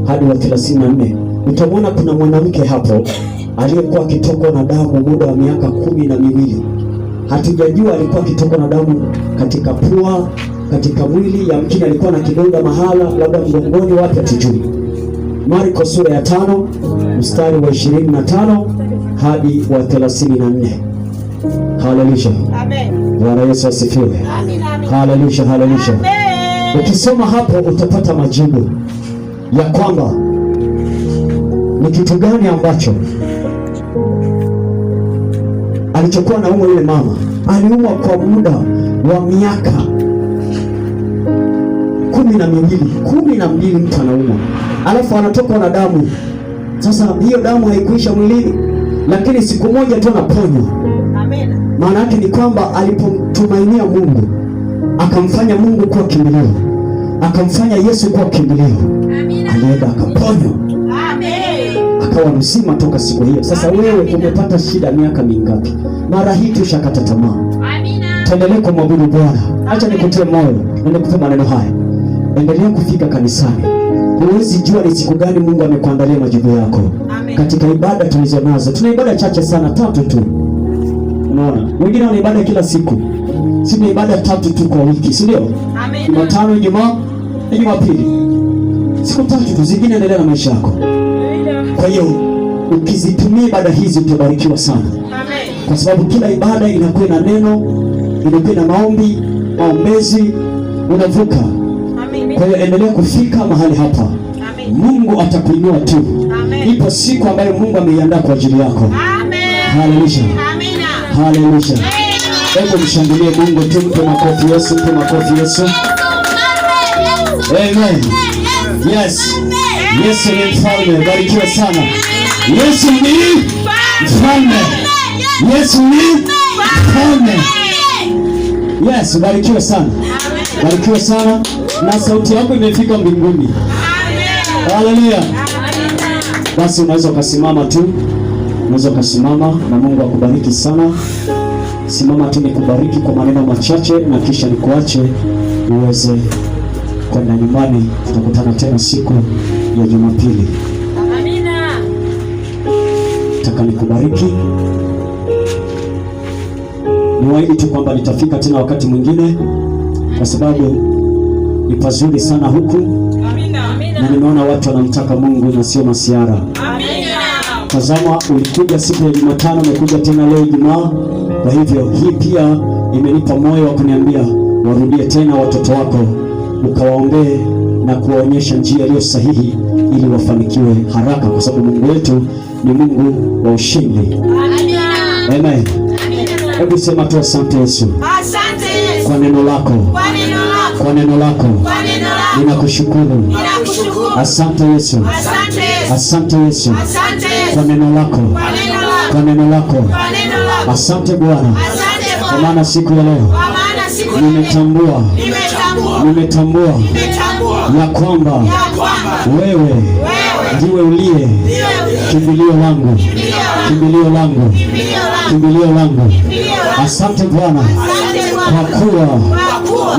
hadi wa 34. Utamwona kuna mwanamke hapo aliyekuwa akitokwa na damu muda wa miaka 12. Hatujajua alikuwa akitokwa na damu katika pua, katika mwili, yamkini alikuwa na kidonda mahala, labda mgongoni, wapi hatujui. Marko sura ya 5 mstari wa 25 hadi wa 34. Haleluya. Amen. Bwana Yesu asifiwe. Amen. Haleluya, haleluya. Ukisoma hapo utapata majibu ya kwamba ni kitu gani ambacho alichokuwa anaumwa yule mama, aliumwa kwa muda wa miaka 12 mtu anaumwa, alafu anatokwa na damu. Sasa hiyo damu haikuisha mwilini, lakini siku moja tu anaponywa. Amen. Maana yake ni kwamba alipomtumainia Mungu, akamfanya Mungu kuwa kimbilio, akamfanya Yesu kuwa kimbilio. Amen. Alienda akaponywa. Amen. Akawa mzima toka siku hiyo. Sasa wewe umepata shida miaka mingapi? Mara hii tushakata tamaa. Amen. Tuendelee kumwabudu Bwana. Acha nikutie moyo, nikupe maneno haya. Endelea kufika kanisani. Huwezi jua ni siku gani Mungu amekuandalia majibu yako. Amen. Katika ibada tulizo nazo, tuna ibada chache sana, 3 tu. Unaona? Wengine wana ibada kila siku. Sisi ibada 3 tu kwa wiki, si ndio? Amen. Jumatano, Ijumaa na Jumapili. Siku 3 tu, zingine endelea na maisha yako. Kwa hiyo ukizitumia ibada hizi utabarikiwa sana. Amen. Kwa sababu kila ibada inakuwa na neno, inakuwa na maombi, maombezi, unavuka. Amen. Kwa hiyo endelea kufika mahali hapa. Amen. Mungu atakuinua tu. Amen. Ipo siku ambayo Mungu ameiandaa kwa ajili yako. Amen. Haleluya. Amen. Haleluya. Hebu mshangilie Mungu tu, mpe makofi Yesu, mpe makofi Yesu. Amen. Yes. Yesu ni mfalme, barikiwa sana. Yesu ni mfalme. Yesu ni mfalme. Yes, barikiwa sana. Barikiwa sana. Na sauti yako imefika mbinguni. Haleluya. Basi unaweza ukasimama tu. Unaweza ukasimama na Mungu akubariki sana. Simama tu nikubariki kwa maneno machache na kisha nikuache uweze kwenda nyumbani. Tutakutana tena siku ya Jumapili. Amina. Nataka nikubariki. Niwaahidi tu kwamba nitafika tena wakati mwingine, kwa sababu ni pazuri sana huku. Amina. Amina. Na nimeona watu wanamtaka Mungu na sio masiara. Amina. Tazama, ulikuja siku ya Jumatano, umekuja tena leo Ijumaa. Kwa hivyo hii pia imenipa moyo wa kuniambia warudie tena watoto wako, ukawaombee na kuwaonyesha njia iliyo sahihi ili wafanikiwe haraka, kwa sababu Mungu wetu ni Mungu wa ushindi. Amina. Amen. Hebu sema tu asante Yesu. Asante Yesu. Kwa neno lako. Kwa neno lako. Kwa neno lako. Kwa neno lako. Ninakushukuru. Ninakushukuru. Asante Yesu. Asante Yesu. Asante Yesu. Asante Yesu. Kwa neno lako. Kwa neno lako. Kwa neno lako. Kwa neno lako. Asante Bwana. Asante Bwana. Kwa maana siku ya leo nimetambua ya kwamba wewe ndiwe uliye kimbilio langu, kimbilio langu, kimbilio langu. Asante Bwana kwa kuwa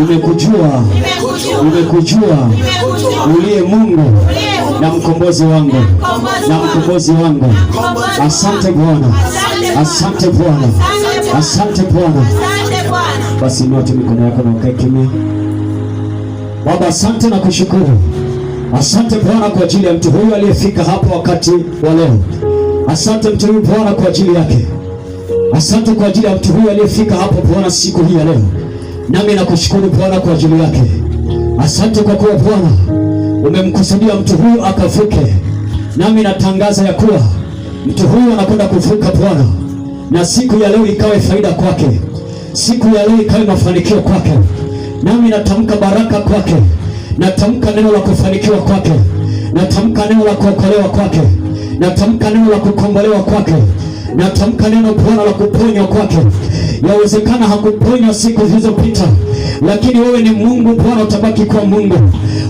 nimekujua uliye Mungu na mkombozi wangu, na mkombozi wangu. Asante Bwana, asante Bwana, asante Bwana. Basi inua tu mikono yako na ukae kimya. Baba, asante na kushukuru. Asante Bwana kwa ajili ya mtu huyu aliyefika hapo wakati wa leo. Asante mtu huyu Bwana kwa ajili yake. Asante kwa ajili ya mtu huyu aliyefika hapo Bwana siku hii ya leo. Nami nakushukuru Bwana kwa ajili yake. Asante kwa kuwa Bwana umemkusudia mtu huyu akavuke. Nami natangaza ya kuwa mtu huyu anakwenda kuvuka Bwana, na siku ya leo ikawe faida kwake. Siku ya leo ikawe mafanikio kwake. Nami natamka baraka kwake. Natamka neno la kufanikiwa kwake. Natamka neno la kuokolewa kwake. Natamka neno la kukombolewa kwake. Natamka neno Bwana la kuponywa kwake. Yawezekana hakuponywa siku zilizopita, lakini wewe ni Mungu Bwana, utabaki kwa Mungu.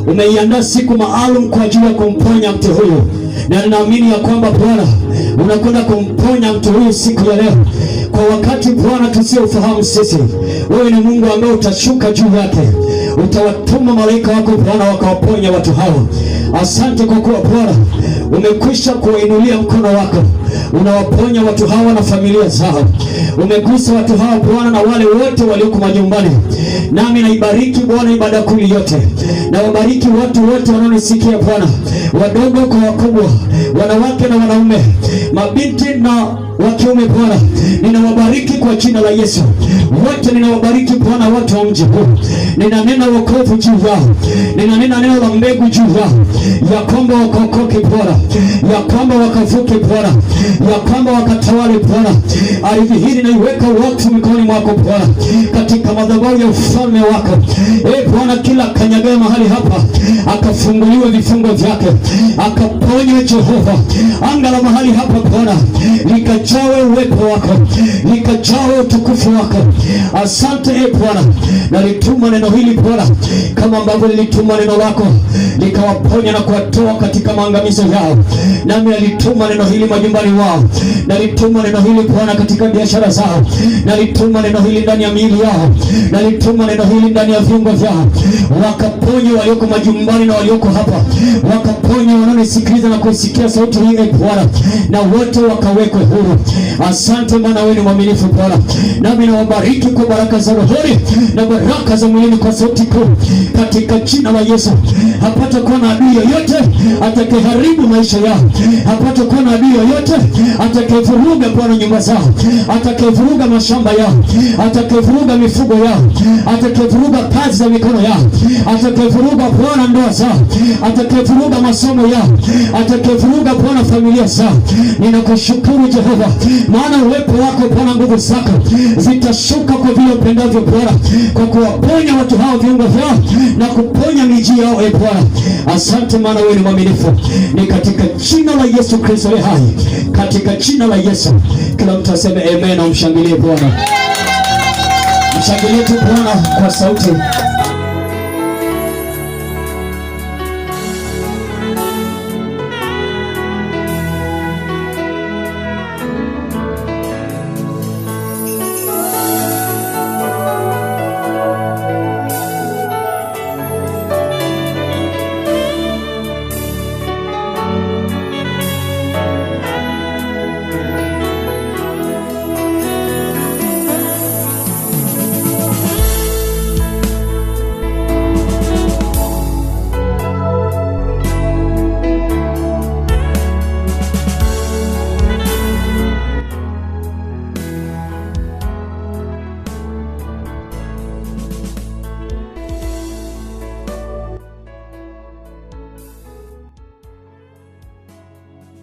Umeiandaa siku maalum kwa ajili ya kumponya mtu huyu, na ninaamini ya kwamba Bwana unakwenda kumponya mtu huyu siku ya leo kwa wakati Bwana tusiofahamu sisi. Wewe ni Mungu ambaye utashuka juu yake, utawatuma malaika wako Bwana wakawaponya watu hao. Asante kwa kuwa Bwana umekwisha kuwainulia mkono wako, unawaponya watu hawa na familia zao. Umegusa watu hawa Bwana na wale wote walioko majumbani. Nami naibariki Bwana ibada kuu yote, na wabariki watu wote wanaonisikia Bwana, wadogo kwa wakubwa, wanawake na wanaume, mabinti na wa kiume Bwana, ninawabariki kwa jina la Yesu. Wote ninawabariki Bwana, watu wa mji huu. Ninanena wokovu juu yao, ninanena neno la mbegu juu yao. ya kwamba wakaokoke Bwana, ya kwamba wakavuke Bwana, ya kwamba wakatawale Bwana. Ardhi hii naiweka wakfu mikononi mwako Bwana, katika madhabahu ya ufalme wako. Bwana, kila kanyagaye mahali hapa akafunguliwe vifungo vyake, akaponywe Jehova. Anga la mahali hapa Bwana likajawe uwepo wako, likajawe utukufu wako. Asante Bwana, nalituma neno hili Bwana kama ambavyo nilituma neno lako likawaponya na kuwatoa katika maangamizo yao. Nami nalituma neno hili majumbani wao, nalituma neno hili Bwana katika biashara zao, nalituma neno hili ndani ya miili yao, nalituma neno hili ndani ya viungo vyao. Wakaponye walioko majumbani na walioko hapa, wakaponye wanaonisikiliza na kusikia sauti hii Bwana, na wote wakawekwe huru. Asante maana wewe ni mwaminifu Bwana. Nami nawabariki kwa baraka za rohoni na baraka za mwilini kwa sauti kuu, katika jina la Yesu. Hapata kuwa na adui yoyote atakayeharibu maisha yao, hapata kuwa na adui yoyote atakayevuruga Bwana nyumba zao, atakayevuruga mashamba yao, atakayevuruga mifugo yao, atakayevuruga kazi za mikono yao, atakayevuruga Bwana ndoa zao, atakayevuruga masomo yao, atakayevuruga Bwana familia zao. Ninakushukuru Jehova, maana uwepo wako Bwana, nguvu zako zitashuka kwa vile upendavyo Bwana, kwa kuwaponya watu hao viungo vyao na kuponya miji yao Bwana. Asante maana wewe ni mwaminifu. Ni katika jina la Yesu Kristo aliye hai, katika jina la Yesu. Kila mtu aseme amen na umshangilie Bwana. Mshangilie tu Bwana kwa sauti.